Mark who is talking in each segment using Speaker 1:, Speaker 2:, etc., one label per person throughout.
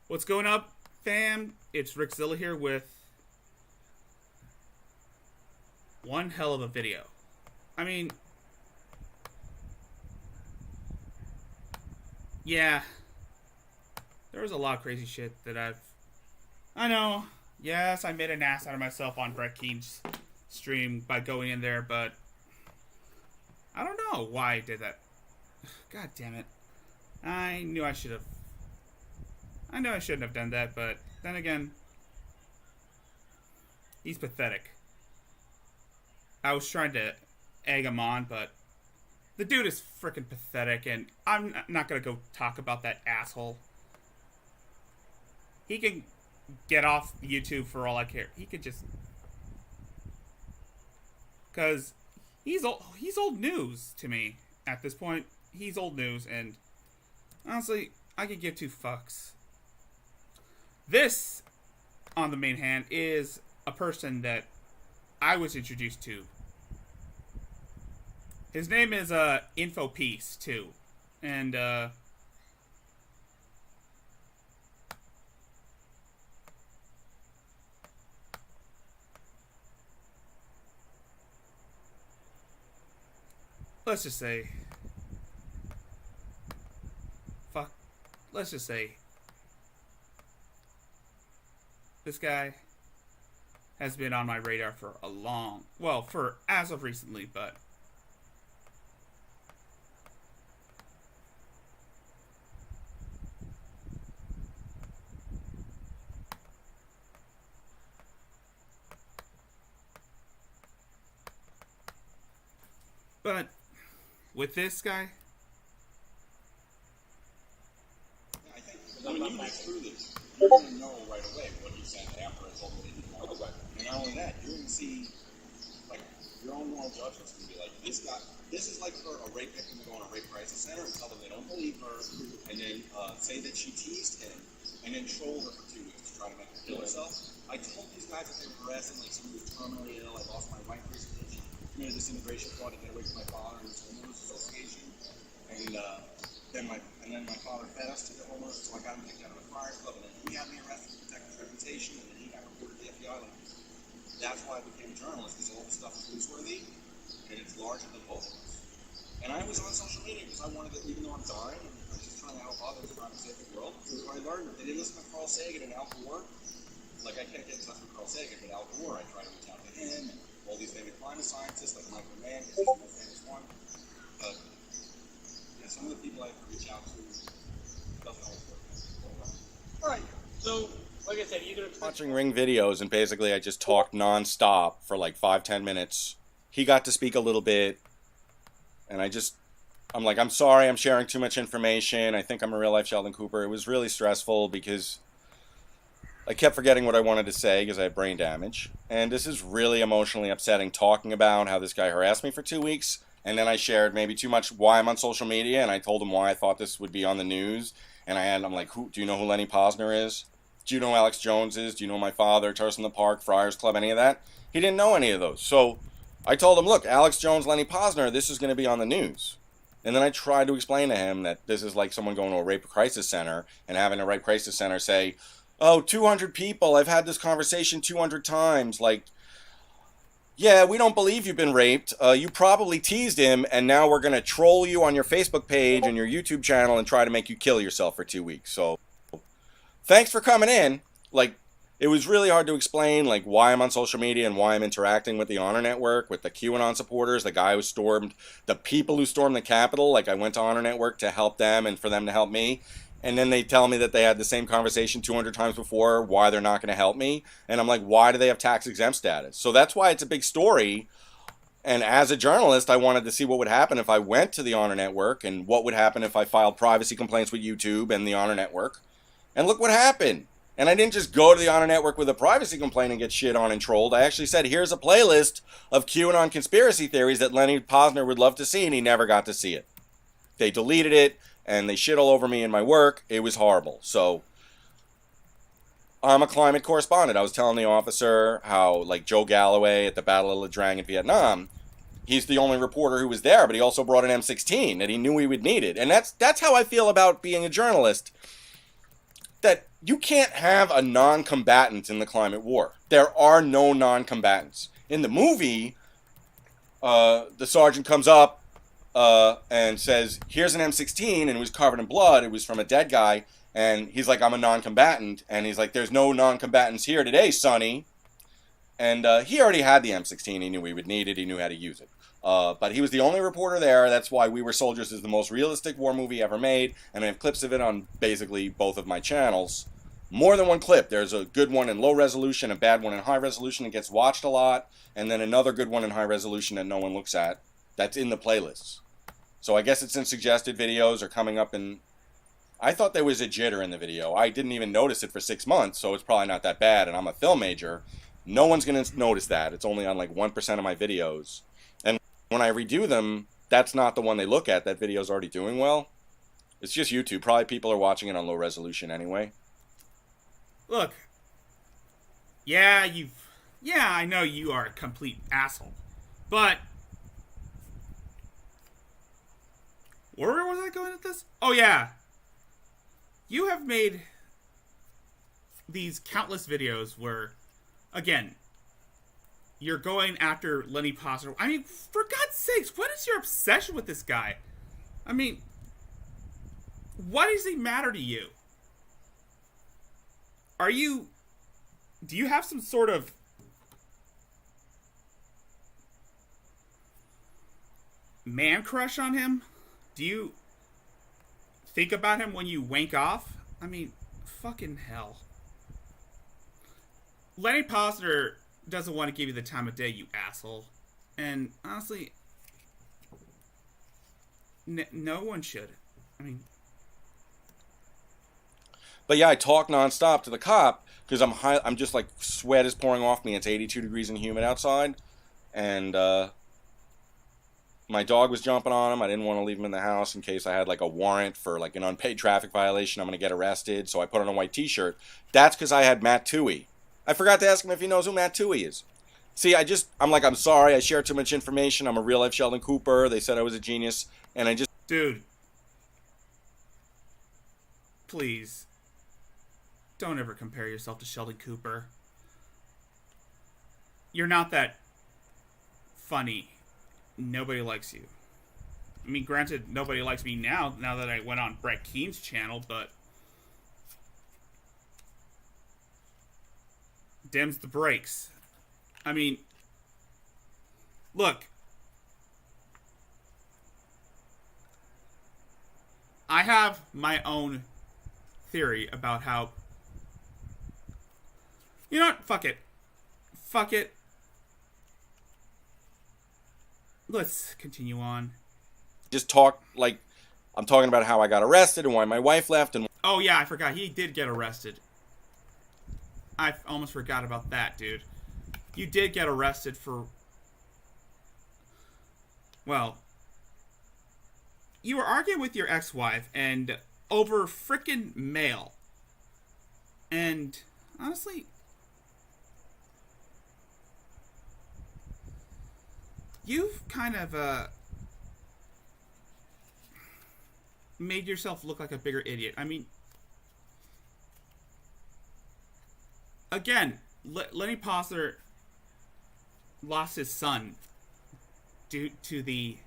Speaker 1: What's going up, fam? It's Rickzilla here with one hell of a video. I mean, yeah, there was a lot of crazy shit that I know, yes, I made an ass out of myself on Brett Keen's stream by going in there, but I don't know why I did that. God damn it. I knew I shouldn't have done that, but then again, he's pathetic. I was trying to egg him on, but the dude is freaking pathetic, and I'm not gonna go talk about that asshole. He can get off YouTube for all I care. He could just, cause he's old news to me at this point. He's old news, and honestly, I could give two fucks. This, on the main hand, is a person that I was introduced to. His name is Info Peace too, and let's just say, let's just say, this guy has been on my radar for a long, well, for as of recently, but with this guy,
Speaker 2: I think when you went through this, you're going to know right away what he said after I told him what he didn't know. And not only that, you're going to see, like, your own moral judgment's going to be like, this is like for a rape victim to go on a rape crisis center and tell them they don't believe her, and then say that she teased him, and then troll her for 2 weeks to try to make her kill herself. I told these guys that they were harassing, like, somebody was terminally ill, I lost my wife recently, she committed this immigration fraud to get away from my father and his homeowners association, and then my father fed us to the homeowners, so I got him kicked out of the Friars Club, and then he had me arrested to protect his reputation, and then he got reported to the FBI. Like, that's why I became a journalist, because all the stuff is newsworthy, and it's larger than both of us. And I was on social media because I wanted to, even though I'm dying, and I'm just trying to help others, trying to save the world, because I learned that they didn't listen to Carl Sagan and Al Gore. Like, I can't get in touch with Carl Sagan, but Al Gore, I try to reach out to him, and all these famous climate scientists, like Michael Mann, he's the most famous one. Some of the people I have to reach out to doesn't always work. All right, so like I said, you're gonna
Speaker 3: watching Ring videos, and basically I just talked non-stop for like 5-10 minutes. He got to speak a little bit, and I'm like, I'm sorry, I'm sharing too much information. I think I'm a real life Sheldon Cooper. It was really stressful because I kept forgetting what I wanted to say because I had brain damage. And this is really emotionally upsetting, talking about how this guy harassed me for 2 weeks. And then I shared maybe too much why I'm on social media, and I told him why I thought this would be on the news. And I'm like, do you know who Lenny Posner is? Do you know who Alex Jones is? Do you know my father, Turson the Park, Friars Club, any of that? He didn't know any of those. So I told him, look, Alex Jones, Lenny Posner, this is going to be on the news. And then I tried to explain to him that this is like someone going to a rape crisis center and having a rape crisis center say, oh, 200 people, I've had this conversation 200 times, like, yeah, we don't believe you've been raped. You probably teased him, and now we're going to troll you on your Facebook page and your YouTube channel and try to make you kill yourself for 2 weeks. So, thanks for coming in. Like, it was really hard to explain, like, why I'm on social media and why I'm interacting with the Honor Network, with the QAnon supporters, the guy who stormed, the people who stormed the Capitol. Like, I went to Honor Network to help them and for them to help me. And then they tell me that they had the same conversation 200 times before, why they're not going to help me. And I'm like, why do they have tax exempt status? So that's why it's a big story. And as a journalist, I wanted to see what would happen if I went to the Honor Network and what would happen if I filed privacy complaints with YouTube and the Honor Network. And look what happened. And I didn't just go to the Honor Network with a privacy complaint and get shit on and trolled. I actually said, here's a playlist of QAnon conspiracy theories that Lenny Posner would love to see, and he never got to see it. They deleted it. And they shit all over me in my work. It was horrible. So, I'm a climate correspondent. I was telling the officer how, like, Joe Galloway at the Battle of La Drang in Vietnam, he's the only reporter who was there, but he also brought an M16 that he knew he would need it. And that's how I feel about being a journalist. That you can't have a non-combatant in the climate war. There are no non-combatants. In the movie, the sergeant comes up and says, here's an M16, and it was covered in blood. It was from a dead guy. And he's like, I'm a non-combatant. And he's like, there's no non-combatants here today, Sonny. And he already had the M16. He knew he would need it. He knew how to use it. But he was the only reporter there. That's why We Were Soldiers is the most realistic war movie ever made. And I have clips of it on basically both of my channels. More than one clip. There's a good one in low resolution, a bad one in high resolution. It gets watched a lot. And then another good one in high resolution that no one looks at. That's in the playlists. So I guess it's in suggested videos or coming up in... I thought there was a jitter in the video. I didn't even notice it for 6 months, so it's probably not that bad. And I'm a film major. No one's going to notice that. It's only on like 1% of my videos. And when I redo them, that's not the one they look at. That video's already doing well. It's just YouTube. Probably people are watching it on low resolution anyway.
Speaker 1: Look. Yeah, I know you are a complete asshole. But... where was I going with this? Oh, yeah. You have made these countless videos where, again, you're going after Lenny Posner. I mean, for God's sakes, what is your obsession with this guy? I mean, why does he matter to you? Do you have some sort of man crush on him? Do you think about him when you wank off? I mean, fucking hell. Lenny Posner doesn't want to give you the time of day, you asshole. And honestly, no one should. I mean...
Speaker 3: But yeah, I talk nonstop to the cop because I'm just like, sweat is pouring off me. It's 82 degrees and humid outside. And, my dog was jumping on him. I didn't want to leave him in the house in case I had like a warrant for like an unpaid traffic violation. I'm going to get arrested. So I put on a white t-shirt. That's because I had Matt Toohey. I forgot to ask him if he knows who Matt Toohey is. See, I'm like, I'm sorry. I shared too much information. I'm a real life Sheldon Cooper. They said I was a genius. And I just...
Speaker 1: Dude. Please. Don't ever compare yourself to Sheldon Cooper. You're not that funny. Nobody likes you. I mean, granted, nobody likes me now that I went on Brett Keen's channel, but... dims the brakes. I mean... Look. I have my own theory about how... You know what? Fuck it. Fuck it. Let's continue on.
Speaker 3: Just talk, like, I'm talking about how I got arrested and why my wife left. And
Speaker 1: oh, yeah, I forgot. He did get arrested. I almost forgot about that, dude. You did get arrested for... Well, you were arguing with your ex-wife and over frickin' mail. And, honestly... You've kind of, made yourself look like a bigger idiot. I mean, again, Lenny Posner lost his son due to the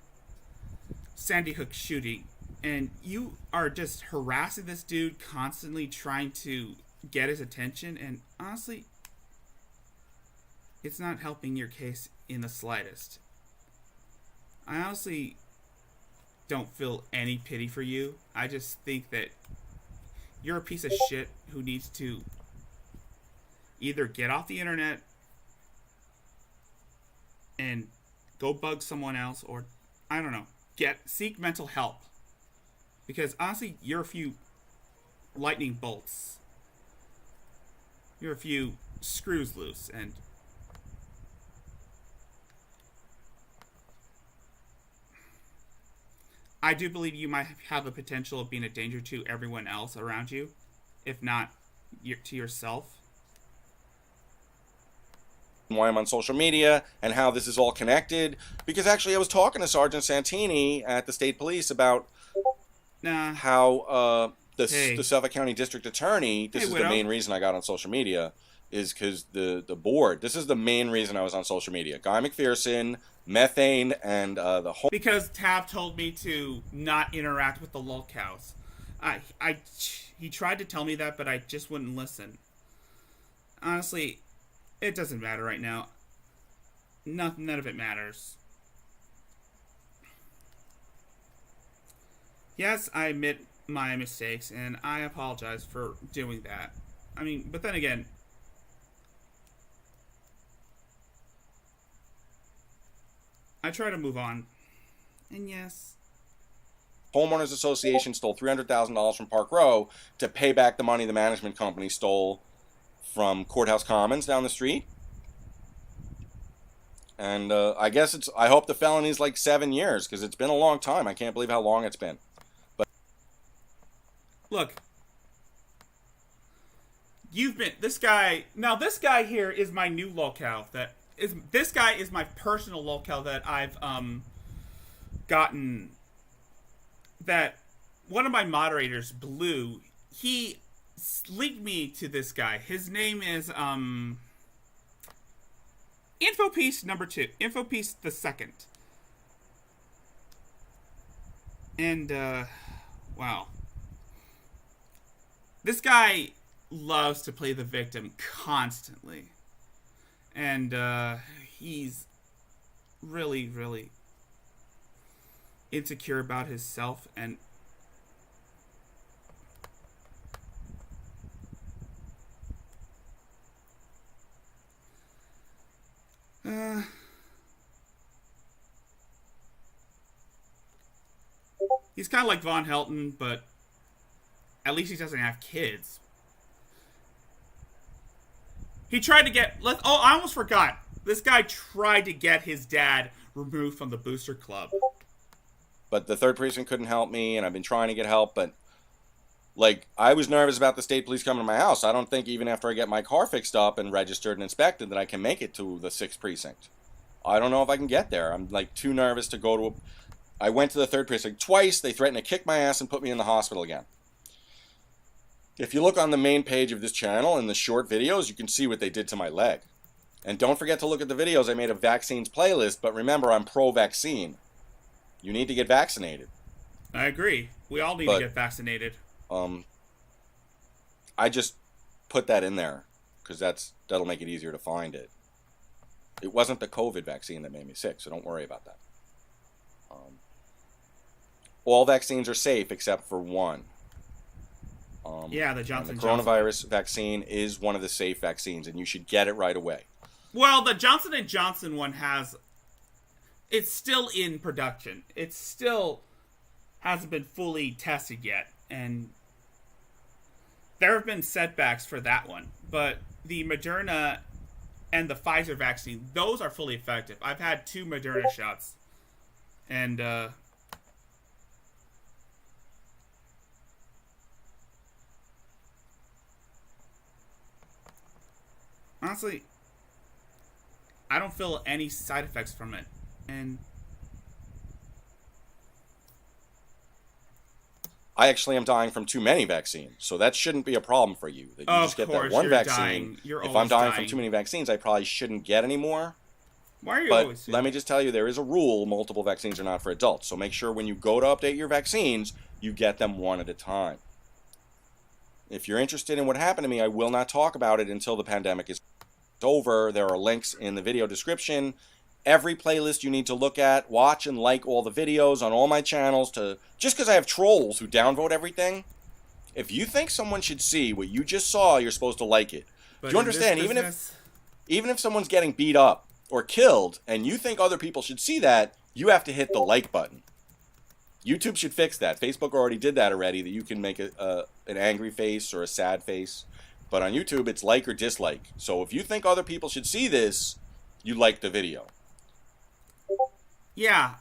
Speaker 1: Sandy Hook shooting. And you are just harassing this dude, constantly trying to get his attention. And honestly, it's not helping your case in the slightest. I honestly don't feel any pity for you. I just think that you're a piece of shit who needs to either get off the internet and go bug someone else, or, I don't know, seek mental help. Because honestly, you're a few lightning bolts. You're a few screws loose, and I do believe you might have the potential of being a danger to everyone else around you, if not to yourself.
Speaker 3: Why I'm on social media and how this is all connected. Because actually I was talking to Sergeant Santini at the state police about how
Speaker 1: Hey.
Speaker 3: Suffolk County District Attorney, this
Speaker 1: Hey,
Speaker 3: is
Speaker 1: Widow.
Speaker 3: the main reason I got on social media, is because the board, this is the main reason I was on social media. Guy McPherson, methane, and the home.
Speaker 1: Because Tab told me to not interact with the lolcows. He tried to tell me that, but I just wouldn't listen. Honestly, it doesn't matter right now. None of it matters. Yes, I admit my mistakes, and I apologize for doing that. I mean, but then again, I try to move on. And yes,
Speaker 3: Homeowners Association stole $300,000 from Park Row to pay back the money the management company stole from Courthouse Commons down the street. And I guess I hope the felony's like 7 years, because it's been a long time. I can't believe how long it's been. But
Speaker 1: look, this guy here is my new lolcow. This guy is my personal lolcow that I've gotten. That one of my moderators, Blue, he linked me to this guy. His name is Infopiece number 2, Infopiece the second. And wow, this guy loves to play the victim constantly, and he's really, really insecure about himself, and he's kind of like Von Helton, but at least he doesn't have kids. He tried to get... Oh, I almost forgot. This guy tried to get his dad removed from the Booster Club.
Speaker 3: But the 3rd Precinct couldn't help me, and I've been trying to get help, but... Like, I was nervous about the state police coming to my house. I don't think even after I get my car fixed up and registered and inspected that I can make it to the 6th Precinct. I don't know if I can get there. I'm, like, too nervous to go to I went to the 3rd Precinct twice. They threatened to kick my ass and put me in the hospital again. If you look on the main page of this channel in the short videos, you can see what they did to my leg. And don't forget to look at the videos. I made a vaccines playlist, but remember, I'm pro-vaccine. You need to get vaccinated.
Speaker 1: I agree. We all need to get vaccinated.
Speaker 3: I just put that in there because that'll make it easier to find it. It wasn't the COVID vaccine that made me sick, so don't worry about that. All vaccines are safe except for one.
Speaker 1: Yeah, the Johnson
Speaker 3: coronavirus vaccine is one of the safe vaccines, and you should get it right away.
Speaker 1: Well, the Johnson & Johnson one it's still in production. It still hasn't been fully tested yet, and there have been setbacks for that one. But the Moderna and the Pfizer vaccine, those are fully effective. I've had 2 Moderna shots, and honestly, I don't feel any side effects from it. And
Speaker 3: I actually am dying from too many vaccines, so that shouldn't be a problem for you. That you just get that one vaccine.
Speaker 1: If
Speaker 3: I'm dying from too many vaccines, I probably shouldn't get any more.
Speaker 1: Why are you
Speaker 3: but
Speaker 1: always
Speaker 3: let me just tell you, there is a rule: multiple vaccines are not for adults. So make sure when you go to update your vaccines, you get them one at a time. If you're interested in what happened to me, I will not talk about it until the pandemic is over. There are links in the video description. Every playlist you need to look at, watch and like all the videos on all my channels. Just because I have trolls who downvote everything, if you think someone should see what you just saw, you're supposed to like it. Do you understand? Even if someone's getting beat up or killed and you think other people should see that, you have to hit the like button. YouTube should fix that. Facebook already did that already, that you can make an angry face or a sad face. But on YouTube, it's like or dislike. So if you think other people should see this, you like the video.
Speaker 1: Yeah.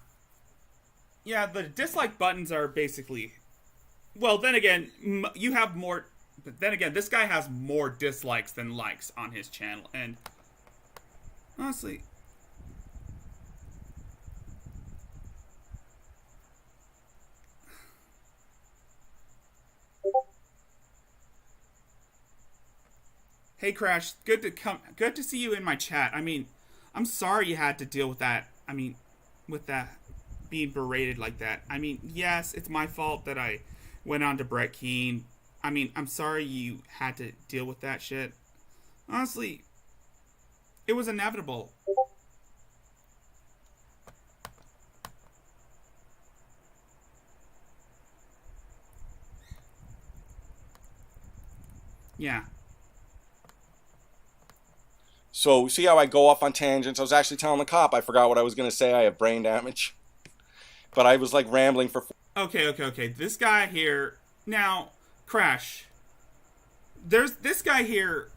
Speaker 1: Yeah, the dislike buttons are basically... Well, then again, you have more... But then again, this guy has more dislikes than likes on his channel. And honestly... Hey, Crash. Good to see you in my chat. I mean, I'm sorry you had to deal with that. I mean, with that being berated like that. I mean, yes, it's my fault that I went on to Brett Keane. I mean, I'm sorry you had to deal with that shit. Honestly, it was inevitable. Yeah.
Speaker 3: So, see how I go off on tangents? I was actually telling the cop I forgot what I was going to say. I have brain damage. But I was like rambling for...
Speaker 1: Okay. This guy here... Now, Crash. There's this guy here...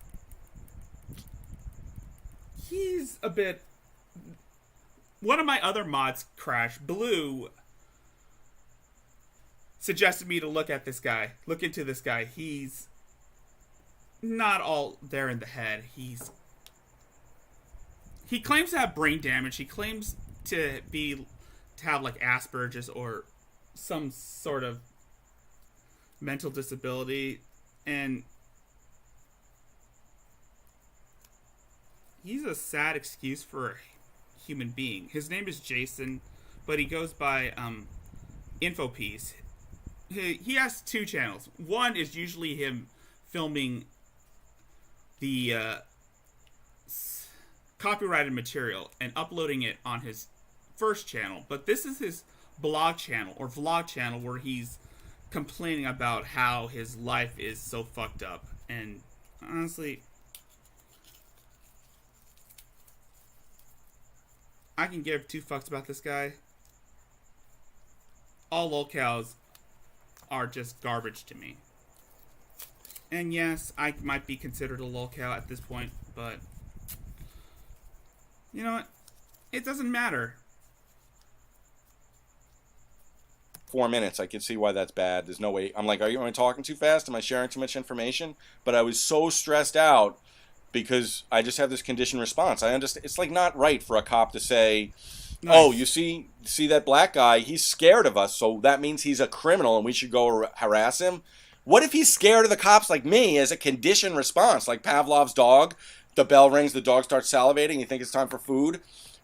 Speaker 1: He's a bit... One of my other mods, Crash, Blue, suggested me to look at this guy. Look into this guy. He's not all there in the head. He claims to have brain damage. He claims to have like Asperger's or some sort of mental disability, and he's a sad excuse for a human being. His name is Jason, but he goes by InfoPiece. He has 2 channels. One is usually him filming the copyrighted material and uploading it on his first channel, but this is his blog channel or vlog channel where he's complaining about how his life is so fucked up. And honestly, I can give 2 fucks about this guy. All lolcows are just garbage to me. And yes, I might be considered a lolcow at this point, but you know what? It doesn't matter.
Speaker 3: 4 minutes. I can see why that's bad. There's no way. I'm like, am I talking too fast? Am I sharing too much information? But I was so stressed out because I just have this conditioned response. I understand. It's like not right for a cop to say, nice. Oh, you see that black guy? He's scared of us, so that means he's a criminal and we should go harass him. What if he's scared of the cops like me as a conditioned response, like Pavlov's dog? The bell rings, the dog starts salivating, you think it's time for food.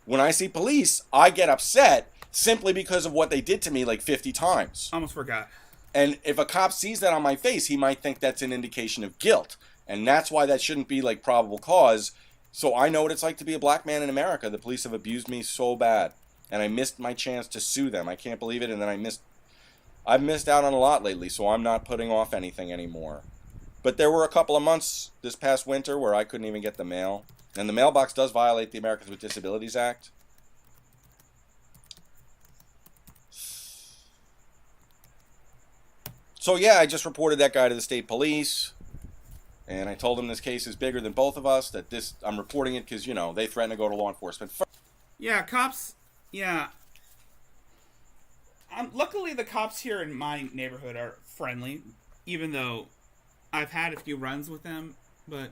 Speaker 3: When I see police, I get upset simply because of what they did to me like 50 times.
Speaker 1: Almost forgot.
Speaker 3: And if a cop sees that on my face, he might think that's an indication of guilt. And that's why that shouldn't be like probable cause. So I know what it's like to be a black man in America. The police have abused me so bad. And I missed my chance to sue them. I can't believe it. And then I've missed out on a lot lately, so I'm not putting off anything anymore. But there were a couple of months this past winter where I couldn't even get the mail. And the mailbox does violate the Americans with Disabilities Act. So yeah, I just reported that guy to the state police. And I told him this case is bigger than both of us. That I'm reporting it because, they threaten to go to law enforcement.
Speaker 1: Yeah, cops. Yeah. Luckily, the cops here in my neighborhood are friendly. Even though I've had a few runs with them, but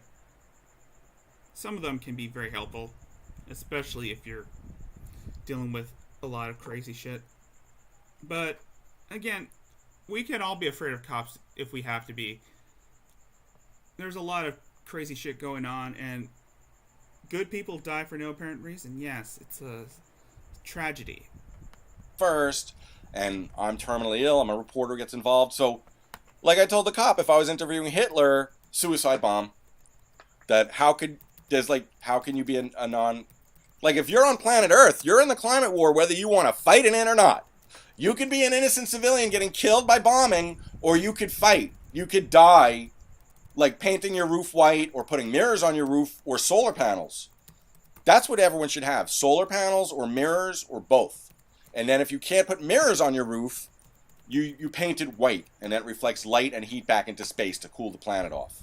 Speaker 1: some of them can be very helpful, especially if you're dealing with a lot of crazy shit. But again, we can all be afraid of cops if we have to be. There's a lot of crazy shit going on, and good people die for no apparent reason. Yes, it's a tragedy.
Speaker 3: First, and I'm terminally ill, I'm a reporter, gets involved, so like I told the cop, if I was interviewing Hitler, suicide bomb, that how can you be a non... Like, if you're on planet Earth, you're in the climate war, whether you want to fight in it or not. You could be an innocent civilian getting killed by bombing, or you could fight. You could die, like painting your roof white, or putting mirrors on your roof, or solar panels. That's what everyone should have. Solar panels, or mirrors, or both. And then if you can't put mirrors on your roof, you paint it white, and that reflects light and heat back into space to cool the planet off.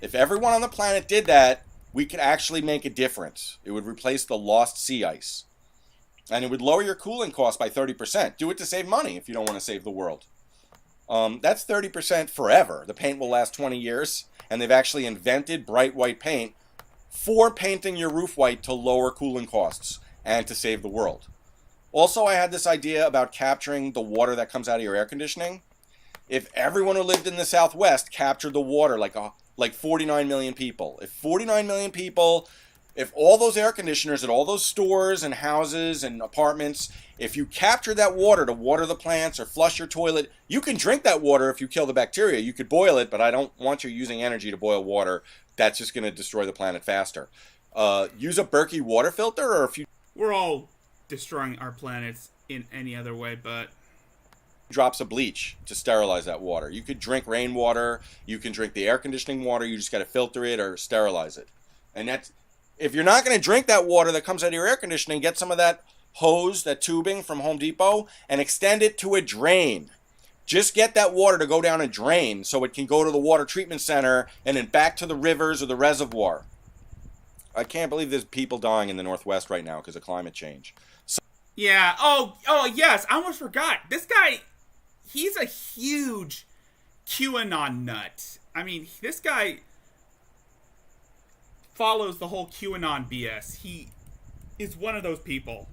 Speaker 3: If everyone on the planet did that, we could actually make a difference. It would replace the lost sea ice. And it would lower your cooling costs by 30%. Do it to save money if you don't want to save the world. That's 30% forever. The paint will last 20 years, and they've actually invented bright white paint for painting your roof white to lower cooling costs and to save the world. Also, I had this idea about capturing the water that comes out of your air conditioning. If everyone who lived in the Southwest captured the water like like 49 million people. If 49 million people, if all those air conditioners at all those stores and houses and apartments, if you capture that water to water the plants or flush your toilet, you can drink that water if you kill the bacteria. You could boil it, but I don't want you using energy to boil water. That's just going to destroy the planet faster. Use a Berkey water filter, or if you...
Speaker 1: We're all destroying our planets in any other way, but...
Speaker 3: drops of bleach to sterilize that water. You could drink rainwater. You can drink the air conditioning water. You just got to filter it or sterilize it. And that's... if you're not going to drink that water that comes out of your air conditioning, get some of that hose, that tubing from Home Depot, and extend it to a drain. Just get that water to go down a drain so it can go to the water treatment center and then back to the rivers or the reservoir. I can't believe there's people dying in the Northwest right now because of climate change. So,
Speaker 1: yeah. Oh, yes. I almost forgot. This guy, he's a huge QAnon nut. I mean, this guy follows the whole QAnon BS. He is one of those people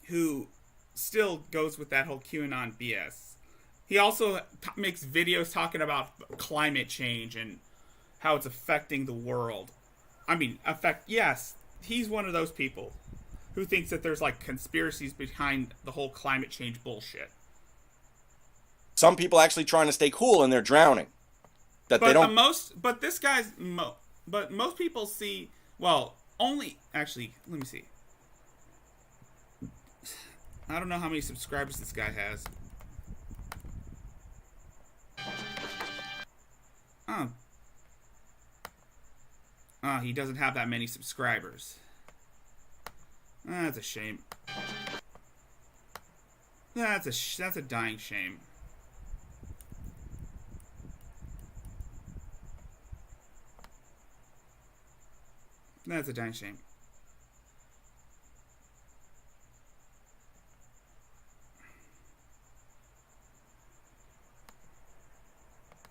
Speaker 1: who still goes with that whole QAnon BS. He also makes videos talking about climate change and how it's affecting the world. I mean, yes, he's one of those people who thinks that there's like conspiracies behind the whole climate change bullshit.
Speaker 3: some people actually trying to stay cool and they're drowning. That
Speaker 1: But
Speaker 3: they don't.
Speaker 1: but this guy's but most people see, well, only actually, let me see. I don't know how many subscribers this guy has. Oh, he doesn't have that many subscribers. That's a shame. That's a dying shame. That's a dying shame.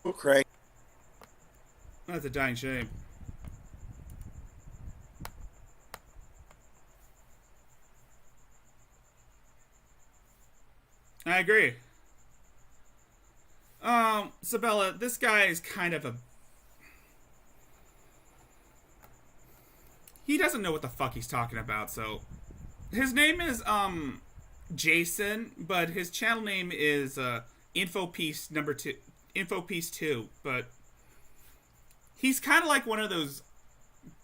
Speaker 3: Okay.
Speaker 1: That's a dying shame. I agree. Sabella, this guy is kind of a... He doesn't know what the fuck he's talking about, so... His name is, Jason, but his channel name is, Infopiece 2, but... He's kind of like one of those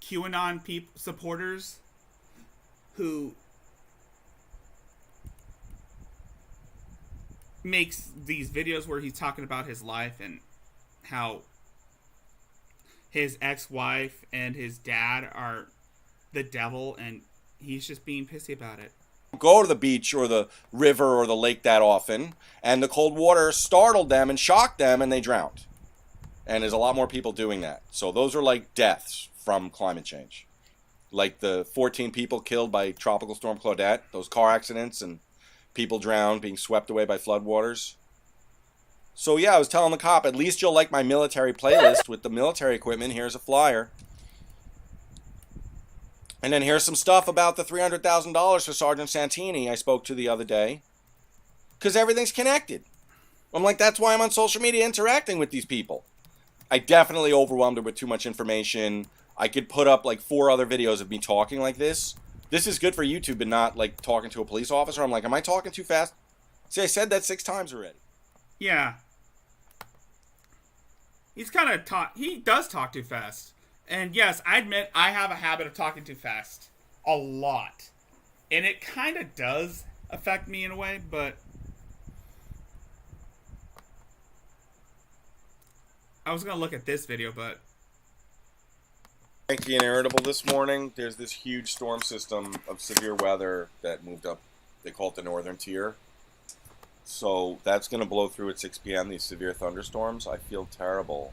Speaker 1: QAnon supporters who makes these videos where he's talking about his life and how his ex-wife and his dad are the devil, and he's just being pissy about it.
Speaker 3: Go to the beach or the river or the lake that often, and the cold water startled them and shocked them, and they drowned. And there's a lot more people doing that. So those are like deaths from climate change. Like the 14 people killed by Tropical Storm Claudette, those car accidents and people drowned, being swept away by floodwaters. So yeah, I was telling the cop, at least you'll like my military playlist with the military equipment. Here's a flyer. And then here's some stuff about the $300,000 for Sergeant Santini I spoke to the other day. Because everything's connected. I'm like, that's why I'm on social media interacting with these people. I definitely overwhelmed her with too much information. I could put up like 4 other videos of me talking like this. This is good for YouTube, but not like talking to a police officer. I'm like, am I talking too fast? See, I said that 6 times already.
Speaker 1: Yeah. He's kind of he does talk too fast. And yes, I admit I have a habit of talking too fast. A lot. And it kind of does affect me in a way, but I was going to look at this video, but
Speaker 3: Cranky and irritable this morning. There's this huge storm system of severe weather that moved up. They call it the northern tier. So that's going to blow through at 6 p.m., these severe thunderstorms. I feel terrible.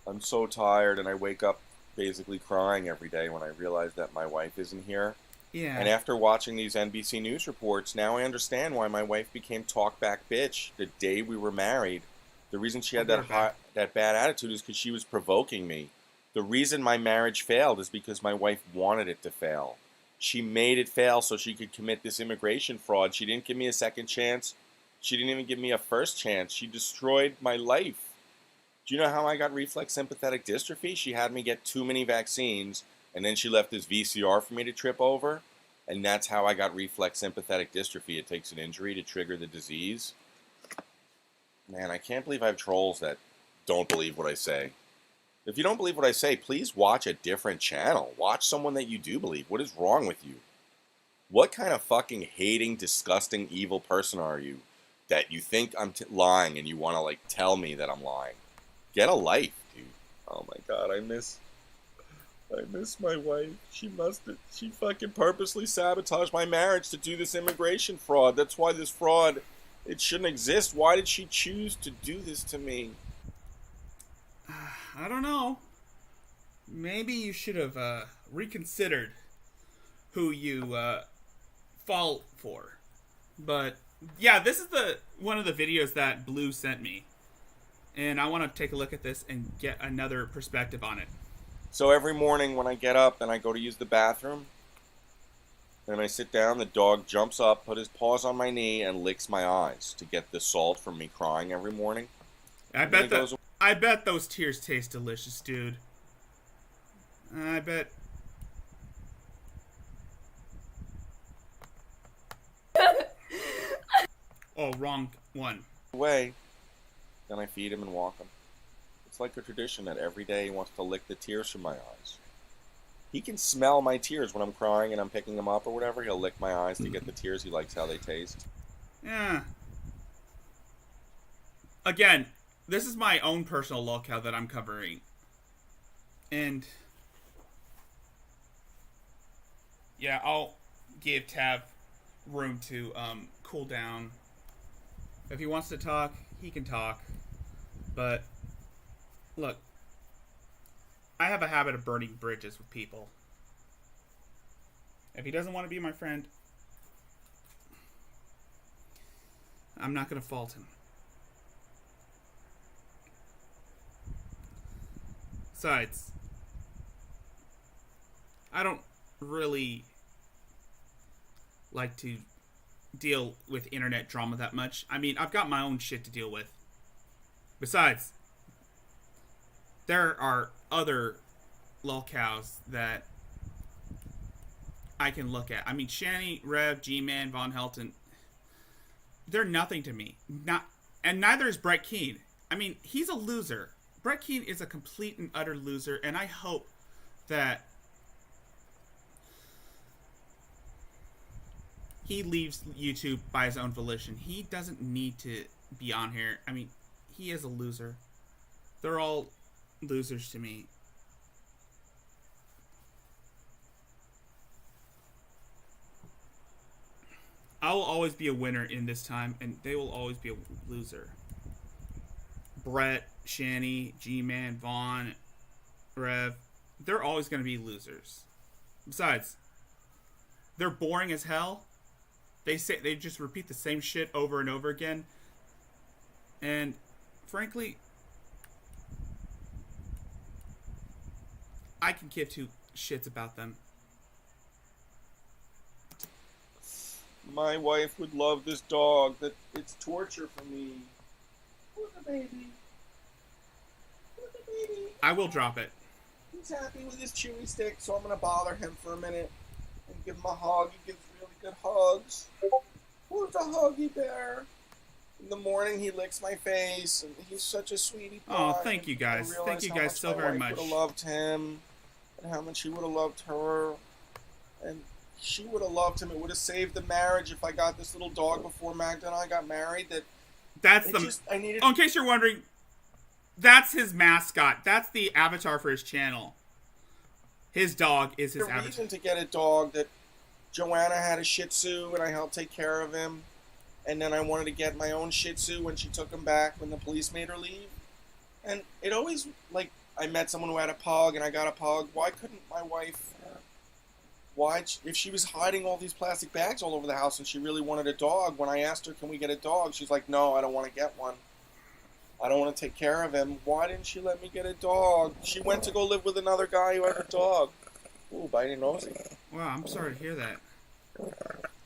Speaker 3: I'm so tired, and I wake up basically crying every day when I realize that my wife isn't here.
Speaker 1: yeah.
Speaker 3: And after watching these NBC News reports, now I understand why my wife became talk-back bitch the day we were married. The reason she had that bad attitude is because she was provoking me. The reason my marriage failed is because my wife wanted it to fail. She made it fail so she could commit this immigration fraud. She didn't give me a second chance. She didn't even give me a first chance. She destroyed my life. Do you know how I got reflex sympathetic dystrophy? She had me get too many vaccines, and then she left this VCR for me to trip over, and that's how I got reflex sympathetic dystrophy. It takes an injury to trigger the disease. Man, I can't believe I have trolls that don't believe what I say. If you don't believe what I say, please watch a different channel. Watch someone that you do believe. What is wrong with you? What kind of fucking hating, disgusting, evil person are you that you think I'm lying and you want to, like, tell me that I'm lying? Get a life, dude. Oh my god, I miss my wife. She fucking purposely sabotaged my marriage to do this immigration fraud. That's why this fraud, it shouldn't exist. Why did she choose to do this to me?
Speaker 1: I don't know. Maybe you should have reconsidered who you fall for. But yeah, this is one of the videos that Blue sent me, and I want to take a look at this and get another perspective on it.
Speaker 3: So every morning when I get up and I go to use the bathroom, and I sit down, the dog jumps up, put his paws on my knee, and licks my eyes to get the salt from me crying every morning.
Speaker 1: I bet those tears taste delicious, dude. I bet. Oh, wrong one.
Speaker 3: Away. Then I feed him and walk him. It's like a tradition that every day he wants to lick the tears from my eyes. He can smell my tears when I'm crying and I'm picking him up or whatever. He'll lick my eyes to get the tears. He likes how they taste.
Speaker 1: Yeah. Again, this is my own personal lolcow that I'm covering. And yeah, I'll give Tav room to cool down. If he wants to talk, he can talk. But look, I have a habit of burning bridges with people. If he doesn't want to be my friend, I'm not going to fault him. Besides, I don't really like to deal with internet drama that much. I mean, I've got my own shit to deal with. Besides, there are other lolcows that I can look at. I mean, Shanny, Rev, G-Man, Von Helton, they're nothing to me. And neither is Brett Keane. I mean, he's a loser. Brett Keane is a complete and utter loser, and I hope that he leaves YouTube by his own volition. He doesn't need to be on here. I mean, he is a loser. They're all losers to me. I will always be a winner in this time, and they will always be a loser. Brett, Shanny, G-Man, Vaughn, Rev, they're always going to be losers. Besides, they're boring as hell. They just repeat the same shit over and over again. And frankly, I can give two shits about them.
Speaker 3: My wife would love this dog. That it's torture for me. Look at the baby. Look at the baby.
Speaker 1: I will drop it.
Speaker 3: He's happy with his chewy stick, so I'm gonna bother him for a minute and give him a hug. He gives really good hugs. Who's a huggy bear? In the morning, he licks my face, and he's such a sweetie pie.
Speaker 1: Oh, thank you guys. Thank you guys so very much.
Speaker 3: My wife would have loved him, and how much he would have loved her, and she would have loved him. It would have saved the marriage if I got this little dog before Magda and I got married.
Speaker 1: In case you're wondering, that's his mascot. That's the avatar for his channel. His dog is his avatar.
Speaker 3: The reason to get a dog that Joanna had a Shih Tzu and I helped take care of him, and then I wanted to get my own Shih Tzu when she took him back when the police made her leave. And it always, like, I met someone who had a pug and I got a pug. Why couldn't my wife? Why, if she was hiding all these plastic bags all over the house and she really wanted a dog, when I asked her, can we get a dog? She's like, no, I don't want to get one. I don't want to take care of him. Why didn't she let me get a dog? She went to go live with another guy who had a dog. Ooh, biting nosy.
Speaker 1: Wow, I'm sorry to hear that.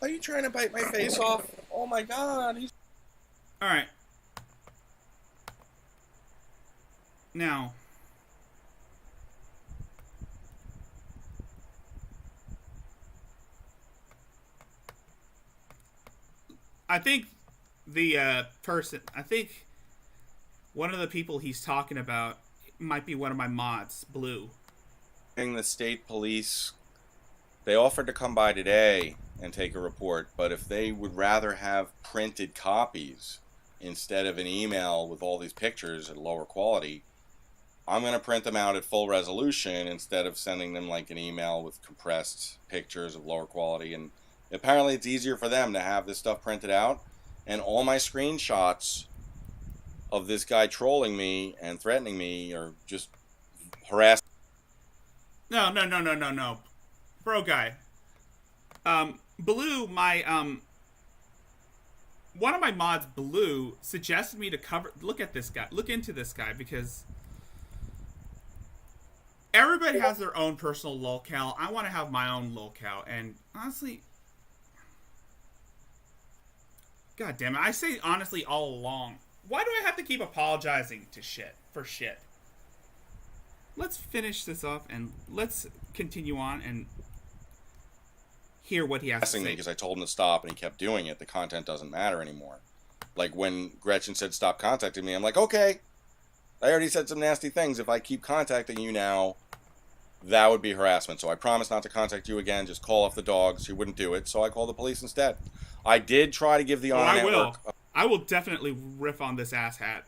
Speaker 3: Are you trying to bite my face off? Oh my god.
Speaker 1: All right. Now, I think I think one of the people he's talking about might be one of my mods, Blue.
Speaker 3: The state police, they offered to come by today and take a report, but if they would rather have printed copies instead of an email with all these pictures at lower quality, I'm going to print them out at full resolution instead of sending them like an email with compressed pictures of lower quality. And apparently it's easier for them to have this stuff printed out. And all my screenshots of this guy trolling me and threatening me or just harassing.
Speaker 1: No. Bro guy. Blue, one of my mods, Blue, suggested me to look into this guy, because everybody has their own personal lolcow. I want to have my own lolcow, and honestly, god damn it, I say honestly all along. Why do I have to keep apologizing for shit? Let's finish this up and let's continue on and hear what he has to say.
Speaker 3: Because I told him to stop and he kept doing it. The content doesn't matter anymore. Like when Gretchen said stop contacting me, I'm like, okay, I already said some nasty things. If I keep contacting you now, that would be harassment. So I promised not to contact you again. Just call off the dogs. He wouldn't do it, so I called the police instead. I did try to give the Honor Network
Speaker 1: I will definitely riff on this asshat.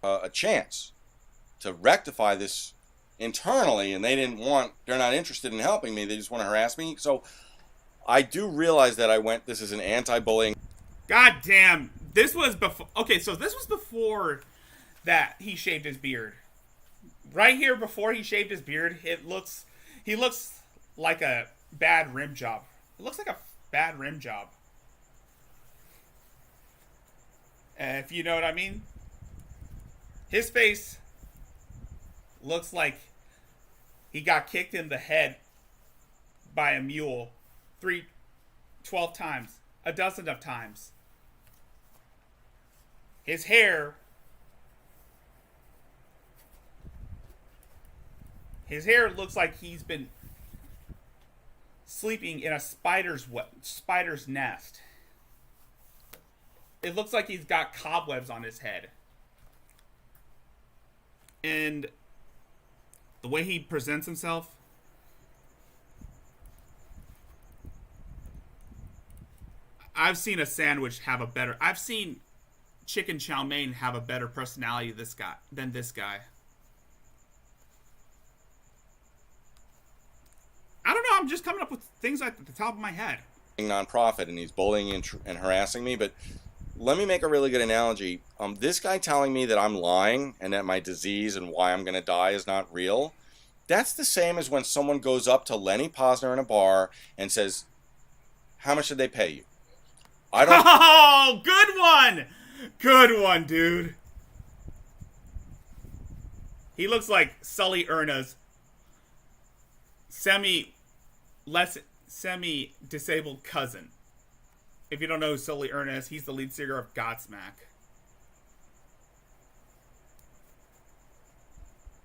Speaker 3: A chance to rectify this internally, and they're not interested in helping me. They just want to harass me. So I do realize that this is an anti-bullying.
Speaker 1: God damn. This was before. Okay, so this was before that he shaved his beard. Right here before he shaved his beard, he looks like a bad rim job. It looks like a bad rim job. If you know what I mean. His face looks like he got kicked in the head by a mule 12 times, a dozen of times. His hair looks like he's been sleeping in a spider's nest. It looks like he's got cobwebs on his head. And the way he presents himself, I've seen chicken chow mein have a better personality than this guy. I don't know, I'm just coming up with things at the top of my head.
Speaker 3: Nonprofit, and he's bullying and harassing me, but let me make a really good analogy. This guy telling me that I'm lying and that my disease and why I'm going to die is not real, that's the same as when someone goes up to Lenny Posner in a bar and says, how much did they pay you? I don't...
Speaker 1: Oh, good one! Good one, dude. He looks like Sully Erna's semi-disabled cousin. If you don't know who Sully Erna is, he's the lead singer of Godsmack.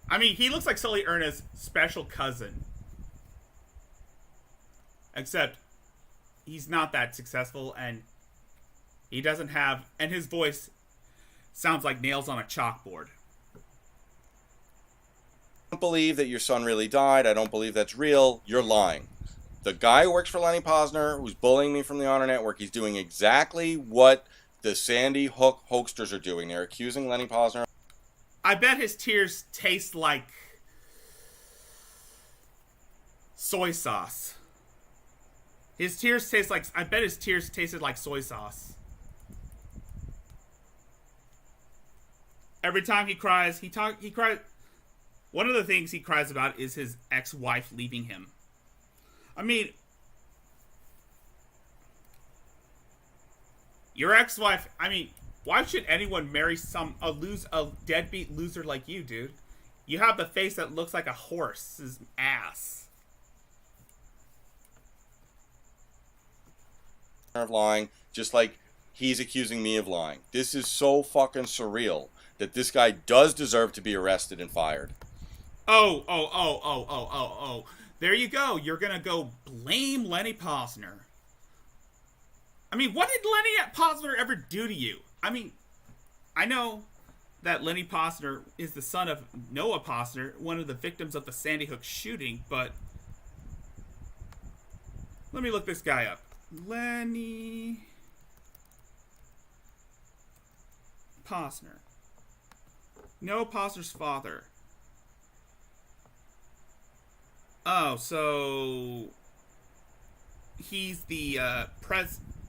Speaker 1: I mean, he looks like Sully Erna's special cousin. Except, he's not that successful, and he doesn't have... And his voice sounds like nails on a chalkboard.
Speaker 3: I don't believe that your son really died. I don't believe that's real. You're lying. The guy who works for Lenny Posner, who's bullying me from the Honor Network, he's doing exactly what the Sandy Hook hoaxsters are doing. They're accusing Lenny Posner.
Speaker 1: I bet his tears taste like soy sauce. I bet his tears tasted like soy sauce. Every time he cries, he cries. One of the things he cries about is his ex-wife leaving him. I mean, your ex-wife, why should anyone marry a deadbeat loser like you, dude? You have the face that looks like a horse's ass.
Speaker 3: Of lying, just like he's accusing me of lying. This is so fucking surreal that this guy does deserve to be arrested and fired.
Speaker 1: Oh. There you go. You're going to go blame Lenny Posner. I mean, what did Lenny Posner ever do to you? I mean, I know that Lenny Posner is the son of Noah Posner, one of the victims of the Sandy Hook shooting, but let me look this guy up. Lenny Posner. Noah Posner's father. Oh, so he's the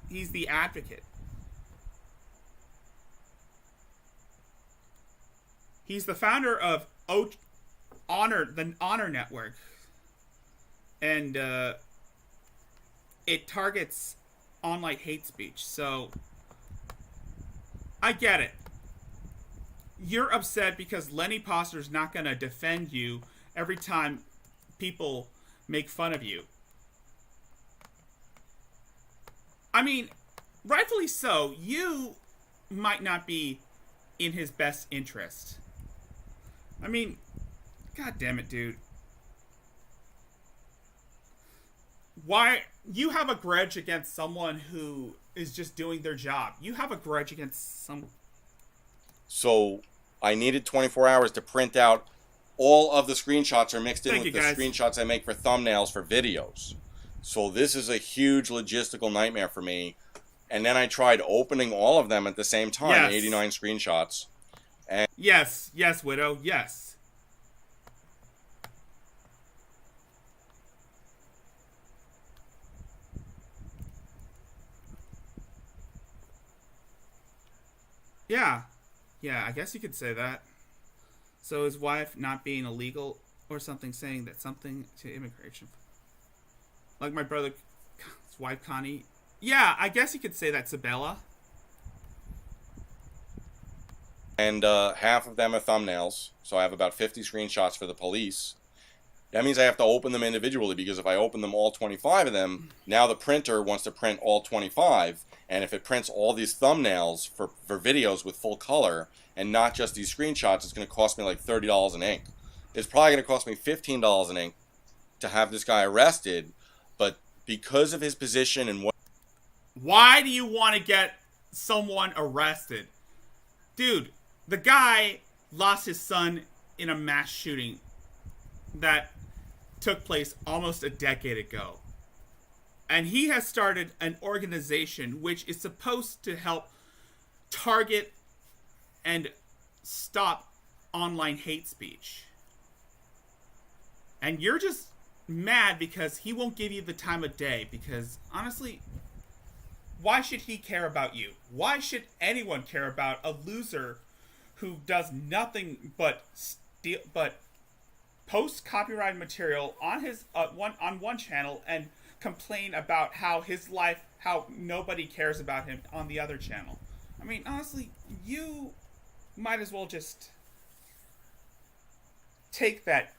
Speaker 1: he's the advocate. He's the founder of the Honor Network, and it targets online hate speech. So I get it. You're upset because Lenny Posner's not going to defend you every time people make fun of you. I mean, rightfully so. You might not be in his best interest. I mean, god damn it, dude. Why you have a grudge against someone who is just doing their job? You have a grudge against some.
Speaker 3: So I needed 24 hours to print out all of the screenshots are mixed in with the screenshots I make for thumbnails for videos. So this is a huge logistical nightmare for me. And then I tried opening all of them at the same time, 89 screenshots. And
Speaker 1: yes, Widow, yes. Yeah, I guess you could say that. So his wife not being illegal or something, saying that something to immigration. Like my brother's wife, Connie. Yeah, I guess you could say that, Sabella.
Speaker 3: And half of them are thumbnails. So I have about 50 screenshots for the police. That means I have to open them individually, because if I open them all 25 of them, now the printer wants to print all 25. And if it prints all these thumbnails for videos with full color and not just these screenshots, it's going to cost me like $30 in ink. It's probably going to cost me $15 in ink to have this guy arrested. But because of his position and what...
Speaker 1: Why do you want to get someone arrested? Dude, the guy lost his son in a mass shooting that took place almost a decade ago. And he has started an organization which is supposed to help target and stop online hate speech. And you're just mad because he won't give you the time of day. Because, honestly, why should he care about you? Why should anyone care about a loser who does nothing but post copyrighted material on his one channel and complain about how his life, how nobody cares about him on the other channel? I mean, honestly, you might as well just take that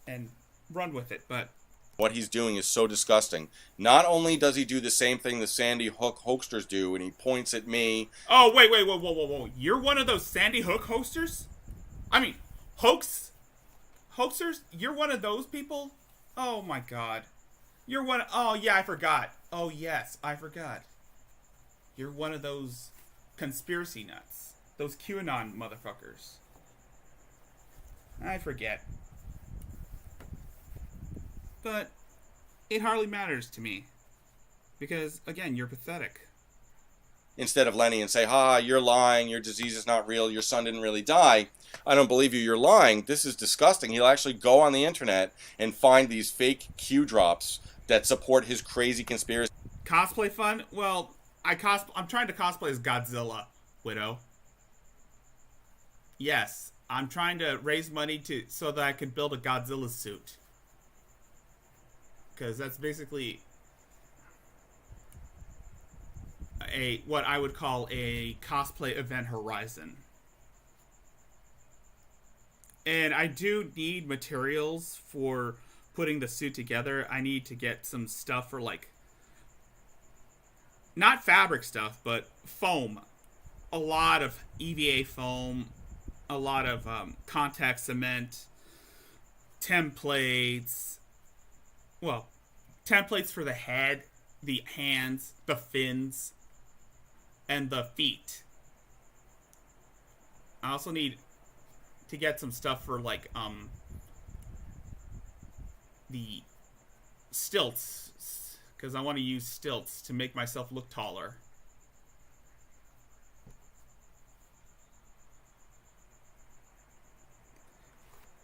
Speaker 1: and run with it. But
Speaker 3: what he's doing is so disgusting. Not only does he do the same thing the Sandy Hook hoaxers do, and he points at me.
Speaker 1: Oh, wait, whoa. You're one of those Sandy Hook hoaxers? I mean, hoaxers? You're one of those people? Oh my god. You're one. Oh yeah, I forgot. Oh yes, I forgot. You're one of those conspiracy nuts. Those QAnon motherfuckers. I forget. But it hardly matters to me. Because, again, you're pathetic.
Speaker 3: Instead of Lenny and say, you're lying, your disease is not real, your son didn't really die, I don't believe you, you're lying, this is disgusting. He'll actually go on the internet and find these fake Q drops that support his crazy conspiracy.
Speaker 1: Cosplay fun? Well, I'm trying to cosplay as Godzilla, Widow. Yes, I'm trying to raise money so that I can build a Godzilla suit. Because that's basically what I would call a cosplay event horizon. And I do need materials for putting the suit together. I need to get some stuff for, like, not fabric stuff, but foam. A lot of EVA foam, a lot of contact cement, templates. Well, templates for the head, the hands, the fins, and the feet. I also need to get some stuff for like the stilts, because I want to use stilts to make myself look taller.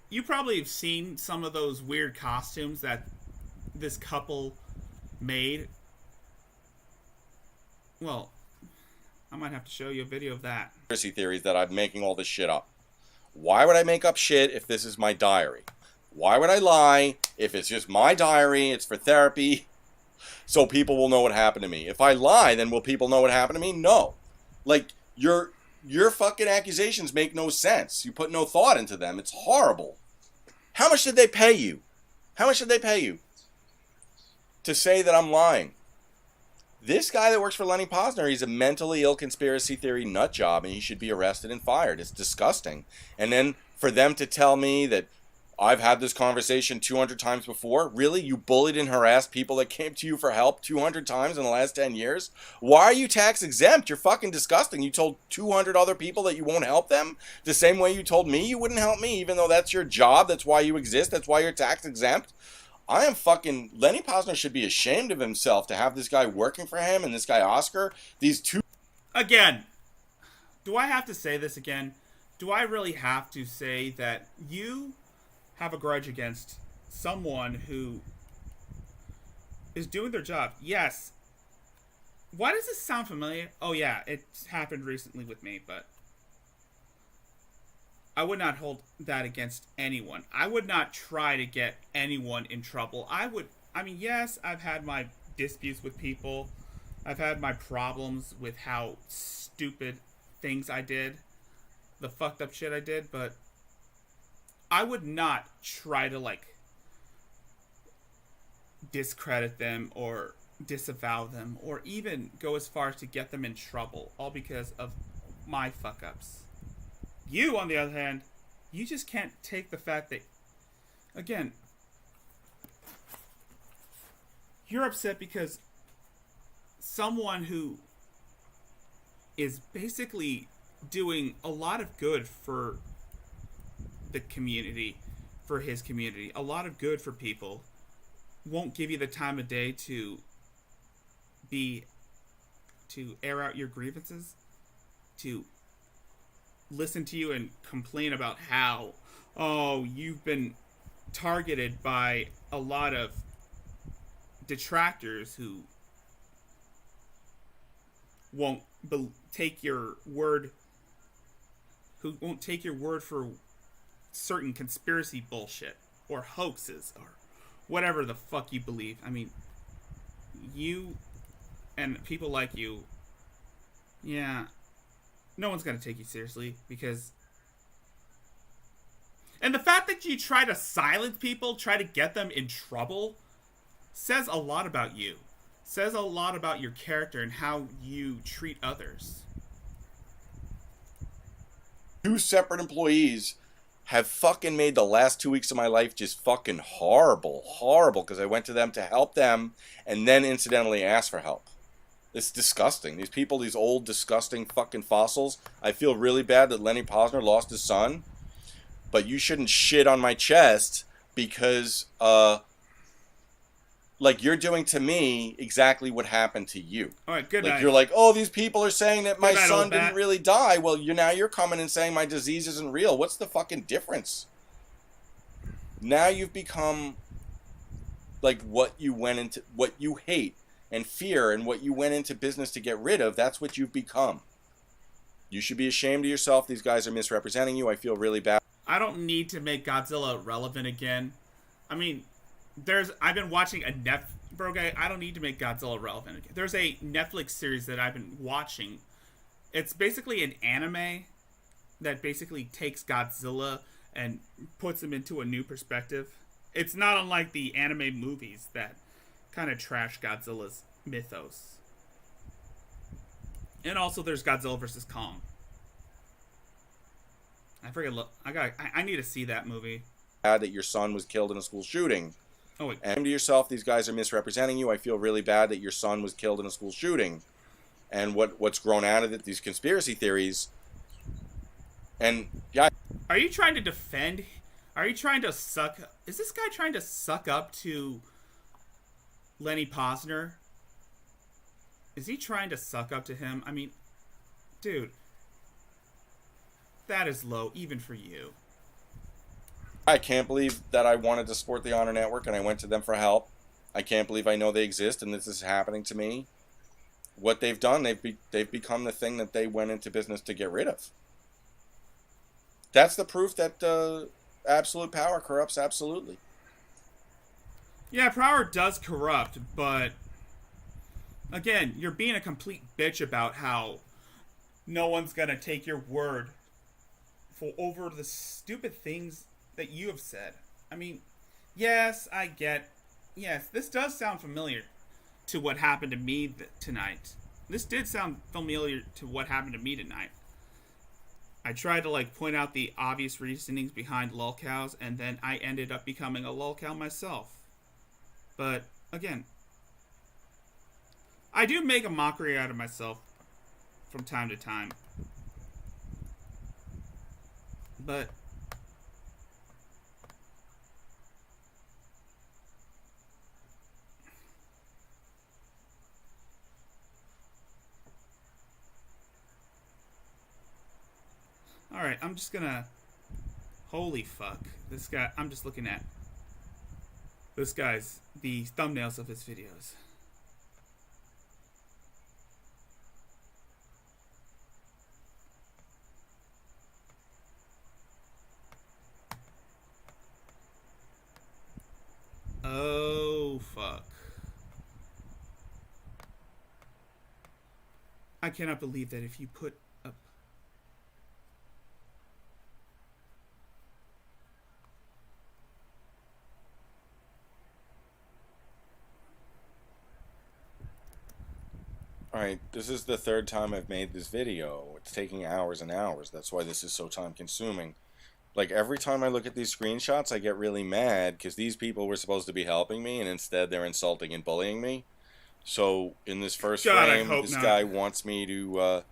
Speaker 1: You probably have seen some of those weird costumes that this couple made. Well, I might have to show you a video of that.
Speaker 3: Conspiracy theories that I'm making all this shit up. Why would I make up shit if this is my diary? Why would I lie if it's just my diary, it's for therapy, so people will know what happened to me? If I lie, then will people know what happened to me? No. Like, your fucking accusations make no sense. You put no thought into them. It's horrible. How much did they pay you? How much did they pay you to say that I'm lying? This guy that works for Lenny Posner, he's a mentally ill conspiracy theory nut job, and he should be arrested and fired. It's disgusting. And then for them to tell me that I've had this conversation 200 times before. Really? You bullied and harassed people that came to you for help 200 times in the last 10 years? Why are you tax exempt? You're fucking disgusting. You told 200 other people that you won't help them the same way you told me you wouldn't help me, even though that's your job. That's why you exist. That's why you're tax exempt. I am fucking... Lenny Posner should be ashamed of himself to have this guy working for him and this guy Oscar. These two...
Speaker 1: Again, do I have to say this again? Do I really have to say that you have a grudge against someone who is doing their job? Yes. Why does this sound familiar? Oh yeah, it's happened recently with me, but I would not hold that against anyone. I would not try to get anyone in trouble. Yes, I've had my disputes with people. I've had my problems with how stupid things I did, the fucked up shit I did, but I would not try to, discredit them or disavow them or even go as far as to get them in trouble, all because of my fuck-ups. You, on the other hand, you just can't take the fact that, again, you're upset because someone who is basically doing a lot of good for the community, for his community, a lot of good for people, won't give you the time of day to air out your grievances, to listen to you and complain about how, oh, you've been targeted by a lot of detractors who won't take your word for certain conspiracy bullshit or hoaxes or whatever the fuck you believe. I mean, you and people like you, yeah, no one's going to take you seriously because... And the fact that you try to silence people, try to get them in trouble, says a lot about you. Says a lot about your character and how you treat others.
Speaker 3: 2 separate employees have fucking made the last 2 weeks of my life just fucking horrible. Horrible, because I went to them to help them and then incidentally asked for help. It's disgusting. These people, these old, disgusting fucking fossils. I feel really bad that Lenny Posner lost his son. But you shouldn't shit on my chest because, you're doing to me exactly what happened to you.
Speaker 1: All right, good night.
Speaker 3: You're like, oh, these people are saying that my
Speaker 1: night,
Speaker 3: son didn't really die. Well, you're coming and saying my disease isn't real. What's the fucking difference? Now you've become, what you hate and fear and what you went into business to get rid of, that's what you've become. You should be ashamed of yourself. These guys are misrepresenting you. I feel really bad.
Speaker 1: I don't need to make Godzilla relevant again. I mean, I've been watching I don't need to make Godzilla relevant again. There's a Netflix series that I've been watching. It's basically an anime that basically takes Godzilla and puts him into a new perspective. It's not unlike the anime movies that kind of trash Godzilla's mythos. And also, there's Godzilla vs. Kong. I forget. I need to see that movie.
Speaker 3: Bad that your son was killed in a school shooting.
Speaker 1: Oh wait.
Speaker 3: And to yourself, these guys are misrepresenting you. I feel really bad that your son was killed in a school shooting. And what's grown out of it, these conspiracy theories. And yeah.
Speaker 1: Are you trying to defend? Are you trying to suck? Is this guy trying to suck up to Lenny Posner? Is he trying to suck up to him? I mean, dude, that is low even for you.
Speaker 3: I can't believe that I wanted to support the Honor Network and I went to them for help. I can't believe I know they exist and this is happening to me. What they've done, they've become the thing that they went into business to get rid of. That's the proof that absolute power corrupts absolutely.
Speaker 1: Yeah, power does corrupt, but again, you're being a complete bitch about how no one's gonna take your word for over the stupid things that you have said. I mean, yes, yes, this does sound familiar to what happened to me tonight. This did sound familiar to what happened to me tonight. I tried to point out the obvious reasonings behind lolcows, and then I ended up becoming a lolcow myself. But again, I do make a mockery out of myself from time to time. But alright, I'm just gonna... Holy fuck. This guy... I'm just looking at... This guy's... The thumbnails of his videos. Oh, fuck. I cannot believe that if you put up...
Speaker 3: Alright, this is the third time I've made this video. It's taking hours and hours. That's why this is so time consuming. Like, every time I look at these screenshots, I get really mad because these people were supposed to be helping me, and instead they're insulting and bullying me. So, in this first frame, this guy wants me to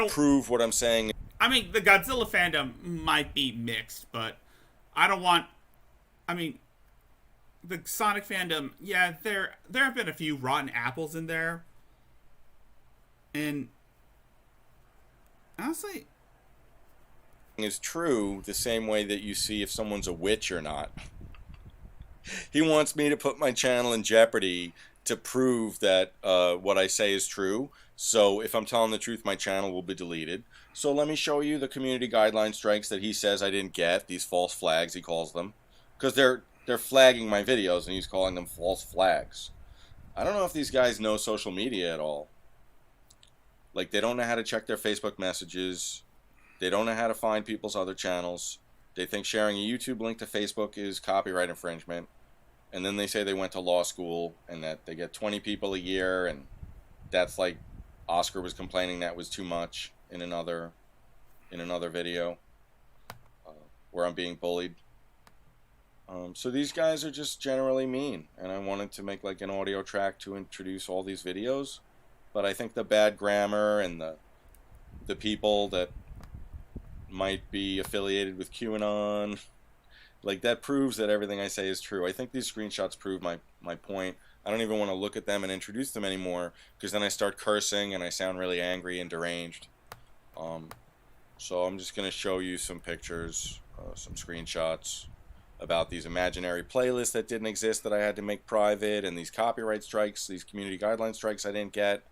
Speaker 3: prove what I'm saying.
Speaker 1: I mean, the Godzilla fandom might be mixed, but I don't want... I mean, the Sonic fandom, yeah, there have been a few rotten apples in there. And honestly...
Speaker 3: is true the same way that you see if someone's a witch or not. He wants me to put my channel in jeopardy to prove that what I say is true. So if I'm telling the truth, my channel will be deleted. So let me show you the community guideline strikes that he says I didn't get. These false flags, he calls them. Because they're flagging my videos and he's calling them false flags. I don't know if these guys know social media at all. Like, they don't know how to check their Facebook messages. They don't know how to find people's other channels. They think sharing a YouTube link to Facebook is copyright infringement. And then they say they went to law school and that they get 20 people a year, and that's like Oscar was complaining that was too much in another video where I'm being bullied. So these guys are just generally mean, and I wanted to make like an audio track to introduce all these videos. But I think the bad grammar and the people that might be affiliated with QAnon, like, that proves that everything I say is true. I think these screenshots prove my point. I don't even want to look at them and introduce them anymore, because then I start cursing and I sound really angry and deranged. So I'm just going to show you some pictures, some screenshots about these imaginary playlists that didn't exist that I had to make private, and these copyright strikes, these community guideline strikes I didn't get.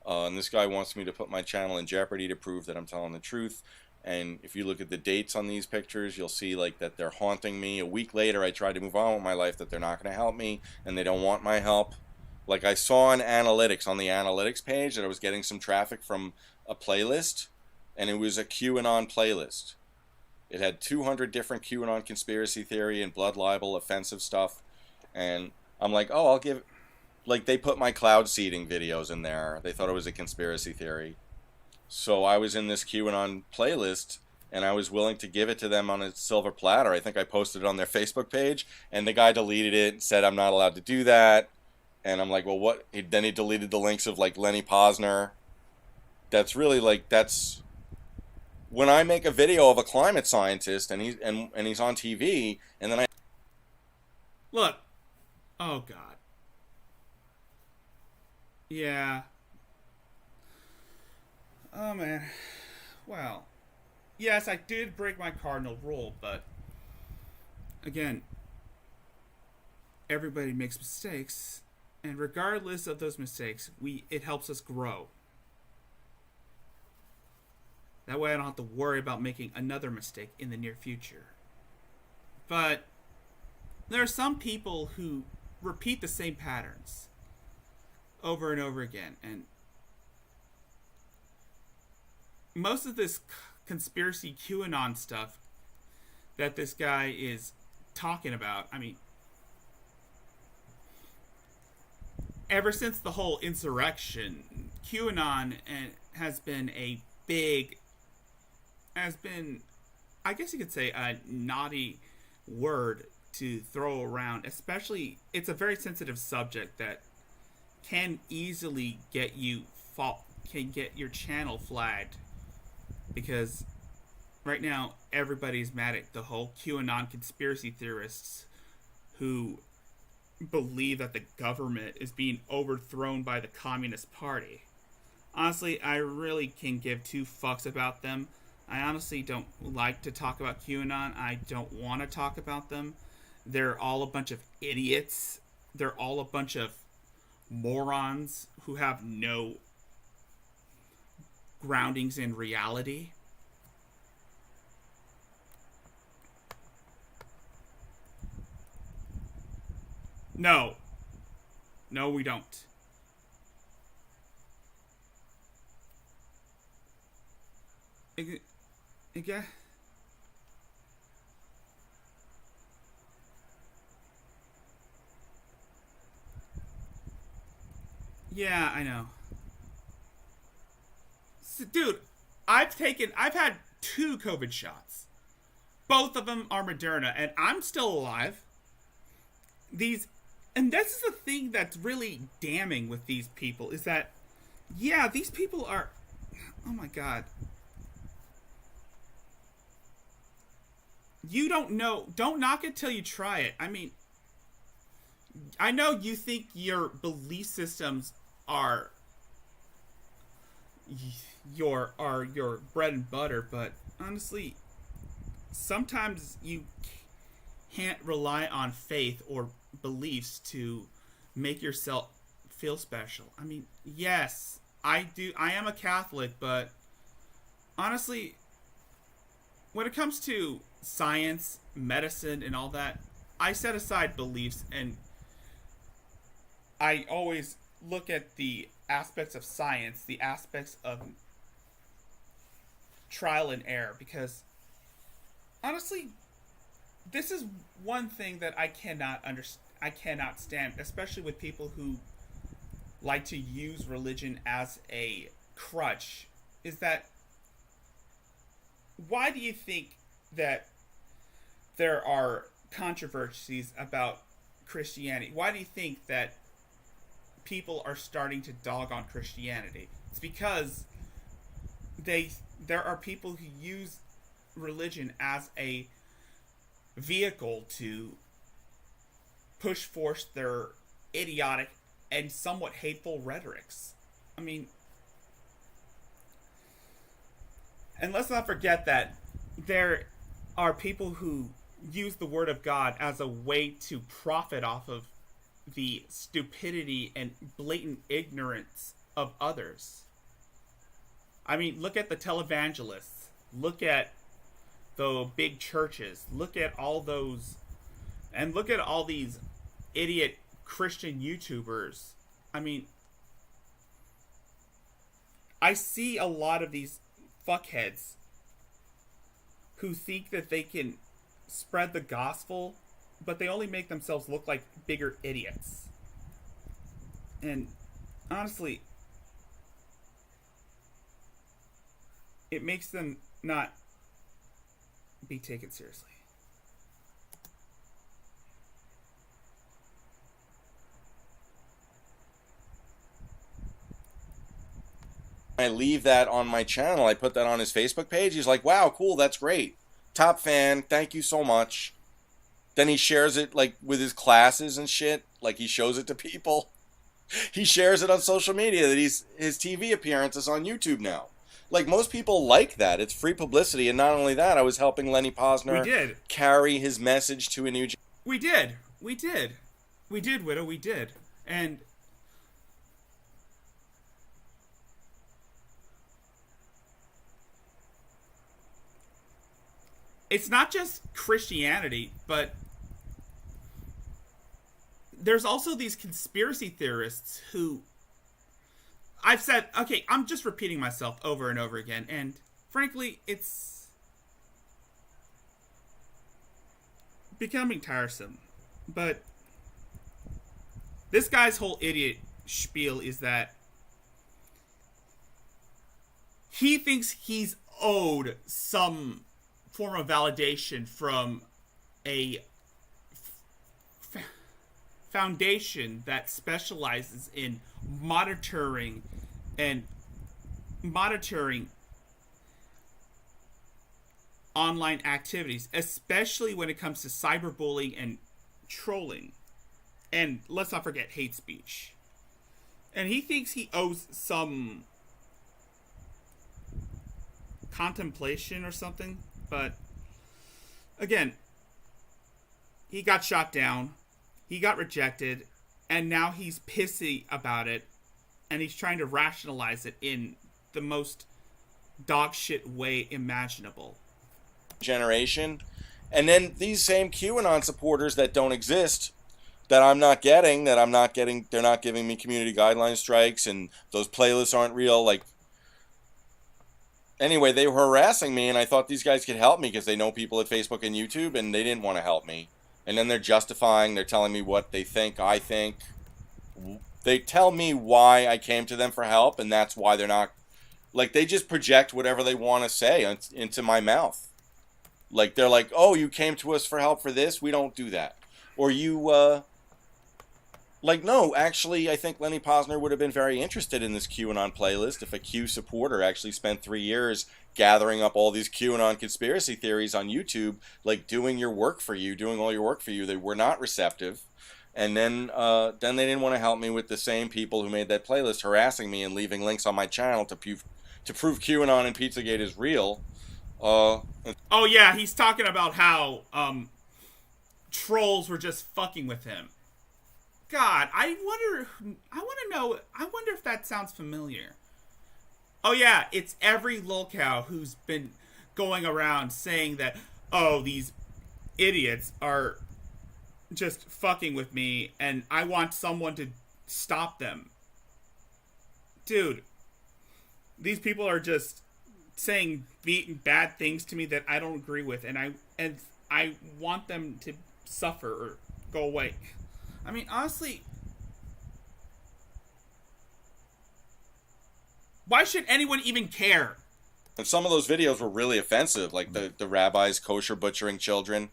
Speaker 3: And this guy wants me to put my channel in jeopardy to prove that I'm telling the truth. And if you look at the dates on these pictures, you'll see like that they're haunting me. A week later, I tried to move on with my life, that they're not going to help me and they don't want my help. Like, I saw in analytics, on the analytics page, that I was getting some traffic from a playlist, and it was a QAnon playlist. It had 200 different QAnon conspiracy theory and blood libel offensive stuff. And I'm like, oh, I'll give... Like, they put my cloud seeding videos in there. They thought it was a conspiracy theory. So I was in this QAnon playlist, and I was willing to give it to them on a silver platter. I think I posted it on their Facebook page, and the guy deleted it and said I'm not allowed to do that. And I'm like, well, what? Then he deleted the links of like Lenny Posner. That's really like that's when I make a video of a climate scientist and he's on TV, and then I
Speaker 1: Look. Oh, God. Yeah. Oh, man. Well, yes, I did break my cardinal rule, but again, everybody makes mistakes, and regardless of those mistakes, it helps us grow. That way I don't have to worry about making another mistake in the near future. But there are some people who repeat the same patterns over and over again, and most of this conspiracy QAnon stuff that this guy is talking about, I mean, ever since the whole insurrection, QAnon has been I guess you could say, a naughty word to throw around. Especially, it's a very sensitive subject that can easily get your channel flagged, because right now everybody's mad at the whole QAnon conspiracy theorists who believe that the government is being overthrown by the Communist Party. Honestly, I really can give two fucks about them. I honestly don't like to talk about QAnon. I don't want to talk about them. They're all a bunch of idiots. They're all a bunch of morons who have no groundings in reality. No. No, we don't. Again? Yeah, I know. So, dude, I've had 2 COVID shots. Both of them are Moderna, and I'm still alive. And this is the thing that's really damning with these people, is that, yeah, these people are, oh my God. You don't know, don't knock it till you try it. I mean, I know you think your belief systems are your bread and butter, but honestly, sometimes you can't rely on faith or beliefs to make yourself feel special. I mean, yes, I am a Catholic, but honestly, when it comes to science, medicine, and all that, I set aside beliefs, and I always look at the aspects of science, the aspects of trial and error, because honestly, this is one thing that I cannot stand, especially with people who like to use religion as a crutch, is that why do you think that there are controversies about Christianity? Why do you think that people are starting to dog on Christianity? It's because there are people who use religion as a vehicle to push forth their idiotic and somewhat hateful rhetorics. I mean, and let's not forget that there are people who use the word of God as a way to profit off of the stupidity and blatant ignorance of others. I mean, look at the televangelists. Look at the big churches. Look at all those, and look at all these idiot Christian YouTubers. I mean, I see a lot of these fuckheads who think that they can spread the gospel, but they only make themselves look like bigger idiots. And honestly, it makes them not be taken seriously.
Speaker 3: I leave that on my channel. I put that on his Facebook page. He's like, wow, cool, that's great. Top fan, thank you so much. Then he shares it like with his classes and shit. Like he shows it to people. He shares it on social media that his TV appearance is on YouTube now. Like most people like that. It's free publicity, and not only that, I was helping Lenny Posner carry his message to a new.
Speaker 1: We did, Widow. We did, and it's not just Christianity, but there's also these conspiracy theorists who I've said, okay, I'm just repeating myself over and over again, and frankly, it's becoming tiresome. But this guy's whole idiot spiel is that he thinks he's owed some form of validation from a foundation that specializes in monitoring online activities, especially when it comes to cyberbullying and trolling, and let's not forget hate speech. And he thinks he owes some contemplation or something, but again, he got shot down. He got rejected, and now he's pissy about it, and he's trying to rationalize it in the most dog shit way imaginable.
Speaker 3: Generation, and then these same QAnon supporters that don't exist, that I'm not getting, they're not giving me community guideline strikes, and those playlists aren't real, like, anyway, they were harassing me, and I thought these guys could help me because they know people at Facebook and YouTube, and they didn't want to help me. And then they're justifying, they're telling me what they think I think. They tell me why I came to them for help, and that's why they're not... Like, they just project whatever they want to say into my mouth. Like, they're like, oh, you came to us for help for this? We don't do that. Or you, Like, no, actually, I think Lenny Posner would have been very interested in this QAnon playlist if a Q supporter actually spent 3 years gathering up all these QAnon conspiracy theories on YouTube, like doing your work for you, doing all your work for you. They were not receptive. And then they didn't want to help me with the same people who made that playlist harassing me and leaving links on my channel to prove QAnon and Pizzagate is real.
Speaker 1: Oh yeah, he's talking about how trolls were just fucking with him. God, I wonder if that sounds familiar. Oh yeah, it's every lolcow who's been going around saying that, oh, these idiots are just fucking with me and I want someone to stop them. Dude, these people are just saying bad things to me that I don't agree with, and I want them to suffer or go away. I mean, honestly, why should anyone even care?
Speaker 3: And some of those videos were really offensive, like the rabbis kosher butchering children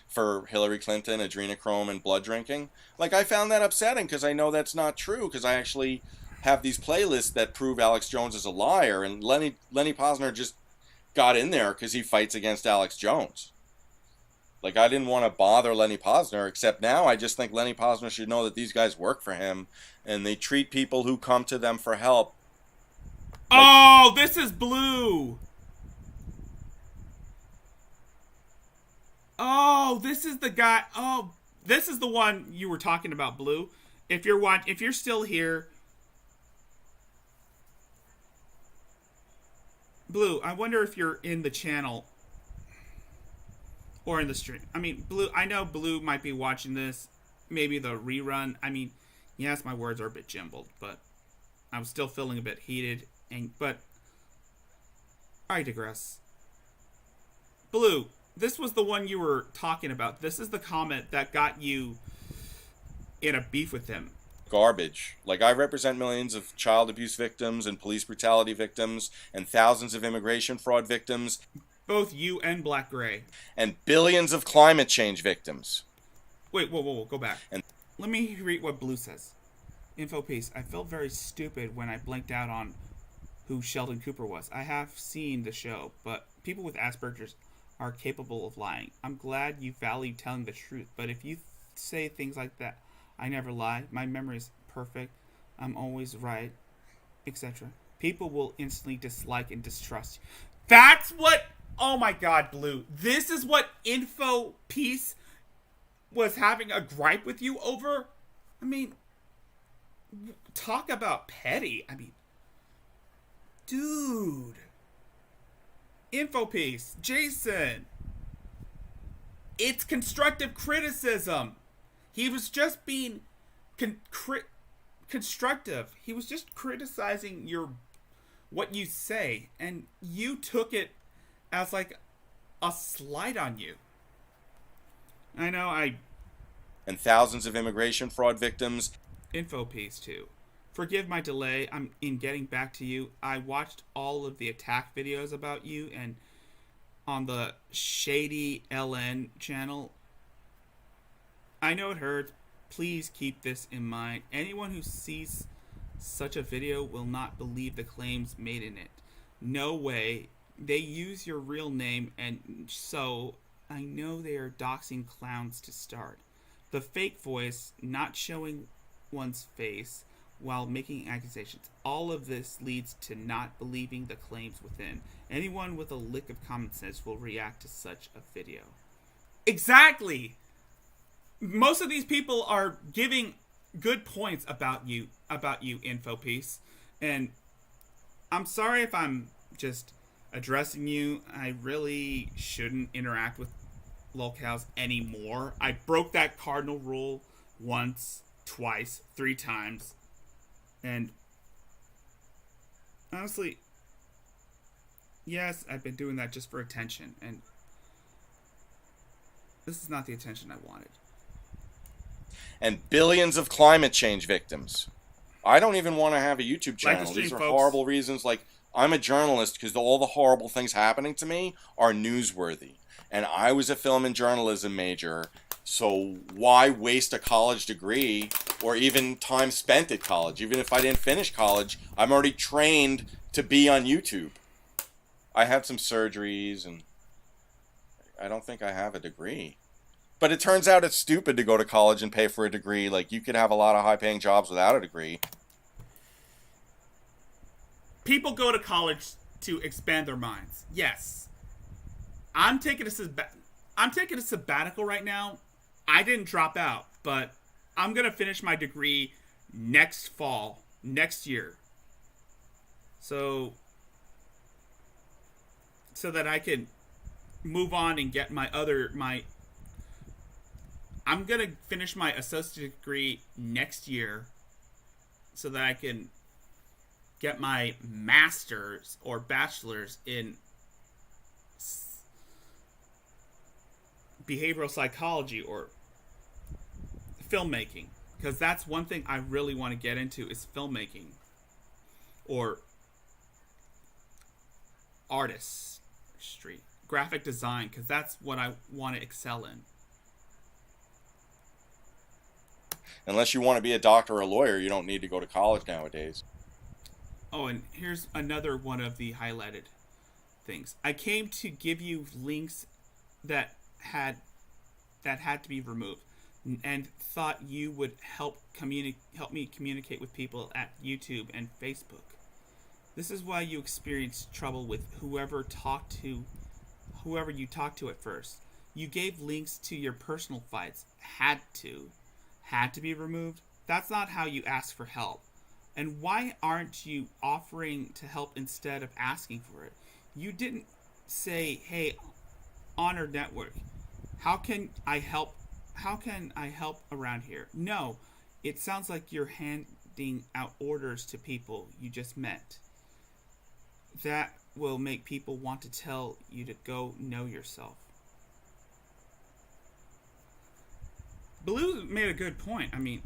Speaker 3: for Hillary Clinton, adrenochrome, and blood drinking. Like, I found that upsetting because I know that's not true, because I actually have these playlists that prove Alex Jones is a liar, and Lenny Posner just got in there because he fights against Alex Jones. Like, I didn't want to bother Lenny Posner, except now I just think Lenny Posner should know that these guys work for him, and they treat people who come to them for help.
Speaker 1: Oh, this is Blue. Oh, this is the guy. Oh, this is the one you were talking about, Blue. If you're still here, Blue, I wonder if you're in the channel or in the stream. I mean, Blue, I know Blue might be watching this, maybe the rerun. I mean, yes, my words are a bit jumbled, but I'm still feeling a bit heated. But I digress. Blue, this was the one you were talking about. This is the comment that got you in a beef with him.
Speaker 3: garbage. Like, I represent millions of child abuse victims and police brutality victims and thousands of immigration fraud victims.
Speaker 1: Both you and Black Gray.
Speaker 3: And billions of climate change victims.
Speaker 1: Wait, whoa, go back.
Speaker 3: And
Speaker 1: let me read what Blue says. Info piece. I felt very stupid when I blanked out on who Sheldon Cooper was. I have seen the show, but people with Asperger's are capable of lying. I'm glad you value telling the truth, but if you say things like that, I never lie, my memory is perfect, I'm always right, etc. People will instantly dislike and distrust you. That's what... Oh my god, Blue. This is what Info Piece was having a gripe with you over? I mean, talk about petty. I mean, dude. Info Piece. Jason. It's constructive criticism. He was just being constructive. He was just criticizing what you say, and you took it as like a slight on you. I know.
Speaker 3: And thousands of immigration fraud victims.
Speaker 1: Info piece too. Forgive my delay. I'm in getting back to you. I watched all of the attack videos about you and on the Shady LN channel. I know it hurts. Please keep this in mind. Anyone who sees such a video will not believe the claims made in it. No way. They use your real name, and so I know they are doxing clowns to start. The fake voice, not showing one's face while making accusations. All of this leads to not believing the claims within. Anyone with a lick of common sense will react to such a video. Exactly! Most of these people are giving good points about you, Info Piece. And I'm sorry if I'm just addressing you. I really shouldn't interact with lolcows anymore. I broke that cardinal rule once, twice, 3 times. And honestly, yes, I've been doing that just for attention. And this is not the attention I wanted.
Speaker 3: And billions of climate change victims. I don't even want to have a YouTube channel.
Speaker 1: Like the stream,
Speaker 3: These are
Speaker 1: folks.
Speaker 3: horrible reasons. Like, I'm a journalist because all the horrible things happening to me are newsworthy. And I was a film and journalism major, so why waste a college degree or even time spent at college? Even if I didn't finish college, I'm already trained to be on YouTube. I had some surgeries, and I don't think I have a degree. But it turns out it's stupid to go to college and pay for a degree. Like, you could have a lot of high-paying jobs without a degree.
Speaker 1: People go to college to expand their minds. Yes. I'm taking a sabbatical right now. I didn't drop out, but I'm going to finish my degree next fall, next year. So that I can move on and get I'm going to finish my associate degree next year so that I can get my master's or bachelor's in behavioral psychology or filmmaking, because that's one thing I really want to get into is filmmaking or artistry, graphic design, because that's what I want to excel in.
Speaker 3: Unless you want to be a doctor or a lawyer, you don't need to go to college nowadays.
Speaker 1: Oh, and here's another one of the highlighted things. I came to give you links that had to be removed, and thought you would help me communicate with people at YouTube and Facebook. This is why you experienced trouble with whoever you talked to at first. You gave links to your personal fights. Had to be removed. That's not how you ask for help. And why aren't you offering to help instead of asking for it? You didn't say, "Hey, Honor Network, how can I help around here?" No, it sounds like you're handing out orders to people you just met. That will make people want to tell you to go know yourself. Blue made a good point. I mean,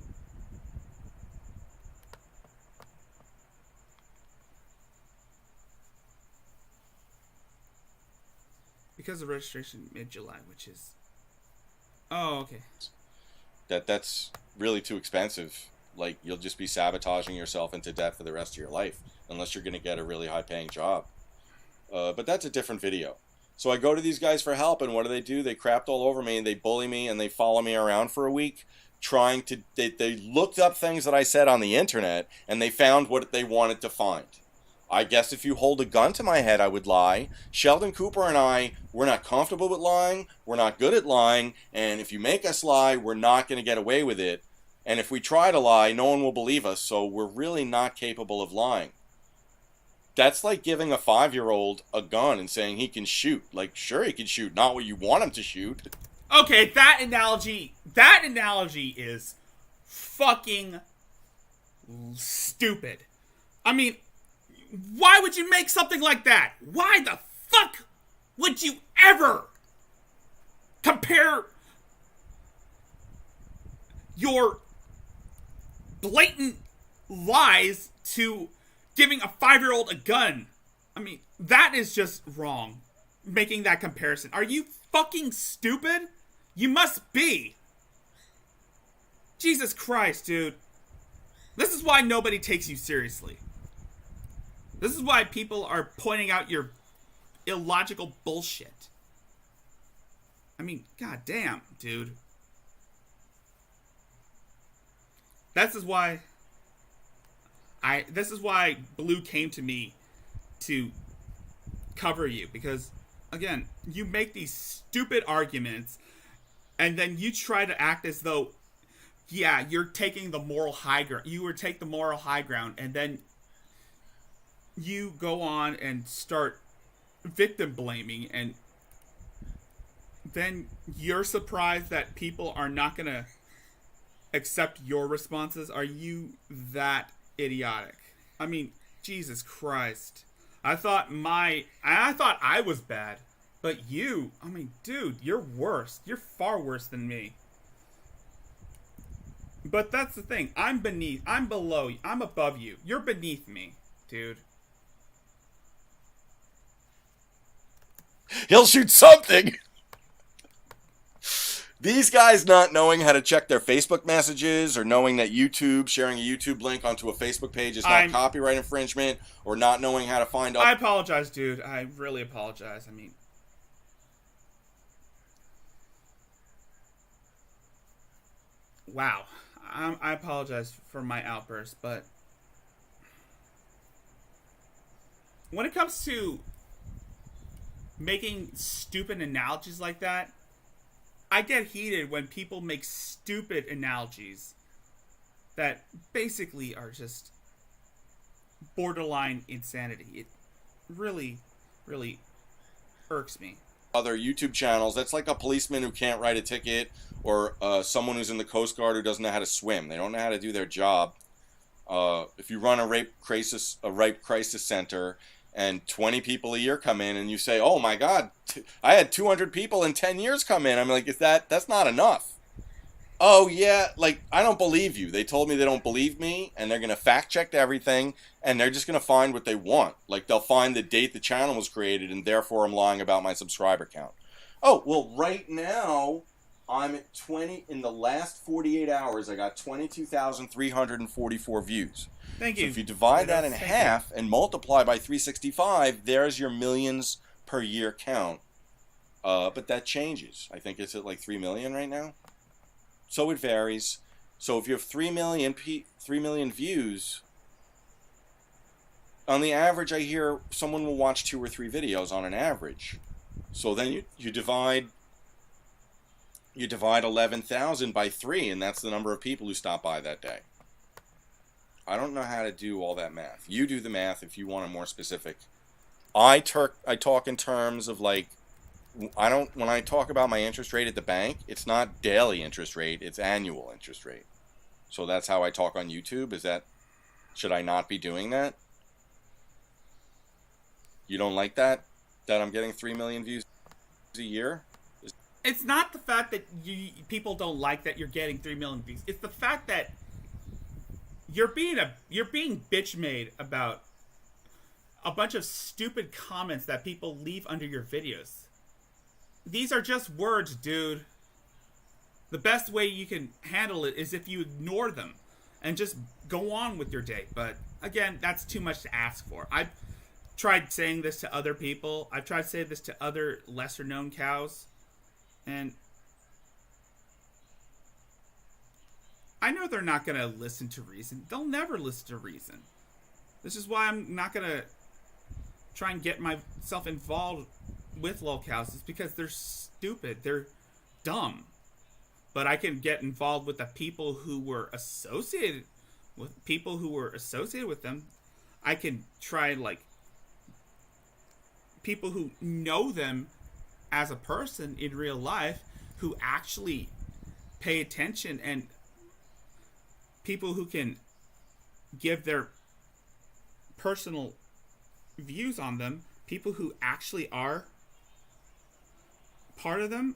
Speaker 1: Because of registration mid-July, which is... Oh, okay.
Speaker 3: That's really too expensive. Like, you'll just be sabotaging yourself into debt for the rest of your life, unless you're going to get a really high-paying job. But that's a different video. So I go to these guys for help, and what do? They crapped all over me, and they bully me, and they follow me around for a week, trying to... They looked up things that I said on the internet, and they found what they wanted to find. I guess if you hold a gun to my head, I would lie. Sheldon Cooper and I, we're not comfortable with lying. We're not good at lying. And if you make us lie, we're not going to get away with it. And if we try to lie, no one will believe us. So we're really not capable of lying. That's like giving a 5-year-old a gun and saying he can shoot. Like, sure, he can shoot. Not what you want him to shoot.
Speaker 1: Okay, that analogy is fucking stupid. I mean... Why would you make something like that? Why the fuck would you ever compare your blatant lies to giving a 5-year-old a gun? I mean, that is just wrong, making that comparison. Are you fucking stupid? You must be. Jesus Christ, dude. This is why nobody takes you seriously. This is why people are pointing out your illogical bullshit. I mean, goddamn, dude. This is why Blue came to me to cover you, because again, you make these stupid arguments and then you try to act as though, yeah, you're taking the moral high ground. You would take the moral high ground, and then you go on and start victim blaming, and then you're surprised that people are not going to accept your responses. Are you that idiotic? I mean, Jesus Christ. I thought I was bad, but you, I mean, dude, you're worse. You're far worse than me. But that's the thing. I'm below you. I'm above you. You're beneath me, dude.
Speaker 3: He'll shoot something. These guys not knowing how to check their Facebook messages, or knowing that sharing a YouTube link onto a Facebook page is not copyright infringement, or not knowing how to find...
Speaker 1: I apologize, dude. I really apologize. I mean... Wow. I apologize for my outburst, but... when it comes to making stupid analogies like that, I get heated when people make stupid analogies that basically are just borderline insanity. It really, really irks me.
Speaker 3: Other YouTube channels, that's like a policeman who can't write a ticket, or someone who's in the Coast Guard who doesn't know how to swim. They don't know how to do their job. If you run a rape crisis center, and 20 people a year come in, and you say, oh my God, I had 200 people in 10 years come in. I'm like, that's not enough. Oh yeah, like, I don't believe you. They told me they don't believe me, and they're going to fact check everything, and they're just going to find what they want. Like, they'll find the date the channel was created, and therefore I'm lying about my subscriber count. Oh, well, right now, I'm at 20, in the last 48 hours, I got 22,344 views.
Speaker 1: Thank you.
Speaker 3: So if you divide that in half and multiply by 365, there's your millions per year count. But that changes. I think it's at like 3 million right now. So it varies. So if you have 3 million views, on the average, I hear someone will watch 2 or 3 videos on an average. So then you divide 11,000 by 3, and that's the number of people who stop by that day. I don't know how to do all that math. You do the math if you want a more specific. I talk in terms of like, when I talk about my interest rate at the bank, it's not daily interest rate, it's annual interest rate. So that's how I talk on YouTube. Should I not be doing that? You don't like that I'm getting 3 million views a year?
Speaker 1: It's not the fact that people don't like that you're getting 3 million views. It's the fact that you're being bitch made about a bunch of stupid comments that people leave under your videos. these are just words, dude. The best way you can handle it is if you ignore them and just go on with your day. But again, that's too much to ask for. I've tried saying this to other people. I've tried saying this to other lesser known cows. And I know they're not going to listen to reason. They'll never listen to reason. This is why I'm not going to try and get myself involved with lol cows. It's because they're stupid. They're dumb. But I can get involved with the people who were associated with them. I can try, like, people who know them as a person in real life, who actually pay attention, and people who can give their personal views on them, people who actually are part of them.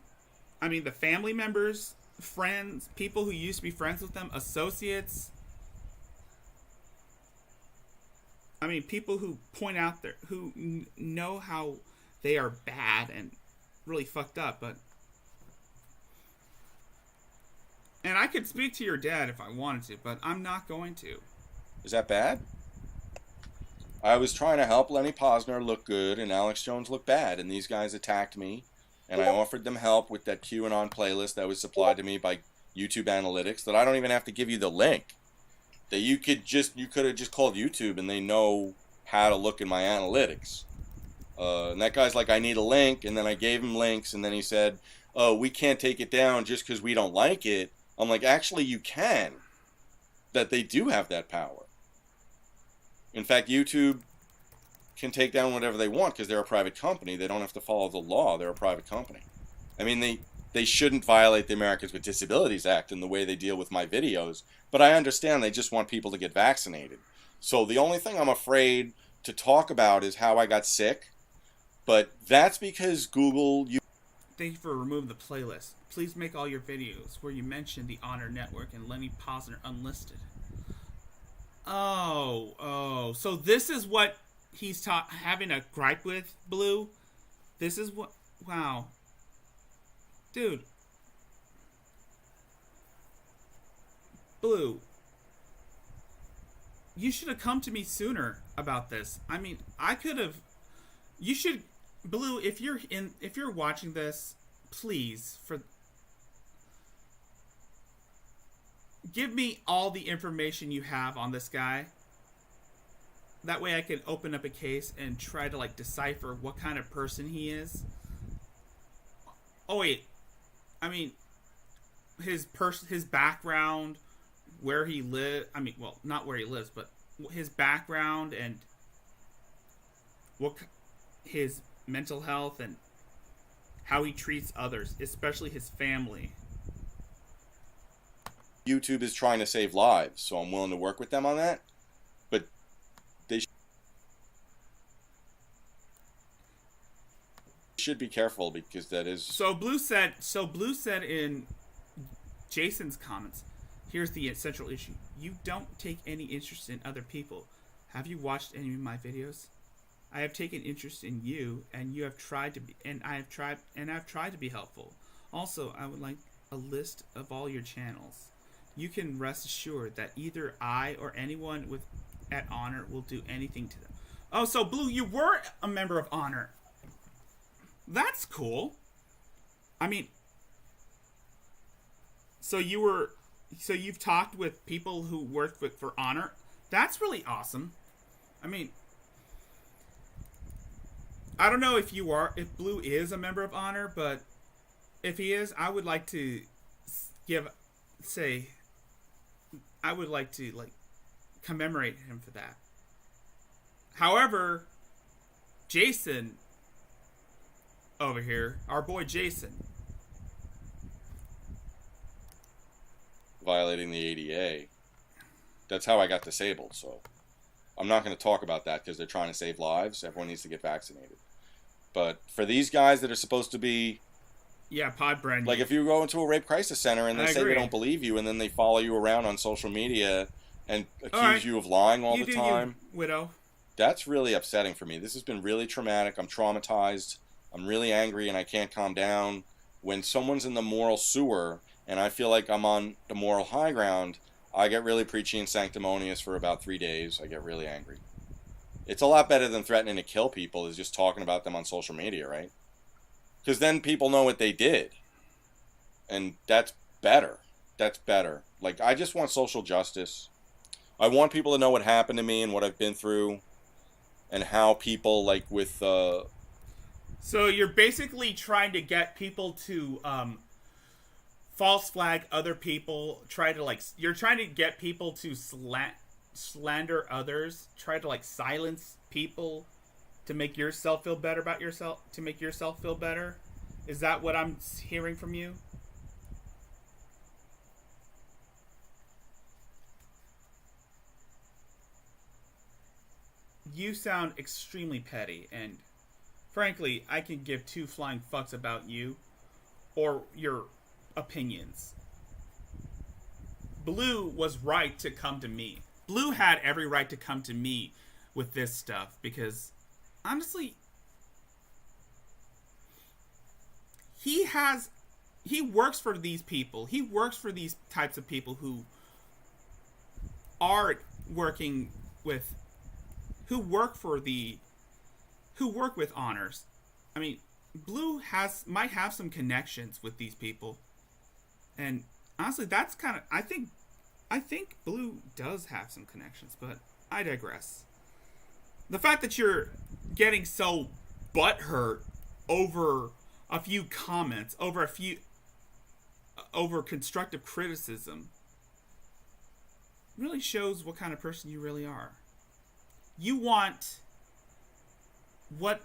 Speaker 1: I mean, the family members, friends, people who used to be friends with them, associates. I mean, people who point out who know how they are bad and really fucked up. And I could speak to your dad if I wanted to, but I'm not going to.
Speaker 3: Is that bad? I was trying to help Lenny Posner look good and Alex Jones look bad, and these guys attacked me, and I offered them help with that QAnon playlist that was supplied to me by YouTube Analytics that I don't even have to give you the link. That you could have just called YouTube and they know how to look in my analytics. And that guy's like, I need a link, and then I gave him links, and then he said, oh, we can't take it down just because we don't like it. I'm like, actually, you can. That they do have that power. In fact, YouTube can take down whatever they want because they're a private company. They don't have to follow the law. They're a private company. I mean, they shouldn't violate the Americans with Disabilities Act in the way they deal with my videos, but I understand they just want people to get vaccinated. So the only thing I'm afraid to talk about is how I got sick, but that's because Google...
Speaker 1: Thank you for removing the playlist. Please make all your videos where you mention the Honor Network and Lenny Posner unlisted. Oh, so this is what he's having a gripe with, Blue? This is what... Wow. Dude. Blue. You should have come to me sooner about this. I mean, I could have... You should... Blue, if you're watching this, please, give me all the information you have on this guy. That way I can open up a case and try to, like, decipher what kind of person he is. Oh, wait. I mean, his background, where he lives. I mean, well, not where he lives, but his background and his mental health and how he treats others, especially his family.
Speaker 3: YouTube is trying to save lives, so I'm willing to work with them on that. But they should be careful because that is...
Speaker 1: So Blue said in Jason's comments, here's the essential issue. You don't take any interest in other people. Have you watched any of my videos? I have taken interest in you, and you have tried to be, and I've tried to be helpful. Also, I would like a list of all your channels. You can rest assured that either I or anyone at Honor will do anything to them. Oh, so Blue, you were a member of Honor. That's cool. I mean, so you've talked with people who worked for Honor. That's really awesome. I mean, I don't know if Blue is a member of Honor, but if he is, I would like to commemorate him for that. However, Jason over here, our boy Jason,
Speaker 3: violating the ADA. That's how I got disabled, so I'm not going to talk about that because they're trying to save lives. Everyone needs to get vaccinated. But for these guys that are supposed to be...
Speaker 1: Yeah, pod brand.
Speaker 3: Like if you go into a rape crisis center and they say they don't believe you and then they follow you around on social media and accuse you of lying all the time.
Speaker 1: You, widow.
Speaker 3: That's really upsetting for me. This has been really traumatic. I'm traumatized. I'm really angry and I can't calm down. When someone's in the moral sewer and I feel like I'm on the moral high ground, I get really preachy and sanctimonious for about 3 days. I get really angry. It's a lot better than threatening to kill people, is just talking about them on social media, right? Because then people know what they did. And that's better. That's better. Like, I just want social justice. I want people to know what happened to me and what I've been through. And how people, like, with...
Speaker 1: So you're basically trying to get people to false flag other people, you're trying to get people to slander others, try to, like, silence people to make yourself feel better about yourself, to make yourself feel better? Is that what I'm hearing from you? You sound extremely petty, and frankly, I can give two flying fucks about you or your opinions. Blue was right to come to me. Blue had every right to come to me with this stuff because, honestly, he works for these people. He works for these types of people who are working with, who work with honors. I mean, Blue might have some connections with these people, and honestly, that's kind of, I think Blue does have some connections, but I digress. The fact that you're getting so butthurt over a few comments, over constructive criticism, really shows what kind of person you really are. You want what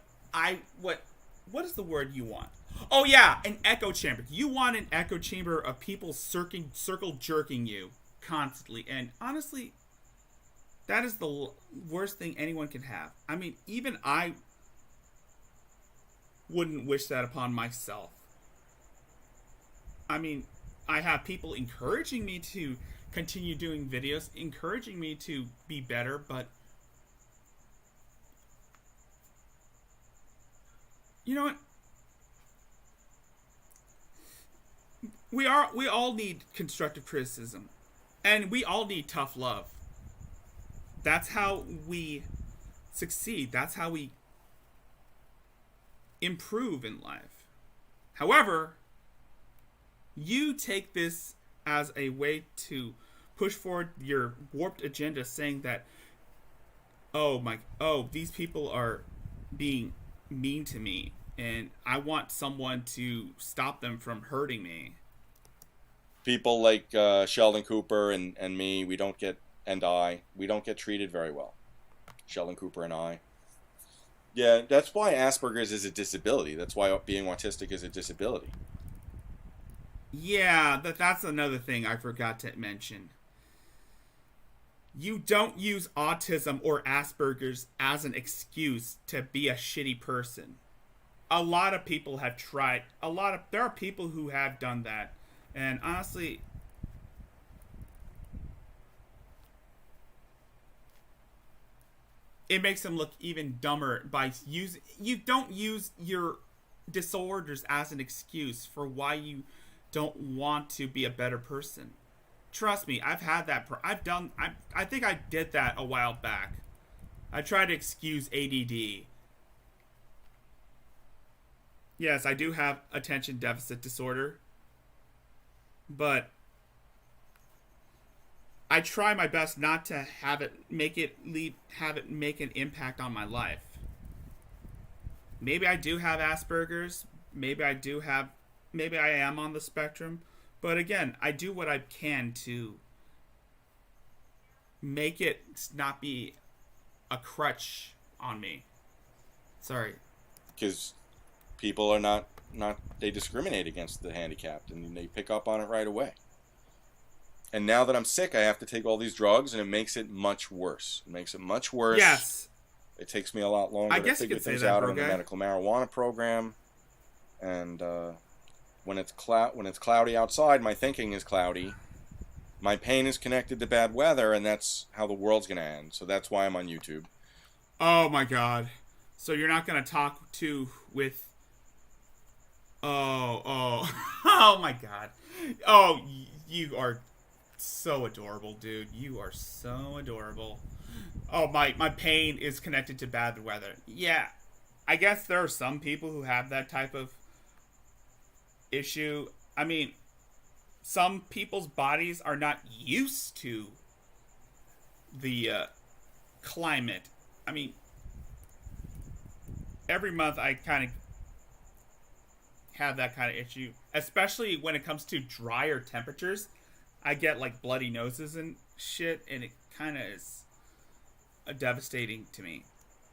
Speaker 1: is the word you want? Oh yeah, an echo chamber. You want an echo chamber of people circle jerking you constantly. And honestly, that is the worst thing anyone can have. I mean, even I wouldn't wish that upon myself. I mean, I have people encouraging me to continue doing videos, encouraging me to be better, but you know what? We all need constructive criticism, and we all need tough love. That's how we succeed. That's how we improve in life. However, you take this as a way to push forward your warped agenda, saying that, these people are being mean to me, and I want someone to stop them from hurting me.
Speaker 3: People like Sheldon Cooper and me, we don't get treated very well. Sheldon Cooper and I. Yeah, that's why Asperger's is a disability. That's why being autistic is a disability.
Speaker 1: Yeah, that's another thing I forgot to mention. You don't use autism or Asperger's as an excuse to be a shitty person. A lot of people have tried. There are people who have done that. And honestly, it makes them look even dumber by you don't use your disorders as an excuse for why you don't want to be a better person. Trust me, I've had that. I think I did that a while back. I tried to excuse ADD. Yes, I do have attention deficit disorder. But I try my best not to have it make an impact on my life. Maybe I do have Asperger's. Maybe I am on the spectrum. But again, I do what I can to make it not be a crutch on me. Sorry.
Speaker 3: Because people are not they discriminate against the handicapped, and they pick up on it right away. And now that I'm sick, I have to take all these drugs, and it makes it much worse.
Speaker 1: Yes.
Speaker 3: It takes me a lot longer to figure things out in the medical marijuana program. And when it's cloudy outside, my thinking is cloudy. My pain is connected to bad weather, and that's how the world's going to end. So that's why I'm on YouTube.
Speaker 1: Oh my God. So you're not going to talk with Oh, oh, oh my God. Oh, you are so adorable, dude. You are so adorable. Oh, my pain is connected to bad weather. Yeah, I guess there are some people who have that type of issue. I mean, some people's bodies are not used to the climate. I mean, every month I kind of have that kind of issue, especially when it comes to drier temperatures. I get like bloody noses and shit, and it kind of is devastating to me.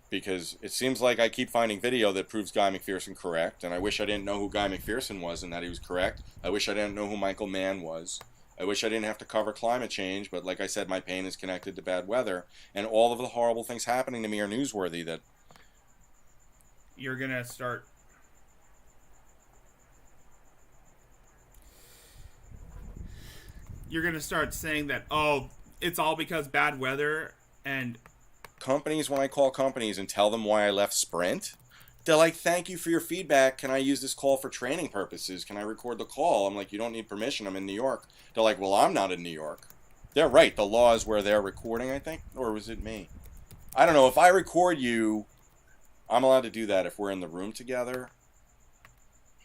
Speaker 3: Because it seems like I keep finding video that proves Guy McPherson correct, and I wish I didn't know who Guy McPherson was and that he was correct. I wish I didn't know who Michael Mann was. I wish I didn't have to cover climate change, but like I said, my pain is connected to bad weather, and all of the horrible things happening to me are newsworthy. That
Speaker 1: You're gonna start. You're gonna start saying that, oh, it's all because bad weather, and
Speaker 3: companies, when I call companies and tell them why I left Sprint, they're like, thank you for your feedback. Can I use this call for training purposes? Can I record the call? I'm like, you don't need permission. I'm in New York. They're like, well, I'm not in New York. They're right. The law is where they're recording, I think. Or was it me? I don't know. If I record you, I'm allowed to do that if we're in the room together.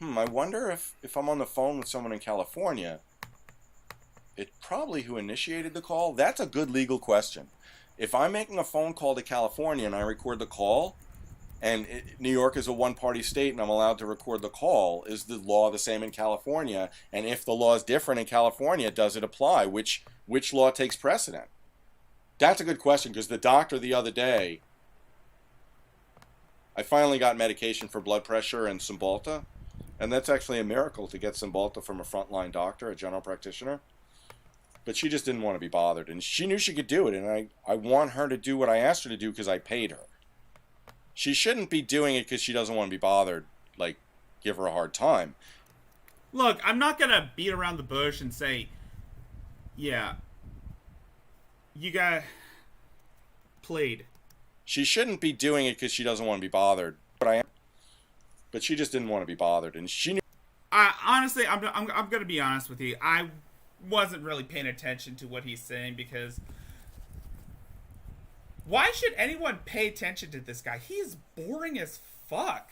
Speaker 3: I wonder if I'm on the phone with someone in California, it's probably who initiated the call. That's a good legal question. If I'm making a phone call to California and I record the call, and New York is a one-party state and I'm allowed to record the call, is the law the same in California? And if the law is different in California, does it apply? Which law takes precedent? That's a good question, because the doctor the other day, I finally got medication for blood pressure and Cymbalta, and that's actually a miracle to get Cymbalta from a frontline doctor, a general practitioner. But she just didn't want to be bothered, and she knew she could do it, and I want her to do what I asked her to do because I paid her. She shouldn't be doing it because she doesn't want to be bothered, like, give her a hard time.
Speaker 1: look, I'm not gonna beat around the bush and say, yeah, you got played.
Speaker 3: She shouldn't be doing it because she doesn't want to be bothered, but she just didn't want to be bothered, and she knew.
Speaker 1: Honestly, I'm gonna be honest with you. I wasn't really paying attention to what he's saying, because why should anyone pay attention to this guy? He's boring as fuck.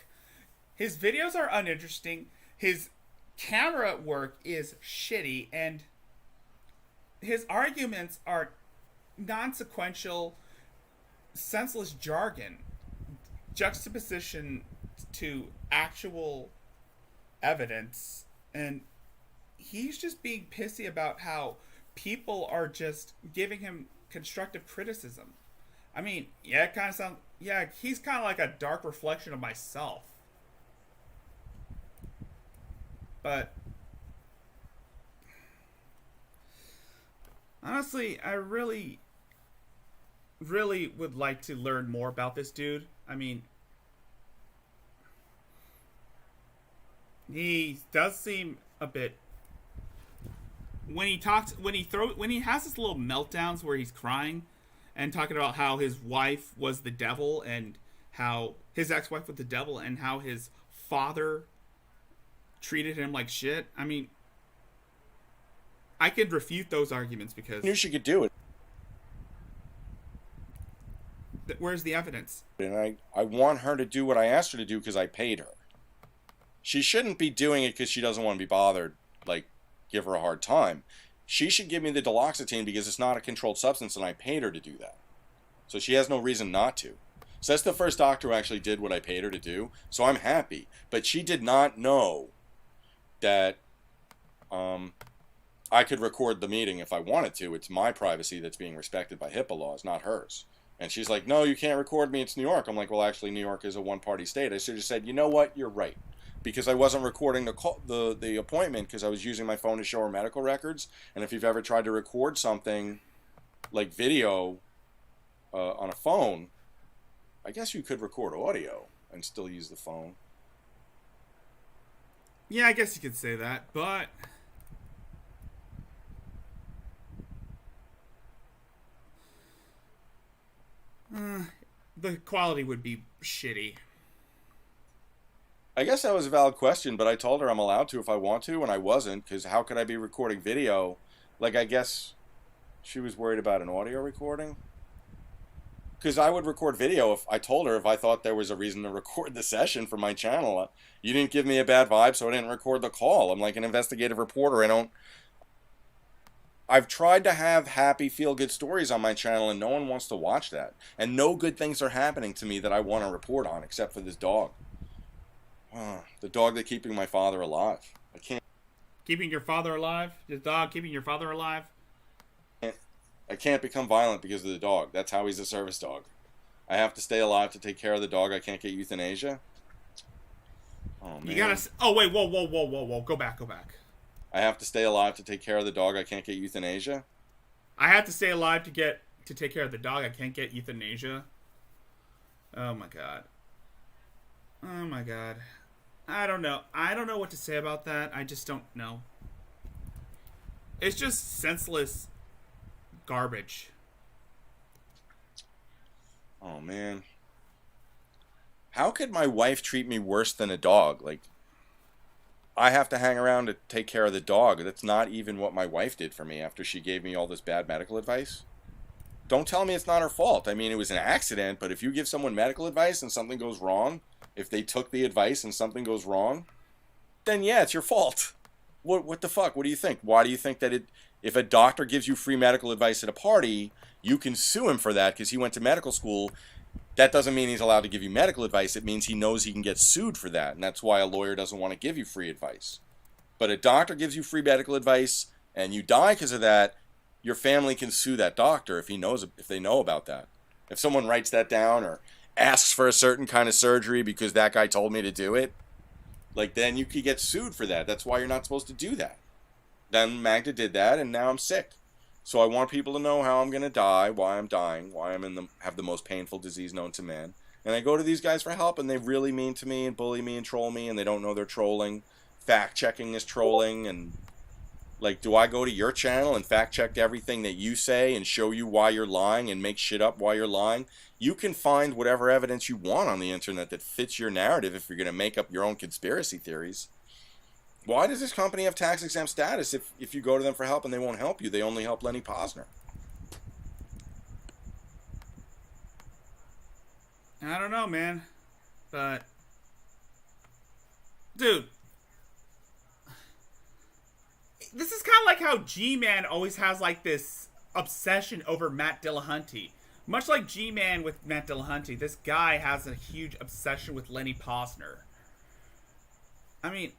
Speaker 1: His videos are uninteresting. His camera work is shitty, and his arguments are non-sequential, senseless jargon, juxtaposition to actual evidence, and he's just being pissy about how people are just giving him constructive criticism. I mean, yeah, it kind of sounds. Yeah, he's kind of like a dark reflection of myself. But honestly, I really, really would like to learn more about this dude. I mean, he does seem a bit. When he has his little meltdowns where he's crying and talking about how his wife was the devil, and how his ex-wife was the devil, and how his father treated him like shit. I mean, I could refute those arguments because
Speaker 3: Knew she could do it.
Speaker 1: Where's the evidence?
Speaker 3: And I want her to do what I asked her to do because I paid her. She shouldn't be doing it because she doesn't want to be bothered, like, give her a hard time. She should give me the duloxetine because it's not a controlled substance and I paid her to do that. So she has no reason not to. So that's the first doctor who actually did what I paid her to do. So I'm happy. But she did not know that I could record the meeting if I wanted to. It's my privacy that's being respected by HIPAA laws, not hers. And she's like, no, you can't record me. It's New York. I'm like, well, actually, New York is a one-party state. I should have said, you know what? You're right. Because I wasn't recording the appointment because I was using my phone to show her medical records. And if you've ever tried to record something like video on a phone, I guess you could record audio and still use the phone.
Speaker 1: Yeah, I guess you could say that, but the quality would be shitty.
Speaker 3: I guess that was a valid question, but I told her I'm allowed to if I want to, and I wasn't, because how could I be recording video? Like, I guess she was worried about an audio recording? Because I would record video if I told her if I thought there was a reason to record the session for my channel. You didn't give me a bad vibe, so I didn't record the call. I'm like an investigative reporter. I've tried to have happy, feel-good stories on my channel, and no one wants to watch that. And no good things are happening to me that I want to report on, except for this dog. The dog that's keeping my father alive. I can't.
Speaker 1: Keeping your father alive? The dog keeping your father alive?
Speaker 3: I can't become violent because of the dog. That's how he's a service dog. I have to stay alive to take care of the dog. I can't get euthanasia. Oh, man.
Speaker 1: You gotta... Oh, wait, whoa. Go back.
Speaker 3: I have to stay alive to take care of the dog. I can't get euthanasia.
Speaker 1: I have to stay alive to take care of the dog. I can't get euthanasia. Oh, my God. I don't know. I don't know what to say about that. I just don't know. It's just senseless garbage.
Speaker 3: Oh, man. How could my wife treat me worse than a dog? Like, I have to hang around to take care of the dog. That's not even what my wife did for me after she gave me all this bad medical advice. Don't tell me it's not her fault. I mean, it was an accident, but if you give someone medical advice and something goes wrong, if they took the advice and something goes wrong, then yeah, it's your fault. What the fuck? What do you think? Why do you think that if a doctor gives you free medical advice at a party, you can sue him for that because he went to medical school? That doesn't mean he's allowed to give you medical advice. It means he knows he can get sued for that, and that's why a lawyer doesn't want to give you free advice. But a doctor gives you free medical advice and you die because of that, your family can sue that doctor if they know about that. If someone writes that down or asks for a certain kind of surgery because that guy told me to do it, like, then you could get sued for that. That's why you're not supposed to do that. Then Magda did that, and now I'm sick. So I want people to know how I'm going to die, why I'm dying, why have the most painful disease known to man. And I go to these guys for help, and they really mean to me and bully me and troll me, and they don't know they're trolling. Fact-checking is trolling, and, like, do I go to your channel and fact-check everything that you say and show you why you're lying and make shit up while you're lying? You can find whatever evidence you want on the internet that fits your narrative if you're going to make up your own conspiracy theories. Why does this company have tax-exempt status if you go to them for help and they won't help you? They only help Lenny Posner.
Speaker 1: I don't know, man. But... Dude. This is kind of like how G-Man always has, like, this obsession over Matt Dillahunty. Much like G-Man with Matt Dillahunty, this guy has a huge obsession with Lenny Posner. I mean...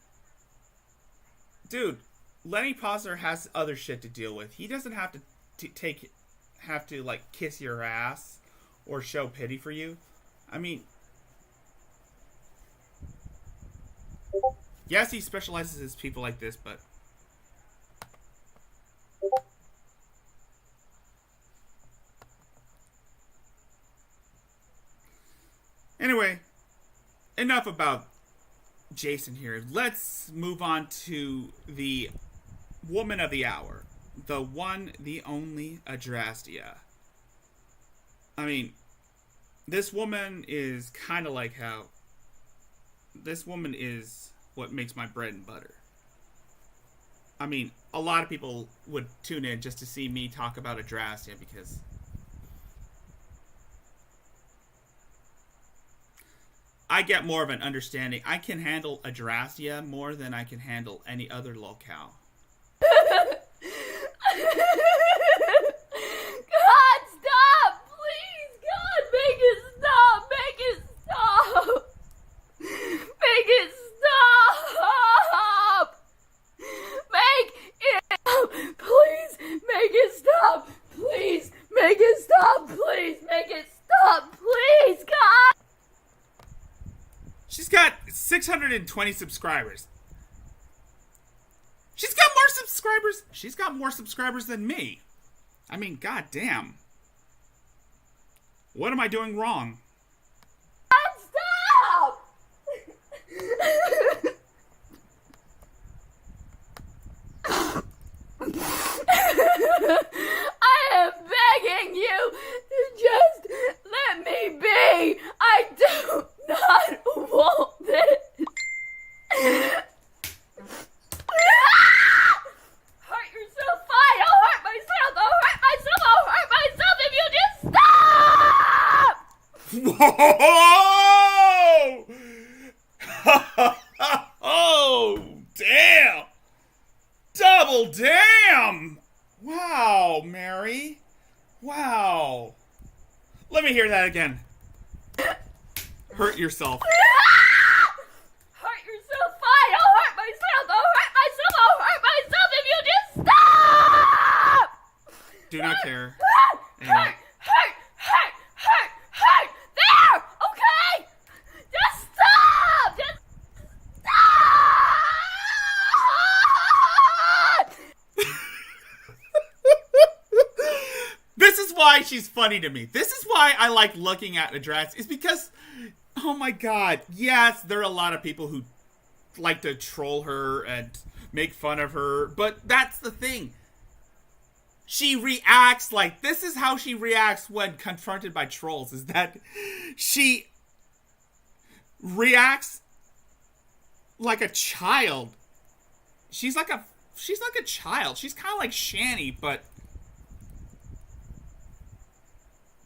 Speaker 1: Dude, Lenny Posner has other shit to deal with. He doesn't have to like kiss your ass or show pity for you. I mean, yes, he specializes in people like this, but anyway, enough about Jason here. Let's move on to the woman of the hour. The one, the only Adrastia. I mean, this woman is kind of like how... This woman is what makes my bread and butter. I mean, a lot of people would tune in just to see me talk about Adrastia because... I get more of an understanding. I can handle Adrastia more than I can handle any other locale.
Speaker 4: God, stop! Please, God, make it stop! Make it stop! Make it stop! Make it stop! Please, make it stop! Please, make it stop! Please, make it stop! Please, God!
Speaker 1: She's got 620 subscribers. She's got more subscribers. She's got more subscribers than me. I mean, goddamn. What am I doing wrong?
Speaker 4: Stop! I am begging you to just let me be. I do not want this.
Speaker 1: Oh! Oh, damn! Double damn! Wow, Mary. Wow. Let me hear that again. Hurt yourself.
Speaker 4: Hurt yourself, fine. I'll hurt myself. I'll hurt myself. I'll hurt myself if you just stop.
Speaker 1: Do not care.
Speaker 4: Hurt. There. Okay. Just stop. Just stop.
Speaker 1: This is why she's funny to me. This is why I like looking at the dress. Is because, oh my god, yes, there are a lot of people who like to troll her and make fun of her, but that's the thing. She reacts like, this is how she reacts when confronted by trolls, is that she reacts like a child. She's like a child. She's kind of like Shani, but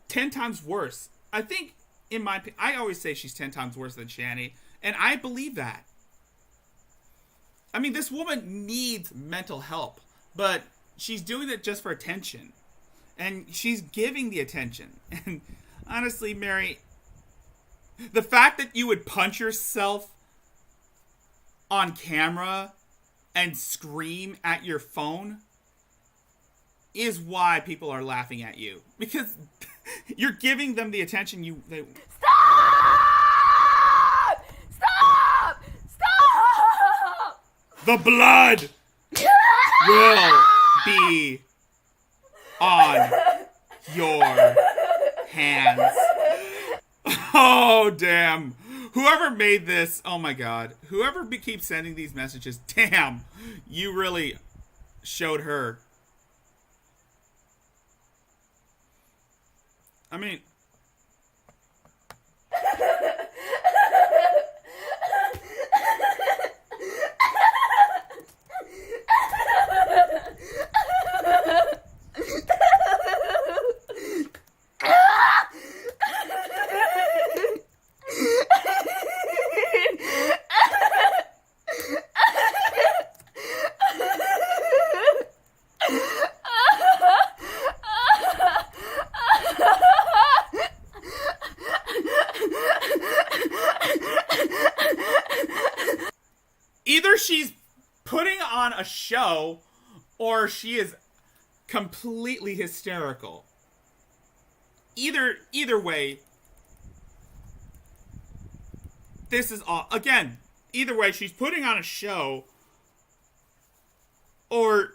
Speaker 1: 10 times worse. I think, in my opinion, I always say she's 10 times worse than Shani, and I believe that. I mean, this woman needs mental help, but she's doing it just for attention. And she's giving the attention. And honestly, Mary, the fact that you would punch yourself on camera and scream at your phone is why people are laughing at you. Because you're giving them the attention they...
Speaker 4: Stop! Stop! Stop!
Speaker 1: The blood will be on your hands. Oh, damn. Whoever made this, oh my god. Whoever keeps sending these messages, damn, you really showed her. I mean... Either she's putting on a show or she is completely hysterical. Either way, this is all, again, either way, she's putting on a show or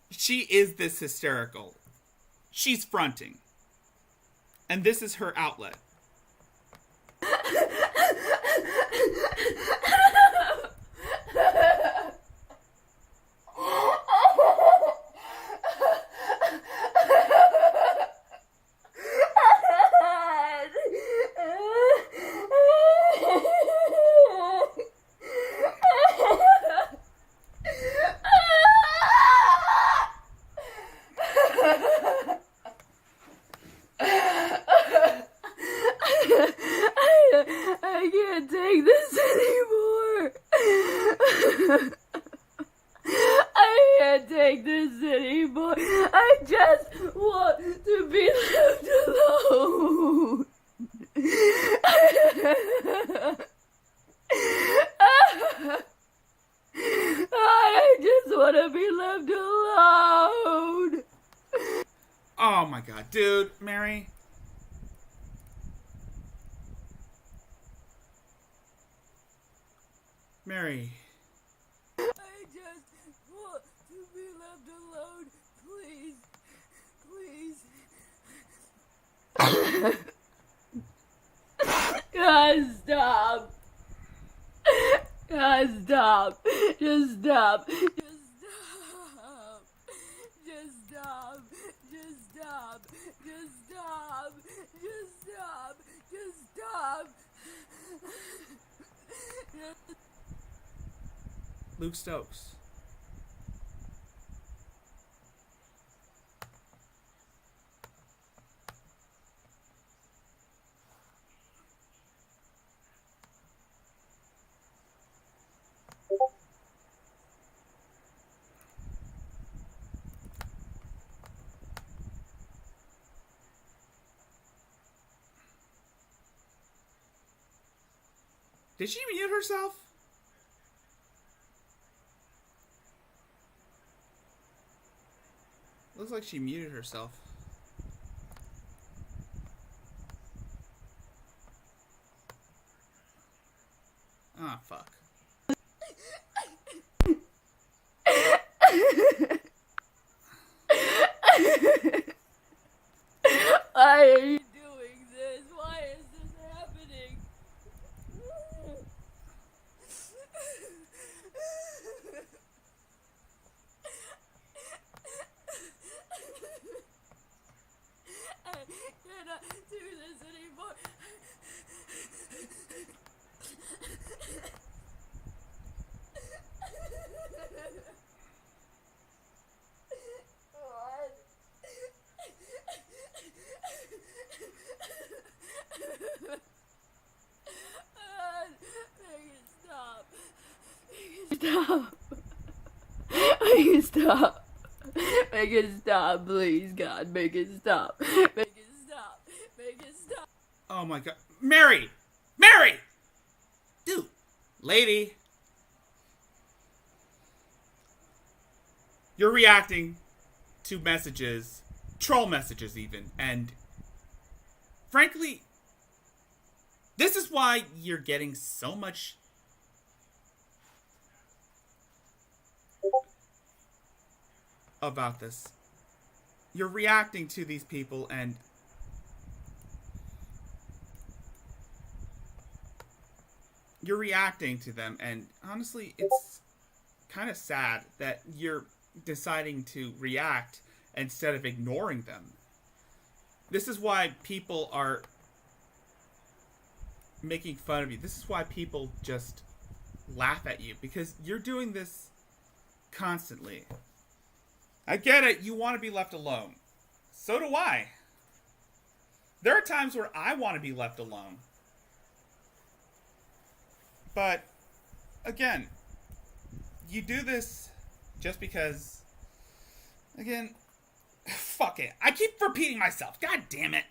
Speaker 1: she is this hysterical. She's fronting. And this is her outlet.
Speaker 4: I can't take this anymore. I can't take this anymore. I just want to be left alone. I just want to be left alone.
Speaker 1: Oh my god, dude, Mary. Mary.
Speaker 4: I just want to be left alone. Please. God, stop. God, stop. Just stop. Just stop. Just stop. Just stop. Just stop. Just stop. Just stop.
Speaker 1: Luke Stokes. Did she mute herself? Looks like she muted herself. Ah, fuck.
Speaker 4: Why are you doing this? Why is this happening? I cannot do this anymore. Stop. Make it stop. Make it stop, please, God. Make it stop. Make it stop. Make it stop.
Speaker 1: Oh my god. Mary! Mary! Dude. Lady. You're reacting to messages, troll messages even, and frankly, this is why you're getting so much about this. You're reacting to these people and you're reacting to them, and honestly, it's kind of sad that you're deciding to react instead of ignoring them. This is why people are making fun of you. This is why people just laugh at you, because you're doing this constantly. I get it, you want to be left alone. So do I. There are times where I want to be left alone. But, again, you do this just because, again, fuck it. I keep repeating myself. God damn it.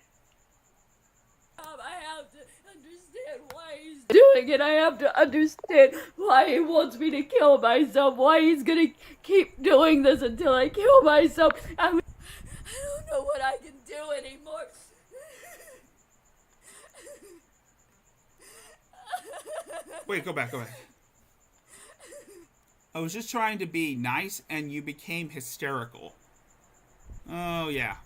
Speaker 4: I have to understand why he's doing it. I have to understand why he wants me to kill myself. Why he's gonna keep doing this until I kill myself. I don't know what I can do anymore.
Speaker 1: Wait, go back. I was just trying to be nice and you became hysterical. Oh, yeah.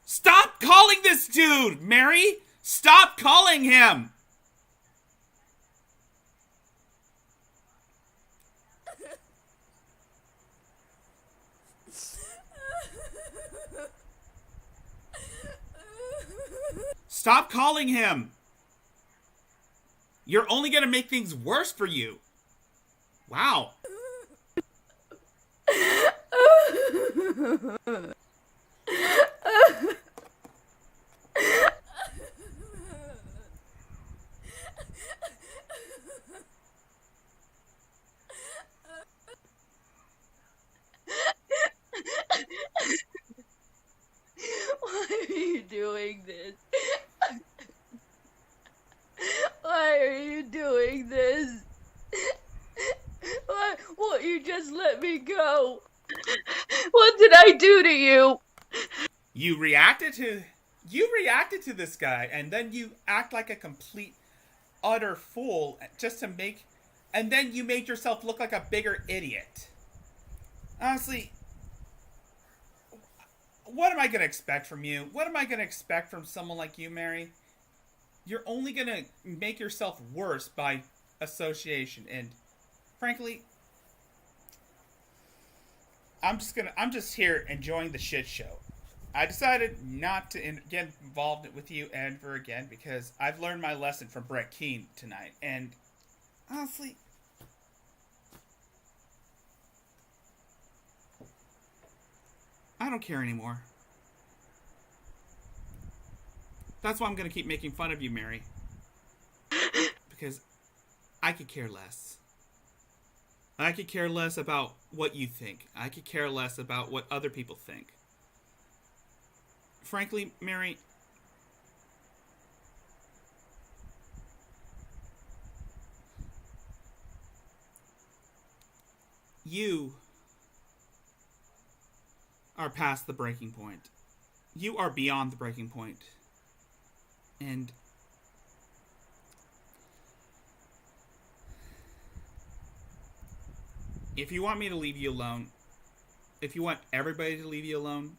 Speaker 1: Stop calling this dude, Mary! Stop calling him! Stop calling him! You're only gonna make things worse for you. Wow.
Speaker 4: Why are you doing this? Why are you doing this? Why won't you just let me go? What did I do to you?
Speaker 1: You reacted to this guy, and then you act like a complete, utter fool and then you made yourself look like a bigger idiot. Honestly, what am I going to expect from you? What am I going to expect from someone like you, Mary? You're only going to make yourself worse by association, and frankly, I'm just here enjoying the shit show. I decided not to get involved with you ever again because I've learned my lesson from Brett Keane tonight, and honestly, I don't care anymore. That's why I'm going to keep making fun of you, Mary. Because I could care less. I could care less about what you think. I could care less about what other people think. Frankly, Mary, you are past the breaking point. You are beyond the breaking point. And if you want me to leave you alone, if you want everybody to leave you alone,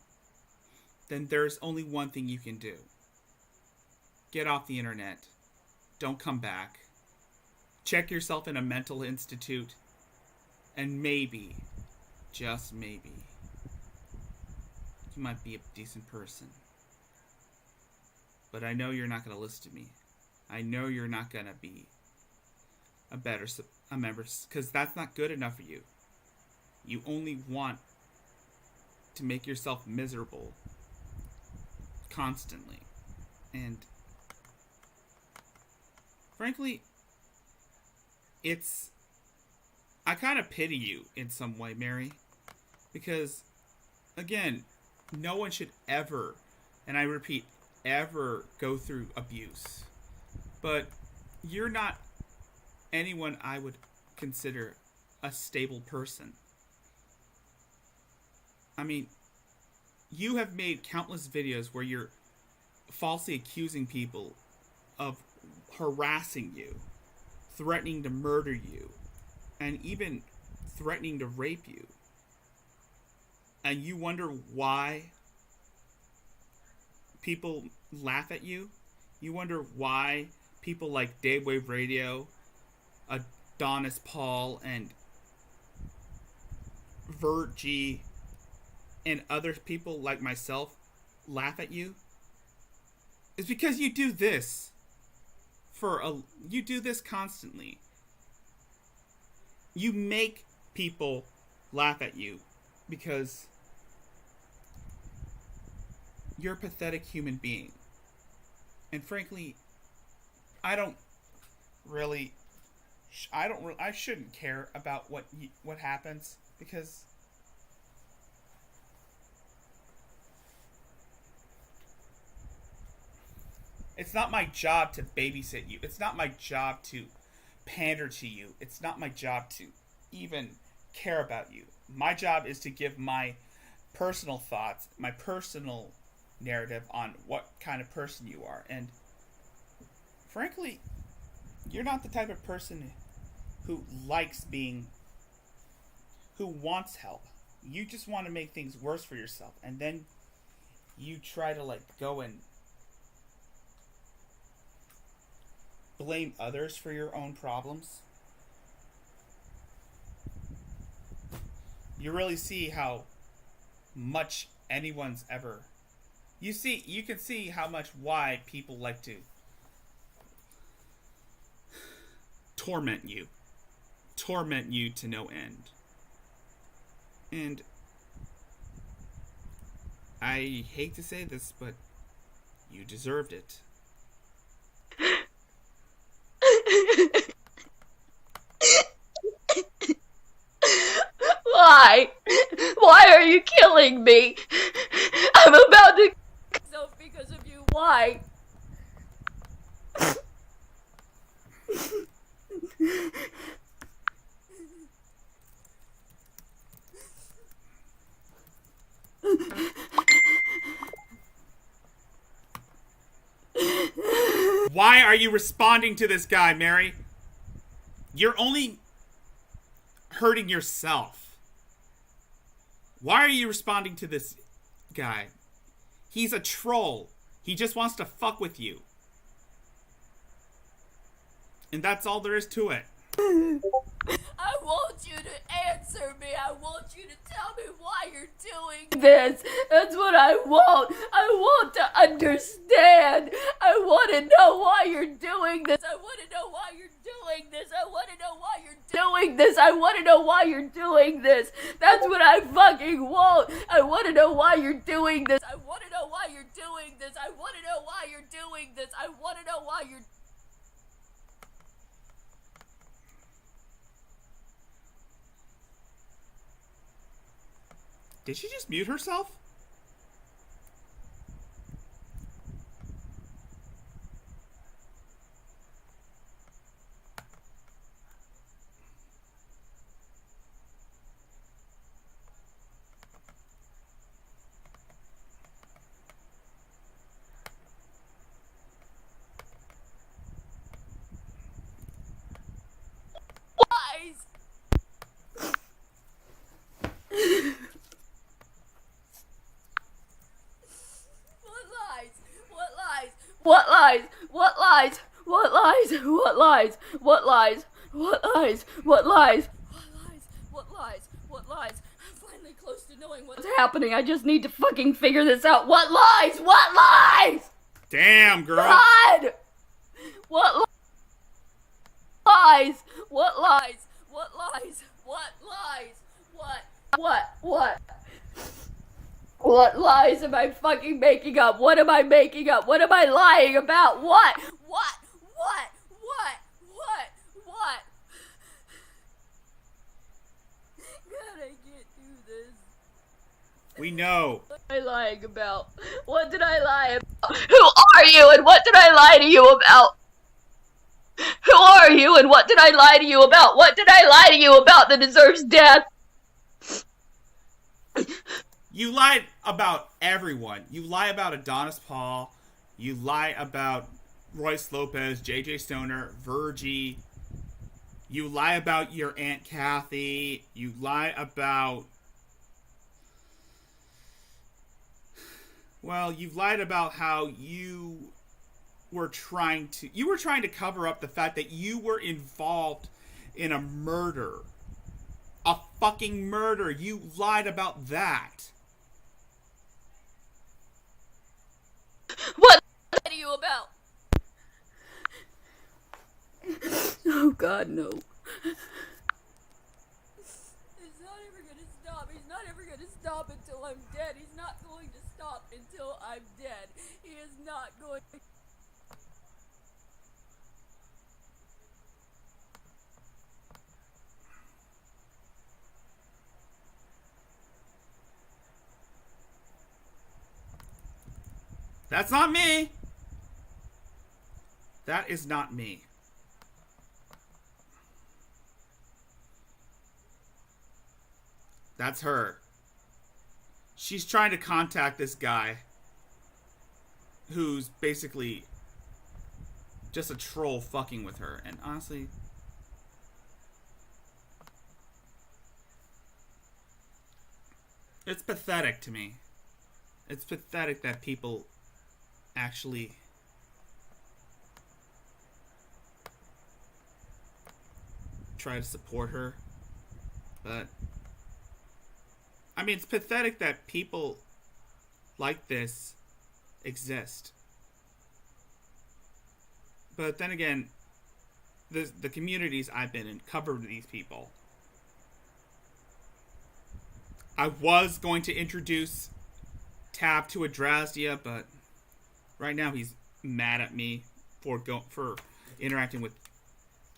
Speaker 1: then there's only one thing you can do. Get off the internet. Don't come back. Check yourself in a mental institute. And maybe, just maybe, you might be a decent person. But I know you're not going to listen to me. I know you're not going to be a member, because that's not good enough for you. You only want to make yourself miserable constantly. And frankly, I kind of pity you in some way, Mary, because again, no one should ever, and I repeat, ever go through abuse. But you're not anyone I would consider a stable person. I mean, you have made countless videos where you're falsely accusing people of harassing you, threatening to murder you, and even threatening to rape you. And you wonder why people laugh at you? You wonder why people like Daywave Radio, Adonis Paul, and Vert G, and other people like myself laugh at you? It's because you do this you do this constantly. You make people laugh at you because you're a pathetic human being. And frankly, I shouldn't care about what happens, because it's not my job to babysit you. It's not my job to pander to you. It's not my job to even care about you. My job is to give my personal thoughts, my personal narrative on what kind of person you are. And frankly, you're not the type of person who wants help. You just want to make things worse for yourself. And then you try to go and blame others for your own problems. You really see how much anyone's ever... You can see how much why people like to torment you to no end. And I hate to say this, but you deserved it.
Speaker 4: Why? Why are you killing me? I'm about to kill myself because of you. Why?
Speaker 1: Why are you responding to this guy, Mary? You're only hurting yourself. Why are you responding to this guy? He's a troll. He just wants to fuck with you. And that's all there is to it.
Speaker 4: I want you to answer me. I want you to tell me why you're doing this. That's what I want. I want to understand. I want to know why you're doing this. I want to know why you're doing this. I want to know why you're doing this. I want to know why you're doing this. That's what I fucking want. I want to know why you're doing this. I want to know why you're doing this. I want to know why you're doing this. I want to know why you're...
Speaker 1: Did she just mute herself?
Speaker 4: lies? What lies? What lies? What lies? What lies? What lies? What lies? What lies? What lies? I'm finally close to knowing what's happening. I just need to fucking figure this out. What lies? What lies?
Speaker 1: Damn, girl.
Speaker 4: God! What lies? What lies? What lies? What lies? What? What lies am I fucking making up? What am I making up? What am I lying about? What? God, I can't do this.
Speaker 1: We know.
Speaker 4: What am I lying about? What did I lie about? Who are you and what did I lie to you about? Who are you and what did I lie to you about? What did I lie to you about that deserves death?
Speaker 1: You lied about everyone. You lie about Adonis Paul. You lie about Royce Lopez, JJ Stoner, Virgie. You lie about your Aunt Kathy. You lie about... Well, you've lied about how you were trying to cover up the fact that you were involved in a murder. A fucking murder. You lied about that.
Speaker 4: What are you about? Oh God, no. He's not ever gonna stop. He's not ever gonna stop until I'm dead. He's not going to stop until I'm dead. He is not going to...
Speaker 1: That's not me. That is not me. That's her. She's trying to contact this guy who's basically just a troll fucking with her. And honestly, it's pathetic to me. It's pathetic that people actually try to support her. But I mean, it's pathetic that people like this exist. But then again, the communities I've been in cover these people. I was going to introduce Tab to Adrastia, but right now he's mad at me for interacting with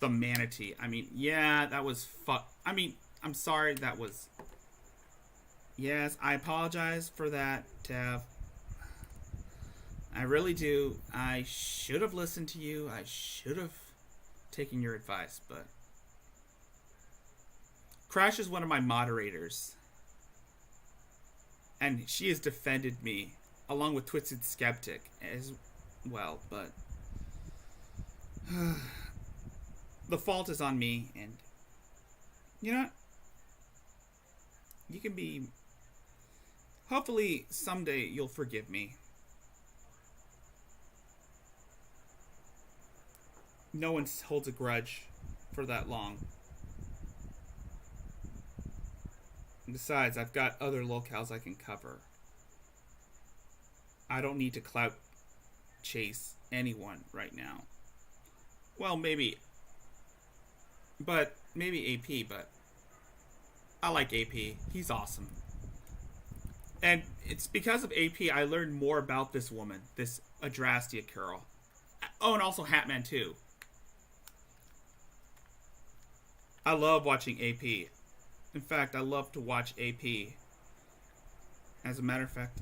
Speaker 1: the manatee. I mean, yeah, that was I mean, I'm sorry, that was... Yes, I apologize for that, Tab. I really do. I should have listened to you. I should have taken your advice, but... Crash is one of my moderators. And she has defended me, along with Twisted Skeptic as well, but... the fault is on me, and... You know what? You can be... Hopefully, someday you'll forgive me. No one holds a grudge for that long. Besides, I've got other locales I can cover. I don't need to clout chase anyone right now. Well, maybe. But, maybe AP, but... I like AP. He's awesome. And it's because of AP I learned more about this woman. This Adrastia girl. Oh, and also Hatman too. I love watching AP. In fact, I love to watch AP. As a matter of fact,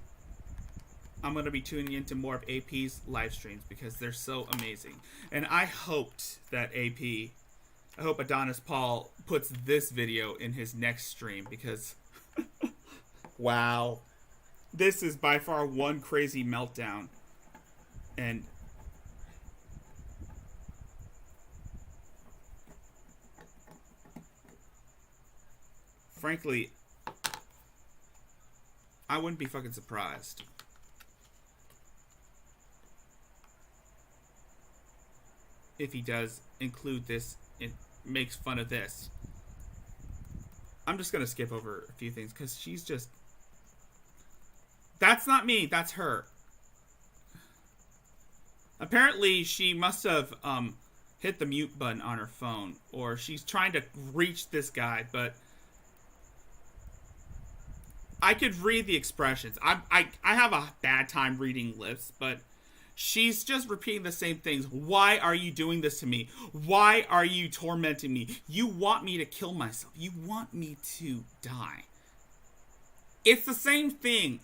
Speaker 1: I'm going to be tuning into more of AP's live streams because they're so amazing. And I hoped that I hope Adonis Paul puts this video in his next stream because... wow. This is by far one crazy meltdown. And... frankly, I wouldn't be fucking surprised. if he does include this and makes fun of this. I'm just going to skip over a few things because she's just... That's not me, that's her. Apparently, she must have hit the mute button on her phone, or she's trying to reach this guy, but I could read the expressions. I have a bad time reading lips, but she's just repeating the same things. Why are you doing this to me? Why are you tormenting me? You want me to kill myself. You want me to die. It's the same thing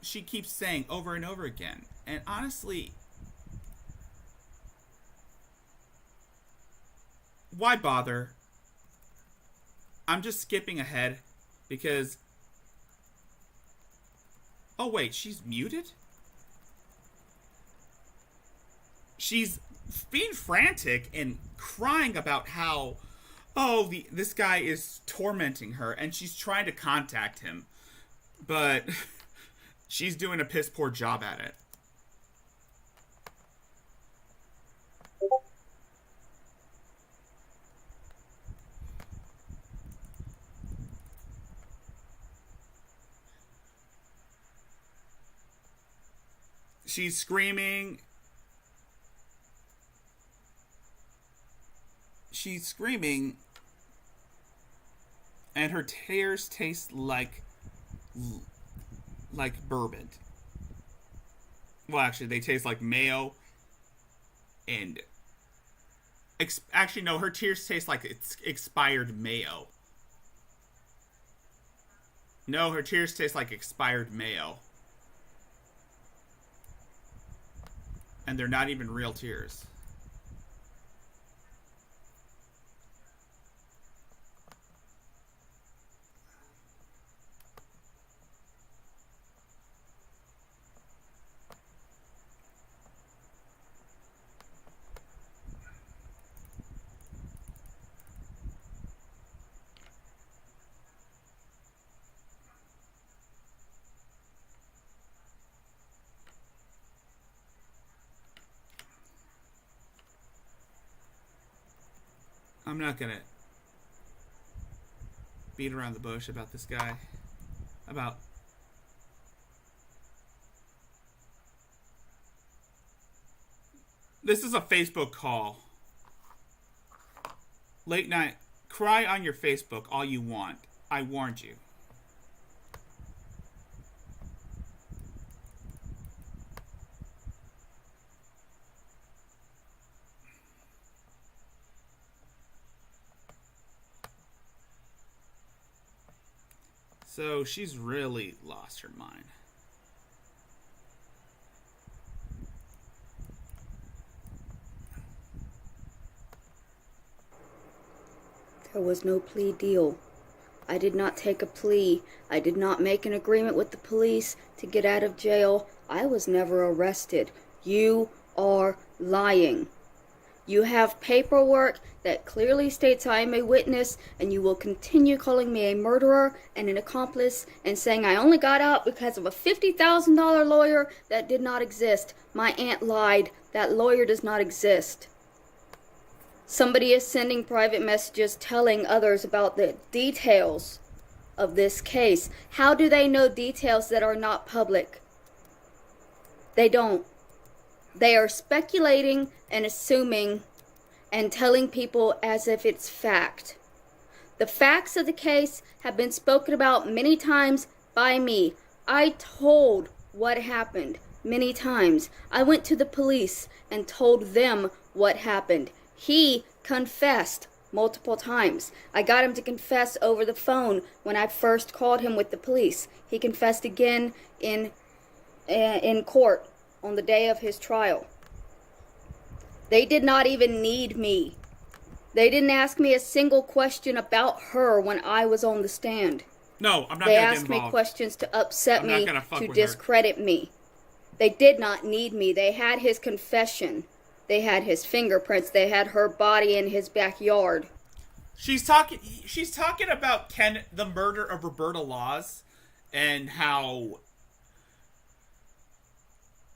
Speaker 1: she keeps saying over and over again. And honestly, why bother? I'm just skipping ahead because... Oh wait, she's muted? She's being frantic and crying about how, this guy is tormenting her, and she's trying to contact him. But she's doing a piss poor job at it. She's screaming. She's screaming, and her tears taste like bourbon. Well, actually, they taste like mayo, and actually, no, her tears taste like it's expired mayo. No, her tears taste like expired mayo. And they're not even real tears. I'm not gonna beat around the bush about this guy. This is a Facebook call. Late night. Cry on your Facebook all you want. I warned you. So she's really lost her mind.
Speaker 4: There was no plea deal. I did not take a plea. I did not make an agreement with the police to get out of jail. I was never arrested. You are lying. You have paperwork that clearly states I am a witness, and you will continue calling me a murderer and an accomplice and saying I only got out because of a $50,000 lawyer that did not exist. My aunt lied. That lawyer does not exist. Somebody is sending private messages telling others about the details of this case. How do they know details that are not public? They don't. They are speculating and assuming and telling people as if it's fact. The facts of the case have been spoken about many times by me. I told what happened many times. I went to the police and told them what happened. He confessed multiple times. I got him to confess over the phone when I first called him with the police. He confessed again in court on the day of his trial. They did not even need me. They didn't ask me a single question about her when I was on the stand.
Speaker 1: No, I'm not
Speaker 4: They
Speaker 1: going to get
Speaker 4: asked me
Speaker 1: involved.
Speaker 4: questions to upset
Speaker 1: I'm
Speaker 4: me,
Speaker 1: not gonna fuck
Speaker 4: to
Speaker 1: with her.
Speaker 4: discredit me. They did not need me. They had his confession. They had his fingerprints. They had her body in his backyard.
Speaker 1: She's talking about the murder of Roberta Laws and how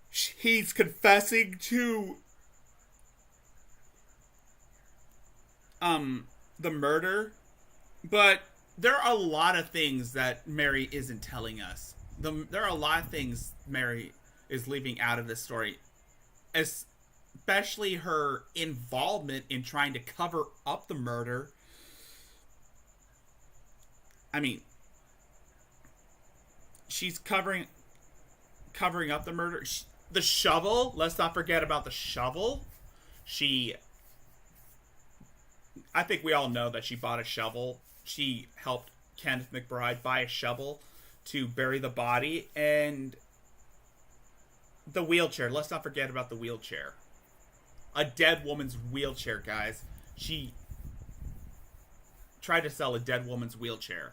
Speaker 1: he's confessing to the murder, but there are a lot of things that Mary isn't telling us. There are a lot of things Mary is leaving out of this story, especially her involvement in trying to cover up the murder. I mean, she's covering up the murder. The shovel, let's not forget about the shovel. I think we all know that she bought a shovel. She helped Kenneth McBride buy a shovel to bury the body. And the wheelchair, let's not forget about the wheelchair. A dead woman's wheelchair, guys. She tried to sell a dead woman's wheelchair.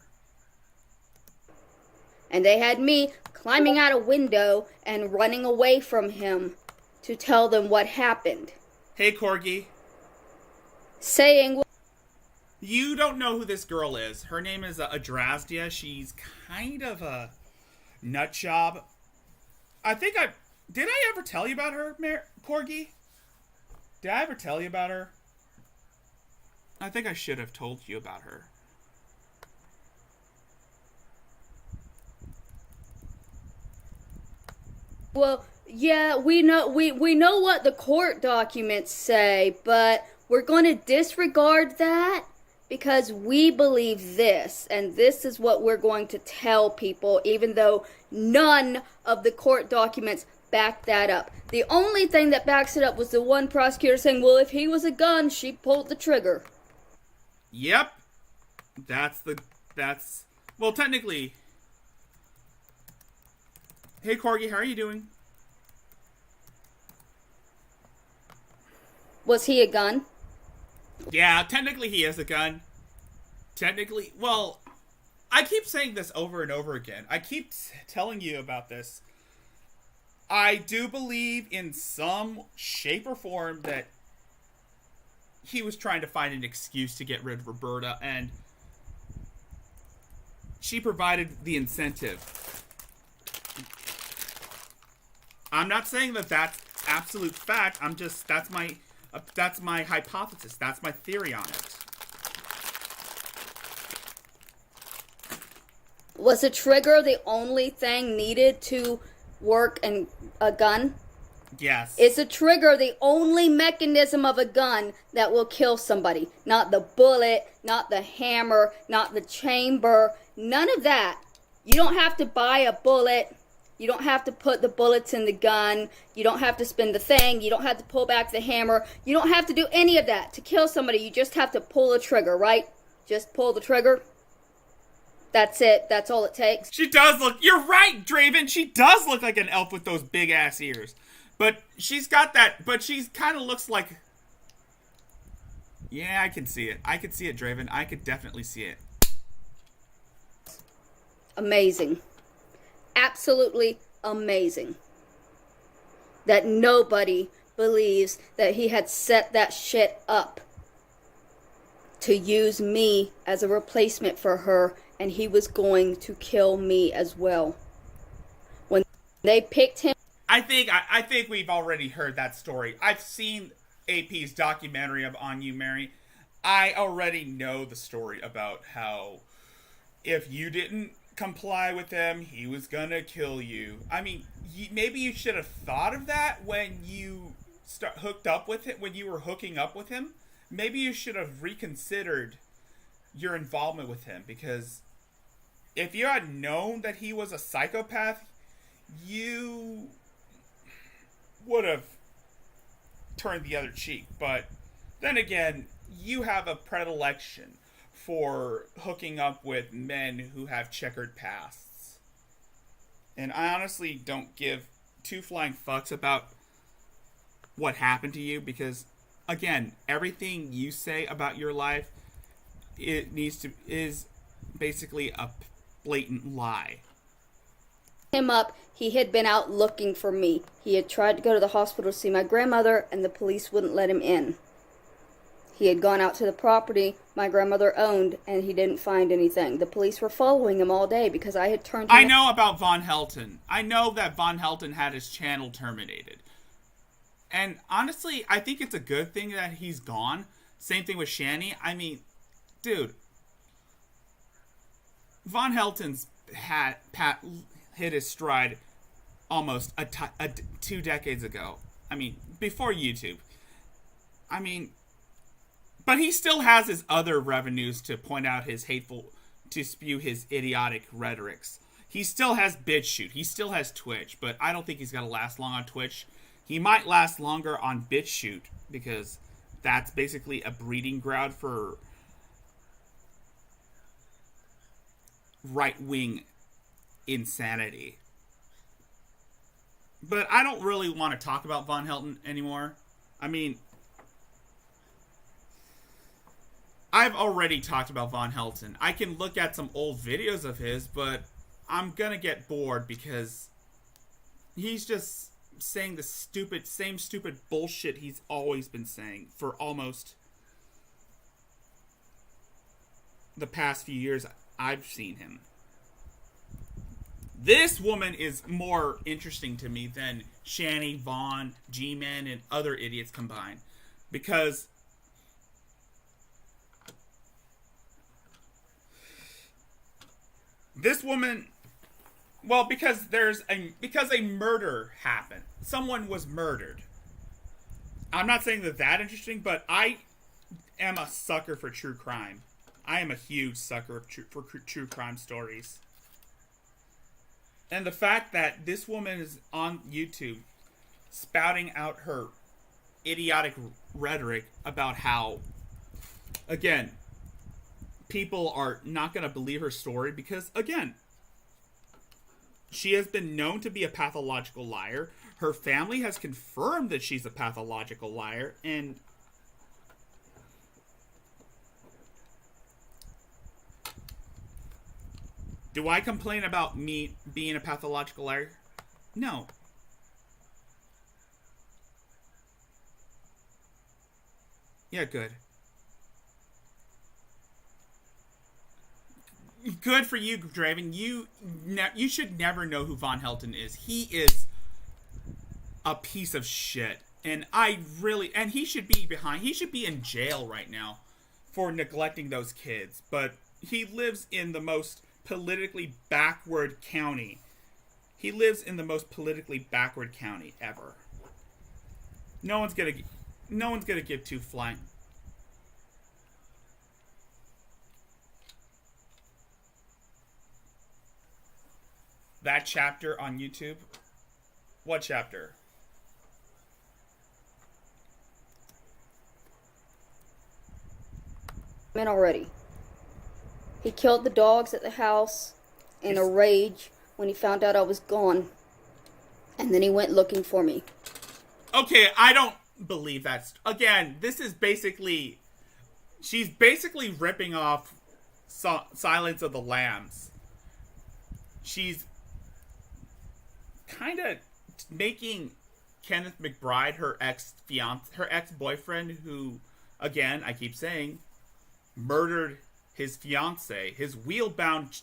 Speaker 5: And they had me climbing out a window and running away from him to tell them what happened.
Speaker 1: Hey, Corgi.
Speaker 5: Saying,
Speaker 1: you don't know who this girl is. Her name is Adrasdia. She's kind of a nut job. Did I ever tell you about her, Corgi? Did I ever tell you about her? I think I should have told you about her.
Speaker 5: well, yeah, we know what the court documents say, but we're going to disregard that because we believe this, and this is what we're going to tell people, even though none of the court documents back that up. The only thing that backs it up was the one prosecutor saying, well, if he was a gun, she pulled the trigger.
Speaker 1: Yep. Well, technically. Hey, Corgi, how are you doing?
Speaker 5: Was he a gun?
Speaker 1: Yeah, technically he is a gun. Technically, well, I keep saying this over and over again. I keep telling you about this. I do believe in some shape or form that he was trying to find an excuse to get rid of Roberta, and she provided the incentive. I'm not saying that that's absolute fact. That's my hypothesis. That's my theory on it.
Speaker 5: Was a trigger the only thing needed to work in a gun?
Speaker 1: Yes.
Speaker 5: Is a trigger the only mechanism of a gun that will kill somebody? Not the bullet, not the hammer, not the chamber, none of that. You don't have to buy a bullet. You don't have to put the bullets in the gun. You don't have to spin the thing. You don't have to pull back the hammer. You don't have to do any of that to kill somebody. You just have to pull the trigger, right? Just pull the trigger. That's it. That's all it takes.
Speaker 1: She does look... You're right, Draven. She does look like an elf with those big-ass ears. But she's got that... But she kind of looks like... Yeah, I can see it. I can see it, Draven. I could definitely see it.
Speaker 5: Amazing. Absolutely amazing. That nobody believes that he had set that shit up to use me as a replacement for her, and he was going to kill me as well. When they picked him...
Speaker 1: I think we've already heard that story. I've seen AP's documentary on you, Mary. I already know the story about how if you didn't comply with him, he was gonna kill you. I mean, maybe you should have thought of that when you hooked up with it. When you were hooking up with him, maybe you should have reconsidered your involvement with him, because if you had known that he was a psychopath, you would have turned the other cheek. But then again, you have a predilection for hooking up with men who have checkered pasts. And I honestly don't give two flying fucks about what happened to you, because, again, everything you say about your life is basically a blatant lie.
Speaker 5: Him up, he had been out looking for me. He had tried to go to the hospital to see my grandmother, and the police wouldn't let him in. He had gone out to the property my grandmother owned, and he didn't find anything. The police were following him all day because I had turned him...
Speaker 1: I know about Von Helton. I know that Von Helton had his channel terminated. And honestly, I think it's a good thing that he's gone, Same thing with Shani. I mean, dude, Von Helton's hit his stride almost 2 decades ago. I mean, before YouTube. I mean, but he still has his other revenues to point out his hateful, to spew his idiotic rhetorics. He still has BitChute. He still has Twitch, but I don't think he's going to last long on Twitch. He might last longer on BitChute because that's basically a breeding ground for right-wing insanity. But I don't really want to talk about Von Helton anymore. I mean, I've already talked about Von Helton. I can look at some old videos of his, but I'm gonna get bored because he's just saying the same stupid bullshit he's always been saying for almost the past few years I've seen him. This woman is more interesting to me than Shani, Vaughn, G-Man, and other idiots combined. Because this woman, well, because a murder happened. Someone was murdered. I'm not saying that interesting, but I am a sucker for true crime. I am a huge sucker for true crime stories. And the fact that this woman is on YouTube spouting out her idiotic rhetoric about how, again, people are not going to believe her story because, again, she has been known to be a pathological liar. Her family has confirmed that she's a pathological liar, and do I complain about me being a pathological liar? No. Yeah, good. Good for you, Draven. You should never know who Von Helton is. He is a piece of shit. And he should be in jail right now for neglecting those kids. But he lives in the most politically backward county. He lives in the most politically backward county ever. No one's gonna give two flying. That chapter on YouTube? What chapter?
Speaker 5: Man, already. He killed the dogs at the house in a rage when he found out I was gone. And then he went looking for me.
Speaker 1: Okay, I don't believe that's... Again, this is basically... She's basically ripping off Silence of the Lambs. She's kind of making Kenneth McBride her ex-boyfriend who, again, I keep saying, murdered his fiance, his wheelchair-bound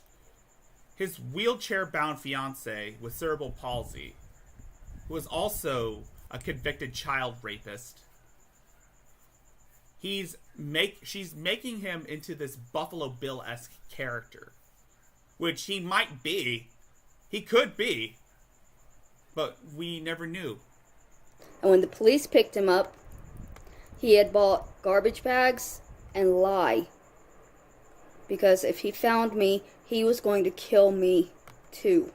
Speaker 1: fiance with cerebral palsy, who was also a convicted child rapist. She's making him into this Buffalo Bill-esque character, which he might be. He could be, but we never knew.
Speaker 5: And when the police picked him up, he had bought garbage bags and lie. Because if he found me, he was going to kill me too.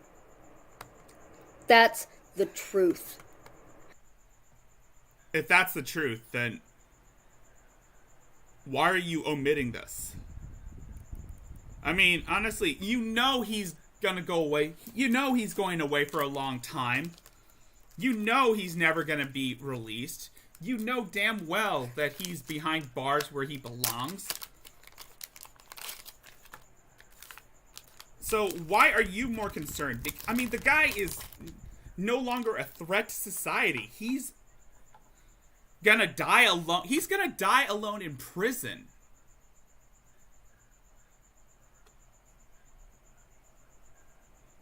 Speaker 5: That's the truth.
Speaker 1: If that's the truth, then why are you omitting this? I mean, honestly, you know he's gonna go away. You know he's going away for a long time. You know he's never gonna be released. You know damn well that he's behind bars where he belongs. So why are you more concerned? I mean, the guy is no longer a threat to society. He's gonna die alone. He's gonna die alone in prison.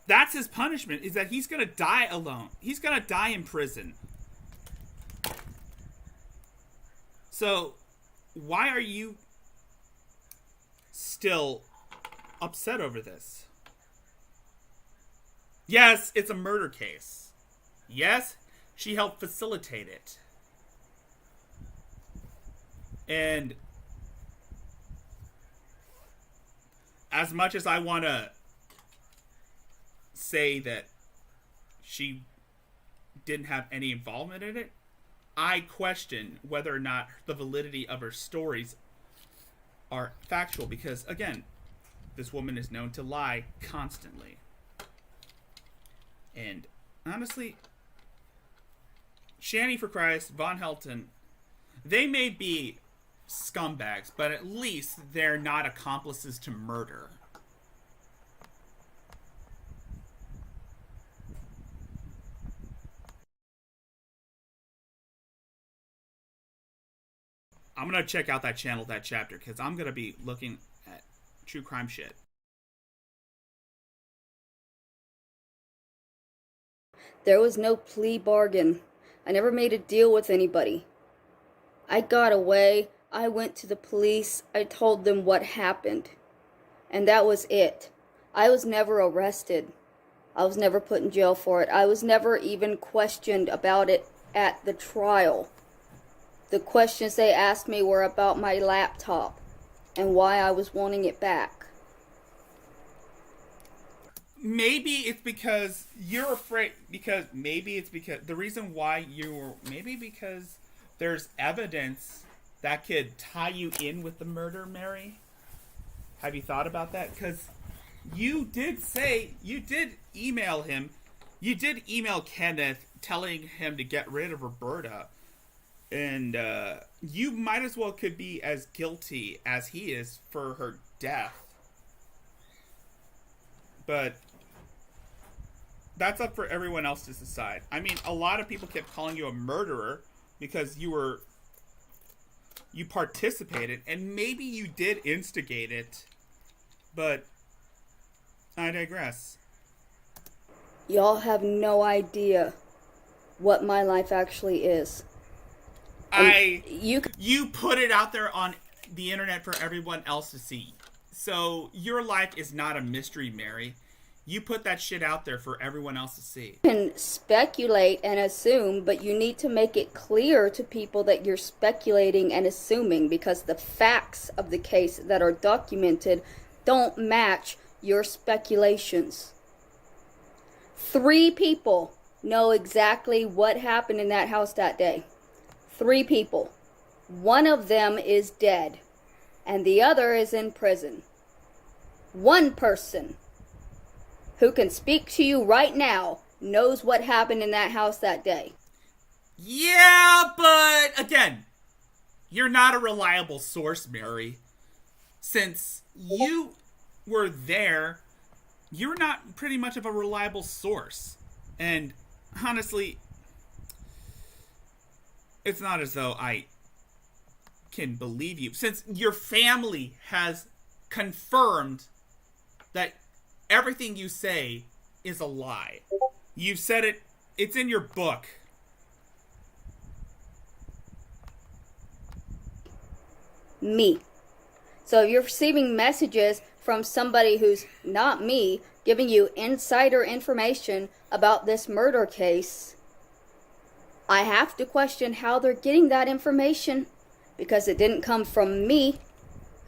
Speaker 1: That's his punishment, is that he's gonna die alone. He's gonna die in prison. So, why are you still upset over this? Yes, it's a murder case. Yes, she helped facilitate it. And as much as I want to say that she didn't have any involvement in it, I question whether or not the validity of her stories are factual, because, again, this woman is known to lie constantly. And honestly, Shani for Christ, Von Helton, they may be scumbags, but at least they're not accomplices to murder. I'm going to check out that channel, that chapter, because I'm going to be looking at true crime shit.
Speaker 5: There was no plea bargain. I never made a deal with anybody. I got away. I went to the police. I told them what happened. And that was it. I was never arrested. I was never put in jail for it. I was never even questioned about it at the trial. The questions they asked me were about my laptop and why I was wanting it back.
Speaker 1: Maybe it's because you're afraid, because maybe it's because the reason why you were, maybe because there's evidence that could tie you in with the murder, Mary. Have you thought about that? Because you did say, you did email him, you did email Kenneth telling him to get rid of Roberta. And you might as well could be as guilty as he is for her death. But that's up for everyone else to decide. I mean, a lot of people kept calling you a murderer because you participated, and maybe you did instigate it, but I digress.
Speaker 5: Y'all have no idea what my life actually is.
Speaker 1: You put it out there on the internet for everyone else to see. So your life is not a mystery, Mary. You put that shit out there for everyone else to see.
Speaker 5: You can speculate and assume, but you need to make it clear to people that you're speculating and assuming, because the facts of the case that are documented don't match your speculations. 3 people know exactly what happened in that house that day. 3 people. One of them is dead, and the other is in prison. One person who can speak to you right now knows what happened in that house that day.
Speaker 1: Yeah, but again, you're not a reliable source, Mary. Since you were there, you're not pretty much of a reliable source. And honestly, it's not as though I can believe you, since your family has confirmed that everything you say is a lie. You've said it, it's in your book.
Speaker 5: Me. So if you're receiving messages from somebody who's not me, giving you insider information about this murder case, I have to question how they're getting that information, because it didn't come from me,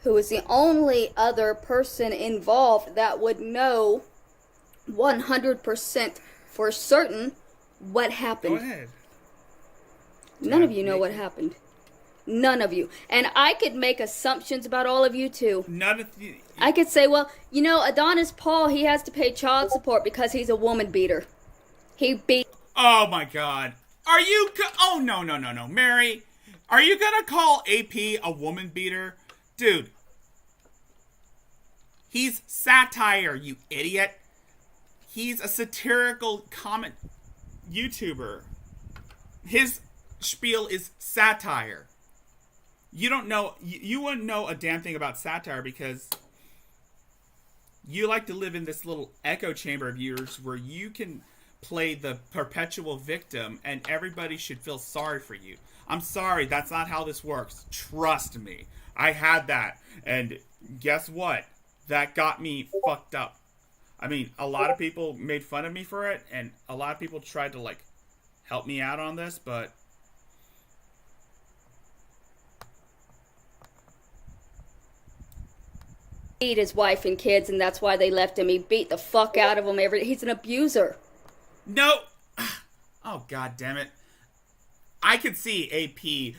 Speaker 5: who is the only other person involved that would know 100% for certain what happened.
Speaker 1: Go ahead.
Speaker 5: None of you know what happened. None of you. And I could make assumptions about all of you too.
Speaker 1: None of you.
Speaker 5: I could say, well, you know, Adonis Paul, he has to pay child support because he's a woman beater. He beat...
Speaker 1: Oh my God. Are you... Oh, no. Mary, are you gonna call AP a woman beater? Dude. He's satire, you idiot. He's a satirical comment YouTuber. His spiel is satire. You don't know... You wouldn't know a damn thing about satire because you like to live in this little echo chamber of yours where you can play the perpetual victim and everybody should feel sorry for you. I'm sorry, that's not how this works. Trust me. I had that. And guess what? That got me fucked up. I mean, a lot of people made fun of me for it, and a lot of people tried to, like, help me out on this, but
Speaker 5: beat his wife and kids, and that's why they left him. He beat the fuck out of them. He's an abuser.
Speaker 1: no. Oh, god damn it. I could see AP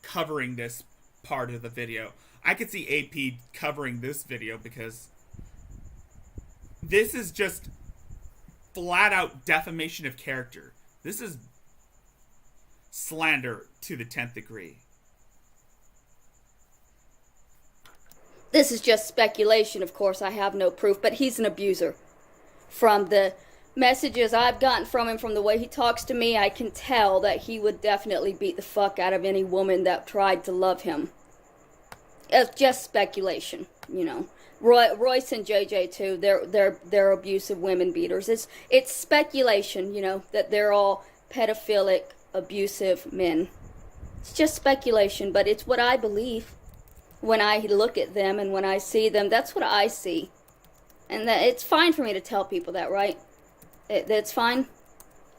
Speaker 1: covering this part of the video. I could see AP covering this video because this is just flat out defamation of character. This is slander to the 10th degree.
Speaker 5: This is just speculation, of course. I have no proof, but he's an abuser. From the messages I've gotten from him, from the way he talks to me, I can tell that he would definitely beat the fuck out of any woman that tried to love him. It's just speculation, you know. Royce and JJ too. They're abusive women beaters. It's speculation, you know, that they're all pedophilic, abusive men. It's just speculation, but it's what I believe. When I look at them and when I see them, that's what I see. And that it's fine for me to tell people that, right? That's fine.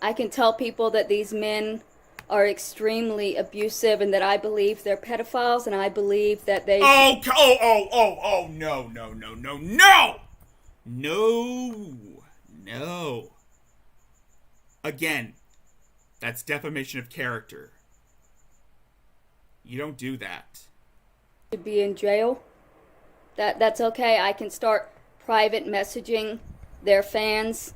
Speaker 5: I can tell people that these men are extremely abusive and that I believe they're pedophiles and I believe that they...
Speaker 1: No. Again, that's defamation of character. You don't do that.
Speaker 5: ...to be in jail. That's okay. I can start private messaging their fans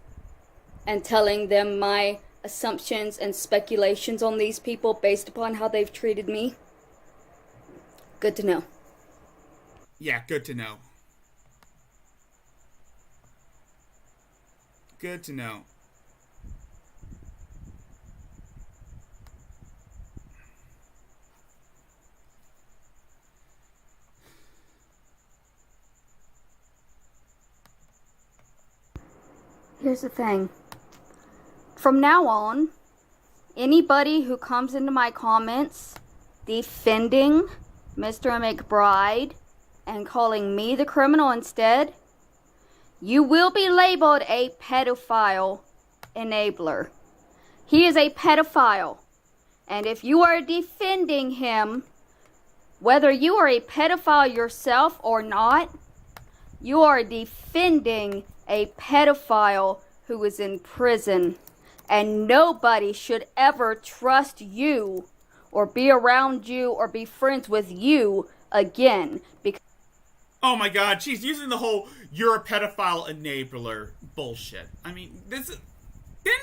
Speaker 5: and telling them my assumptions and speculations on these people based upon how they've treated me. Good to know.
Speaker 1: Yeah, good to know. Good to know.
Speaker 5: Here's the thing. From now on, anybody who comes into my comments defending Mr. McBride and calling me the criminal instead, you will be labeled a pedophile enabler. He is a pedophile. And if you are defending him, whether you are a pedophile yourself or not, you are defending a pedophile who is in prison. And nobody should ever trust you or be around you or be friends with you again. Because
Speaker 1: oh my god, she's using the whole "you're a pedophile enabler" bullshit. I mean, didn't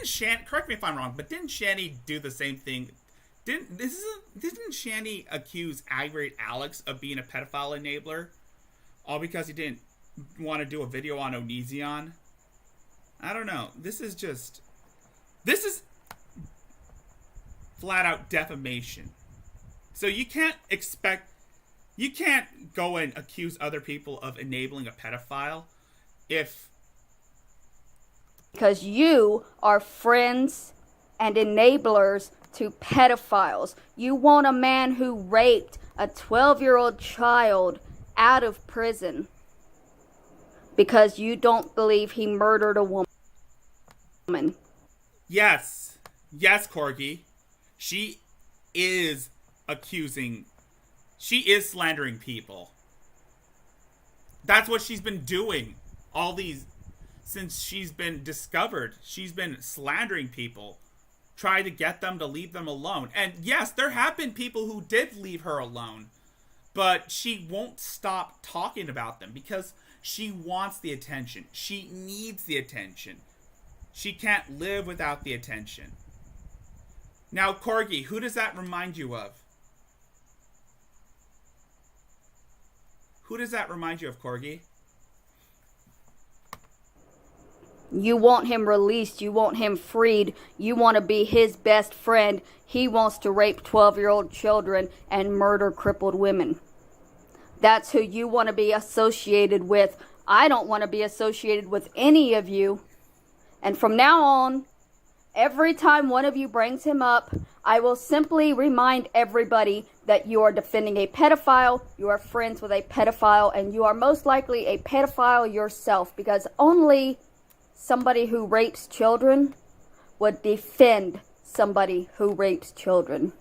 Speaker 1: Shanny, correct me if I'm wrong, but didn't Shanny do the same thing? Didn't Shanny accuse Aggravated Alex of being a pedophile enabler? All because he didn't want to do a video on Onision? I don't know. This is flat out defamation. So you can't go and accuse other people of enabling a pedophile
Speaker 5: because you are friends and enablers to pedophiles. You want a man who raped a 12-year-old child out of prison because you don't believe he murdered a woman.
Speaker 1: Yes, Corgi. She is slandering people. That's what she's been doing since she's been discovered. She's been slandering people, trying to get them to leave them alone. And yes, there have been people who did leave her alone, but she won't stop talking about them because she wants the attention. She needs the attention. She can't live without the attention. Now, Corgi, who does that remind you of? Who does that remind you of, Corgi?
Speaker 5: You want him released. You want him freed. You want to be his best friend. He wants to rape 12-year-old children and murder crippled women. That's who you want to be associated with. I don't want to be associated with any of you. And from now on, every time one of you brings him up, I will simply remind everybody that you are defending a pedophile, you are friends with a pedophile, and you are most likely a pedophile yourself, because only somebody who rapes children would defend somebody who rapes children.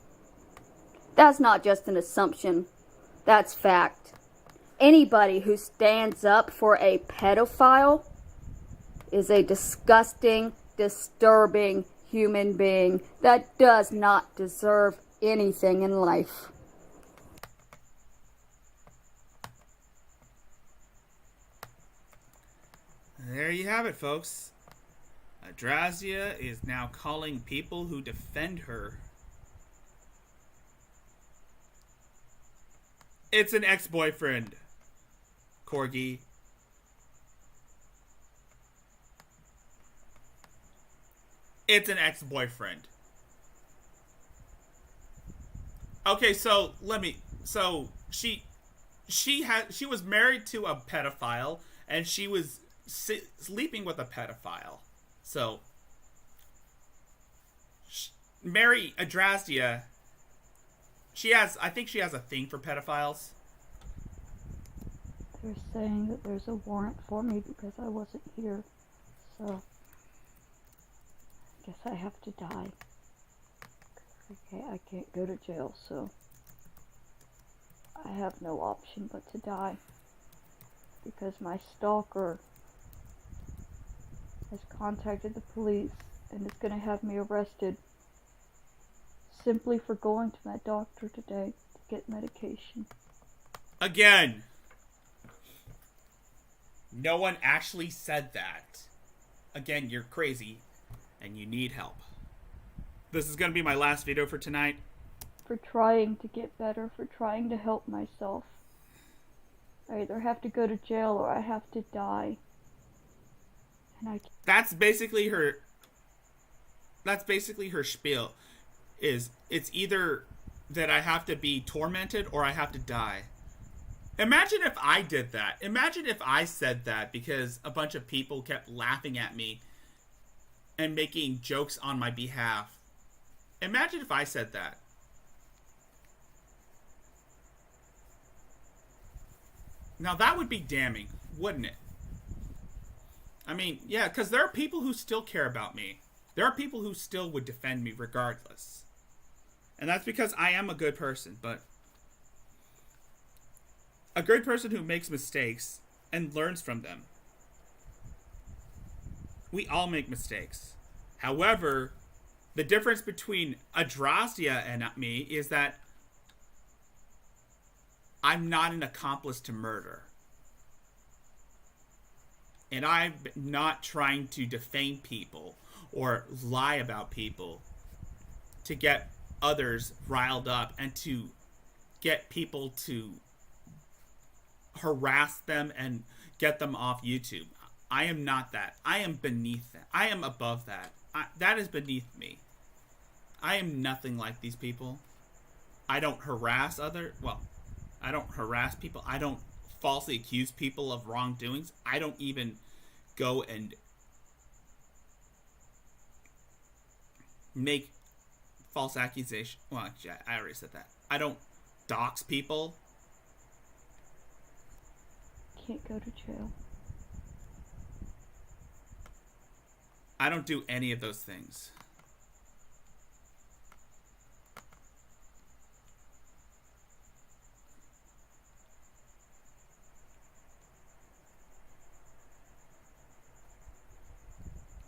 Speaker 5: That's not just an assumption. That's fact. Anybody who stands up for a pedophile is a disgusting, disturbing human being that does not deserve anything in life.
Speaker 1: There you have it, folks. Adrazia is now calling people who defend her. It's an ex-boyfriend, Corgi. It's an ex-boyfriend. Okay, so she was married to a pedophile, and she was sleeping with a pedophile. So Mary Adrazia, I think she has a thing for pedophiles.
Speaker 4: They're saying that there's a warrant for me because I wasn't here, so I guess I have to die. I can't go to jail, so I have no option but to die. Because my stalker has contacted the police and is going to have me arrested simply for going to my doctor today to get medication.
Speaker 1: Again, no one actually said that. Again, you're crazy and you need help. This is going to be my last video for tonight.
Speaker 4: For trying to get better, for trying to help myself. I either have to go to jail or I have to die. And
Speaker 1: That's basically her spiel. It's either that I have to be tormented or I have to die. Imagine if I did that. Imagine if I said that because a bunch of people kept laughing at me and making jokes on my behalf. Imagine if I said that. Now that would be damning, wouldn't it? I mean, yeah, because there are people who still care about me. There are people who still would defend me regardless. And that's because I am a good person, but a good person who makes mistakes and learns from them. We all make mistakes. However, the difference between Adrazia and me is that I'm not an accomplice to murder. And I'm not trying to defame people or lie about people to get others riled up and to get people to harass them and get them off YouTube. I am not that. I am beneath that. I am above that. That is beneath me. I am nothing like these people. I don't harass I don't harass people. I don't falsely accuse people of wrongdoings. I don't even go and make false accusations. Well, I already said that. I don't dox people.
Speaker 4: can't go to jail.
Speaker 1: I don't do any of those things.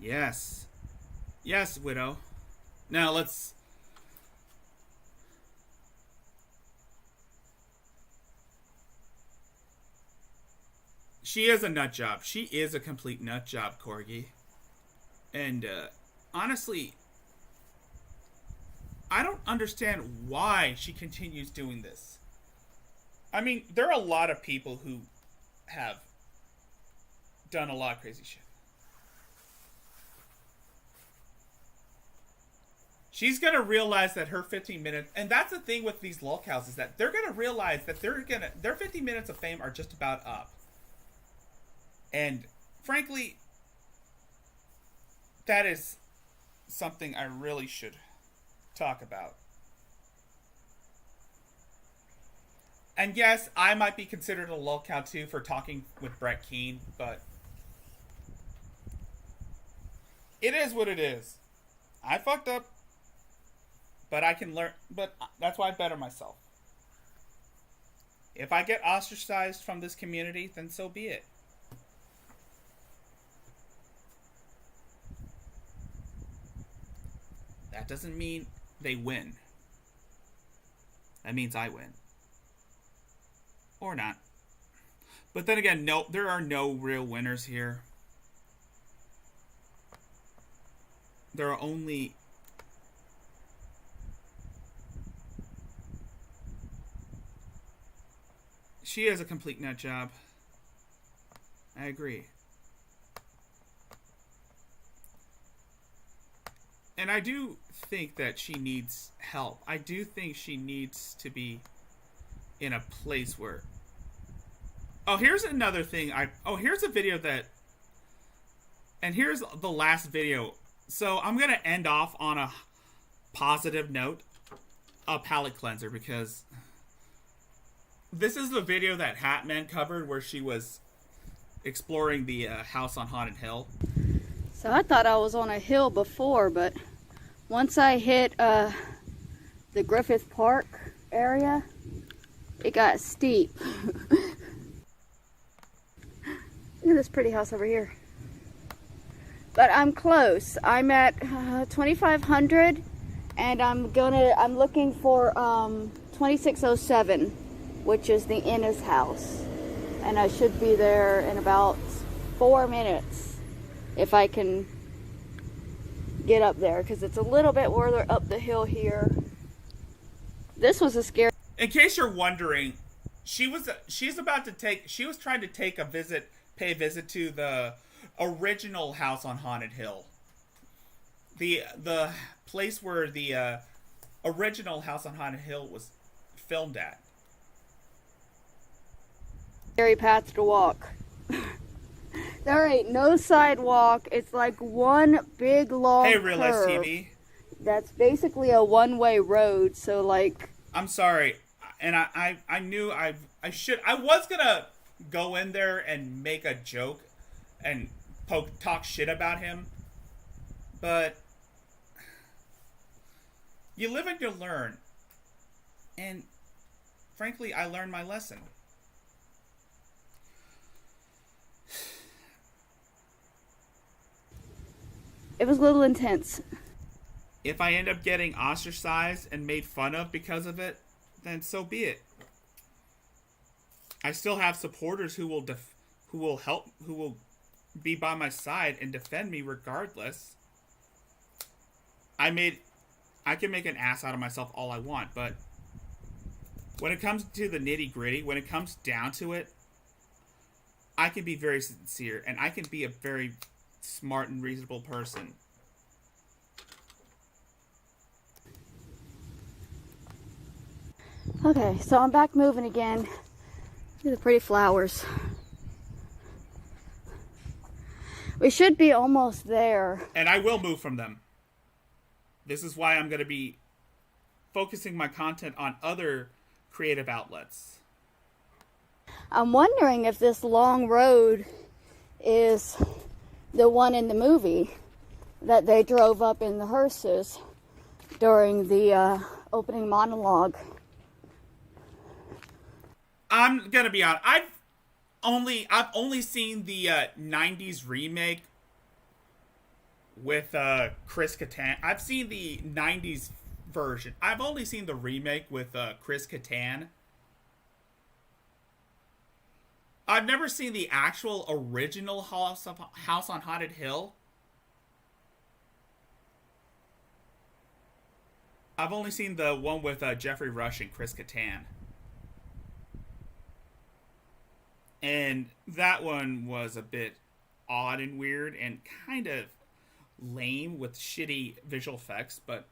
Speaker 1: Yes. Yes, Widow. Now let's... She is a nut job. She is a complete nut job, Corgi. And, honestly, I don't understand why she continues doing this. I mean, there are a lot of people who have done a lot of crazy shit. She's going to realize that her 15 minutes... And that's the thing with these lolcows, is that they're going to realize that their 15 minutes of fame are just about up. And, frankly... that is something I really should talk about. And yes, I might be considered a lolcow too for talking with Brett Keane, but it is what it is. I fucked up, but I can learn. But that's why I better myself. If I get ostracized from this community, then so be it. That doesn't mean they win. That means I win. Or not. But then again, no, there are no real winners here. There are only... She is a complete nut job. I agree. And I do think that she needs help. I do think she needs to be in a place where... Oh, here's another thing. Here's a video that... And here's the last video. So I'm going to end off on a positive note. A palate cleanser, because... This is the video that Hatman covered where she was exploring the house on Haunted Hill.
Speaker 5: So I thought I was on a hill before, but once I hit the Griffith Park area, it got steep. Look at this pretty house over here. But I'm close. I'm at 2500, and I'm looking for 2607, which is the Ennis house. And I should be there in about 4 minutes if I can get up there, because it's a little bit further up the hill here. This was a scary...
Speaker 1: In case you're wondering, she was trying to pay a visit to the original house on Haunted Hill. The place where the original house on Haunted Hill was filmed at.
Speaker 5: Scary path to walk. There ain't no sidewalk. It's like one big long
Speaker 1: Hey, Realize
Speaker 5: curve.
Speaker 1: TV.
Speaker 5: That's basically a one-way road. So like,
Speaker 1: I'm sorry, and I knew I was gonna go in there and make a joke and talk shit about him, but you live and you learn, and frankly, I learned my lesson.
Speaker 5: it was a little intense.
Speaker 1: If I end up getting ostracized and made fun of because of it, then so be it. I still have supporters who will be by my side and defend me regardless. I can make an ass out of myself all I want, but when it comes to the nitty-gritty, when it comes down to it, I can be very sincere, and I can be a very smart and reasonable person.
Speaker 5: Okay, so I'm back moving again. Look at the pretty flowers. We should be almost there.
Speaker 1: And I will move from them. This is why I'm going to be focusing my content on other creative outlets.
Speaker 5: I'm wondering if this long road is the one in the movie that they drove up in the hearses during the opening monologue.
Speaker 1: I'm gonna be honest. I've only seen the 90s remake with Chris Kattan. I've seen the 90s version. I've only seen the remake with Chris Kattan. I've never seen the actual original House on Haunted Hill. I've only seen the one with Jeffrey Rush and Chris Kattan. And that one was a bit odd and weird and kind of lame with shitty visual effects, but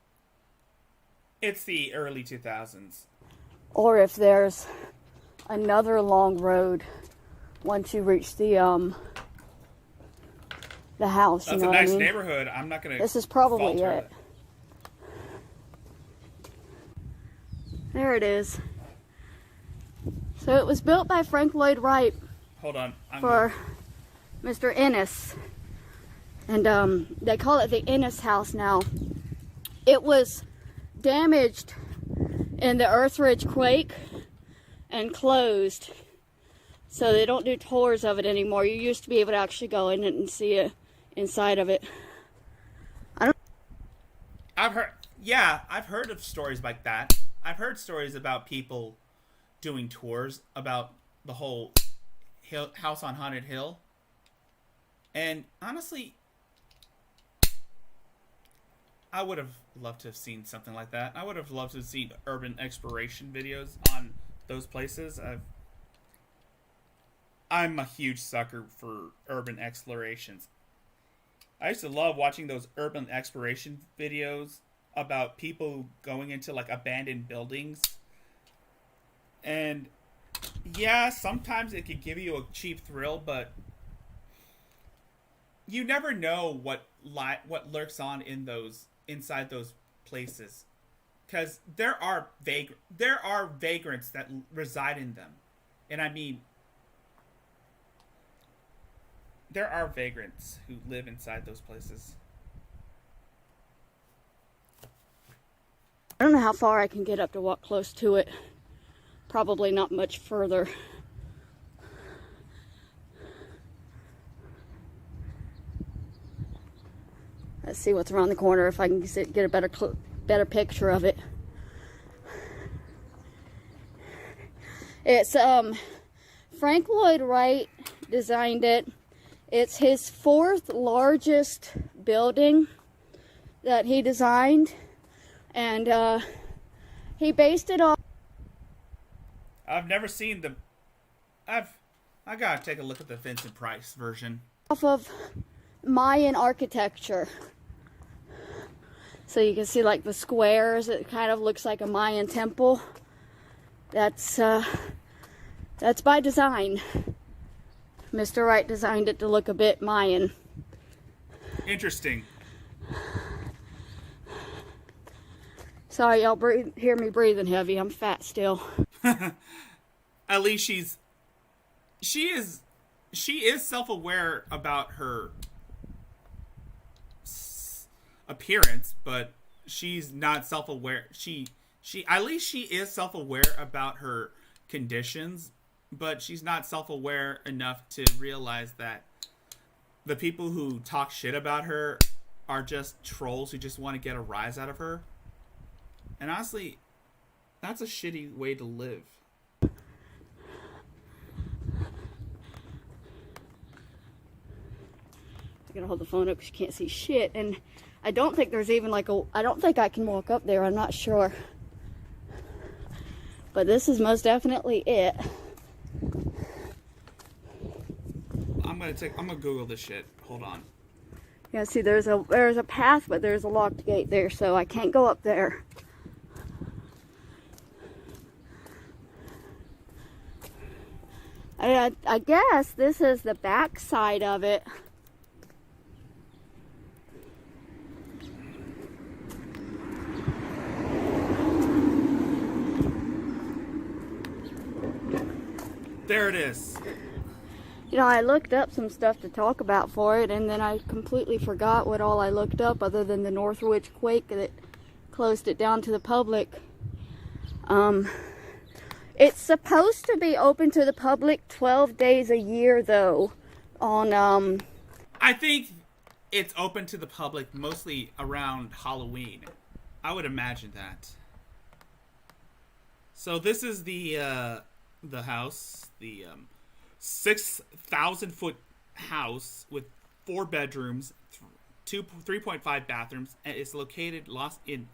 Speaker 1: it's the early 2000s.
Speaker 5: Or if there's another long road once you reach the the house.
Speaker 1: That's
Speaker 5: you know
Speaker 1: a nice
Speaker 5: what I mean?
Speaker 1: neighborhood. I'm not gonna.
Speaker 5: This is probably
Speaker 1: falter
Speaker 5: it. There it is. So it was built by Frank Lloyd Wright
Speaker 1: Hold on.
Speaker 5: for Mr. Ennis. And they call it the Ennis House now. It was damaged in the Earthridge quake and closed. So they don't do tours of it anymore. You used to be able to actually go in and see it inside of it.
Speaker 1: I've heard of stories like that. I've heard stories about people doing tours about the whole house on Haunted Hill. And honestly, I would have loved to have seen something like that. I would have loved to have seen urban exploration videos on those places. I'm a huge sucker for urban explorations. I used to love watching those urban exploration videos about people going into like abandoned buildings. And yeah, sometimes it could give you a cheap thrill, but you never know what lurks on inside those places, because there are vagrants that reside in them, and I mean, there are vagrants who live inside those places.
Speaker 5: I don't know how far I can get up to walk close to it. Probably not much further. Let's see what's around the corner if I can get a better picture of it. It's Frank Lloyd Wright designed it. It's his 4th largest building that he designed, and he based it off.
Speaker 1: I've never seen the. I gotta take a look at the Vincent Price version.
Speaker 5: Off of Mayan architecture. So you can see like the squares. It kind of looks like a Mayan temple. That's by design. Mr. Wright designed it to look a bit Mayan.
Speaker 1: Interesting.
Speaker 5: Sorry, y'all hear me breathing heavy. I'm fat still.
Speaker 1: At least she is self-aware about her appearance, but she's not self-aware. She at least she is self-aware about her conditions, but she's not self-aware enough to realize that the people who talk shit about her are just trolls who just want to get a rise out of her. And honestly, that's a shitty way to live.
Speaker 5: I'm gonna hold the phone up because you can't see shit, and I don't think there's even like I don't think I can walk up there. I'm not sure, but this is most definitely it.
Speaker 1: I'm gonna Google this shit. Hold on.
Speaker 5: Yeah, see, there's a path, but there's a locked gate there, so I can't go up there. I guess this is the back side of it.
Speaker 1: There it is.
Speaker 5: You know, I looked up some stuff to talk about for it, and then I completely forgot what all I looked up other than the Northridge quake that closed it down to the public. It's supposed to be open to the public 12 days a year, though, on,
Speaker 1: I think it's open to the public mostly around Halloween. I would imagine that. So this is the house, the 6,000 foot house with 4 bedrooms, 3.5 bathrooms, and it's located in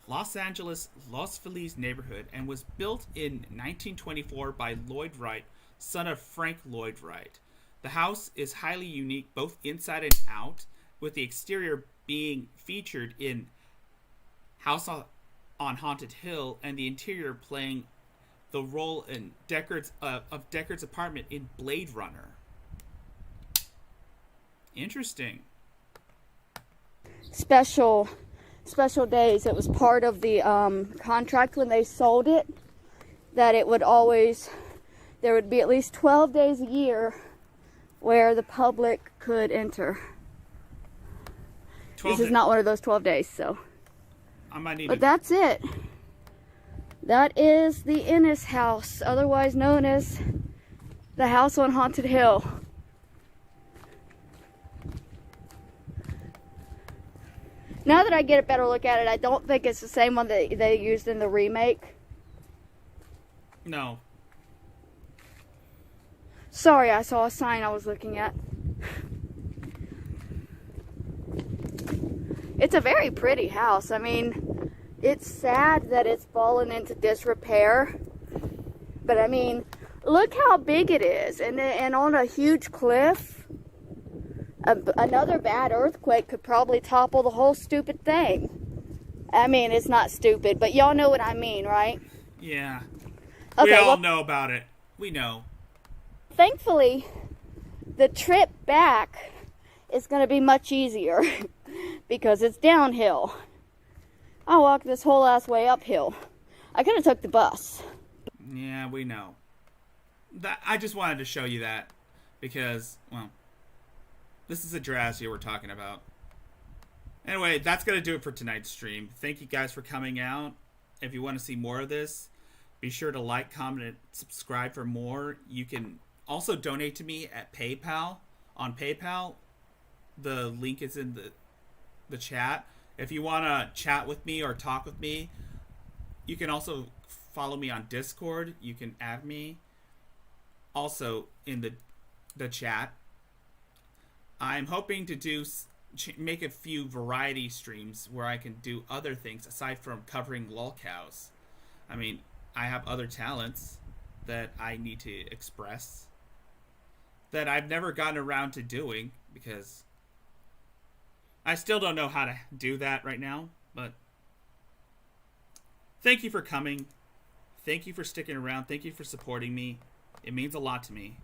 Speaker 1: Los Angeles, Los Feliz neighborhood, and was built in 1924 by Lloyd Wright, son of Frank Lloyd Wright. The house is highly unique both inside and out, with the exterior being featured in House on Haunted Hill and the interior playing the role in Deckard's apartment in Blade Runner. Interesting.
Speaker 5: Special days. It was part of the contract when they sold it, that it would always, there would be at least 12 days a year where the public could enter. This is not one of those 12 days, so.
Speaker 1: I might need
Speaker 5: But that's it. That is the Ennis house, otherwise known as the house on Haunted Hill. Now that I get a better look at it, I don't think it's the same one that they used in the remake.
Speaker 1: No.
Speaker 5: Sorry, I saw a sign I was looking at. It's a very pretty house. I mean, it's sad that it's fallen into disrepair. But I mean, look how big it is. And on a huge cliff. Another bad earthquake could probably topple the whole stupid thing. I mean, it's not stupid, but y'all know what I mean, right?
Speaker 1: Yeah.
Speaker 5: Okay,
Speaker 1: we all know about it. We know.
Speaker 5: Thankfully, the trip back is going to be much easier because it's downhill. I walked this whole ass way uphill. I could have took the bus.
Speaker 1: Yeah, we know. I just wanted to show you that because, well, this is a Drazia we're talking about. Anyway, that's going to do it for tonight's stream. Thank you guys for coming out. If you want to see more of this, be sure to like, comment, and subscribe for more. You can also donate to me at PayPal. On PayPal, the link is in the chat. If you want to chat with me or talk with me, you can also follow me on Discord. You can add me. Also in the chat. I'm hoping to make a few variety streams where I can do other things aside from covering lolcows. I mean, I have other talents that I need to express that I've never gotten around to doing because I still don't know how to do that right now. But thank you for coming. Thank you for sticking around. Thank you for supporting me. It means a lot to me.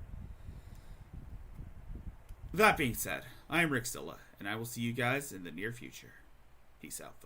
Speaker 1: That being said, I am Rick Silla, and I will see you guys in the near future. Peace out.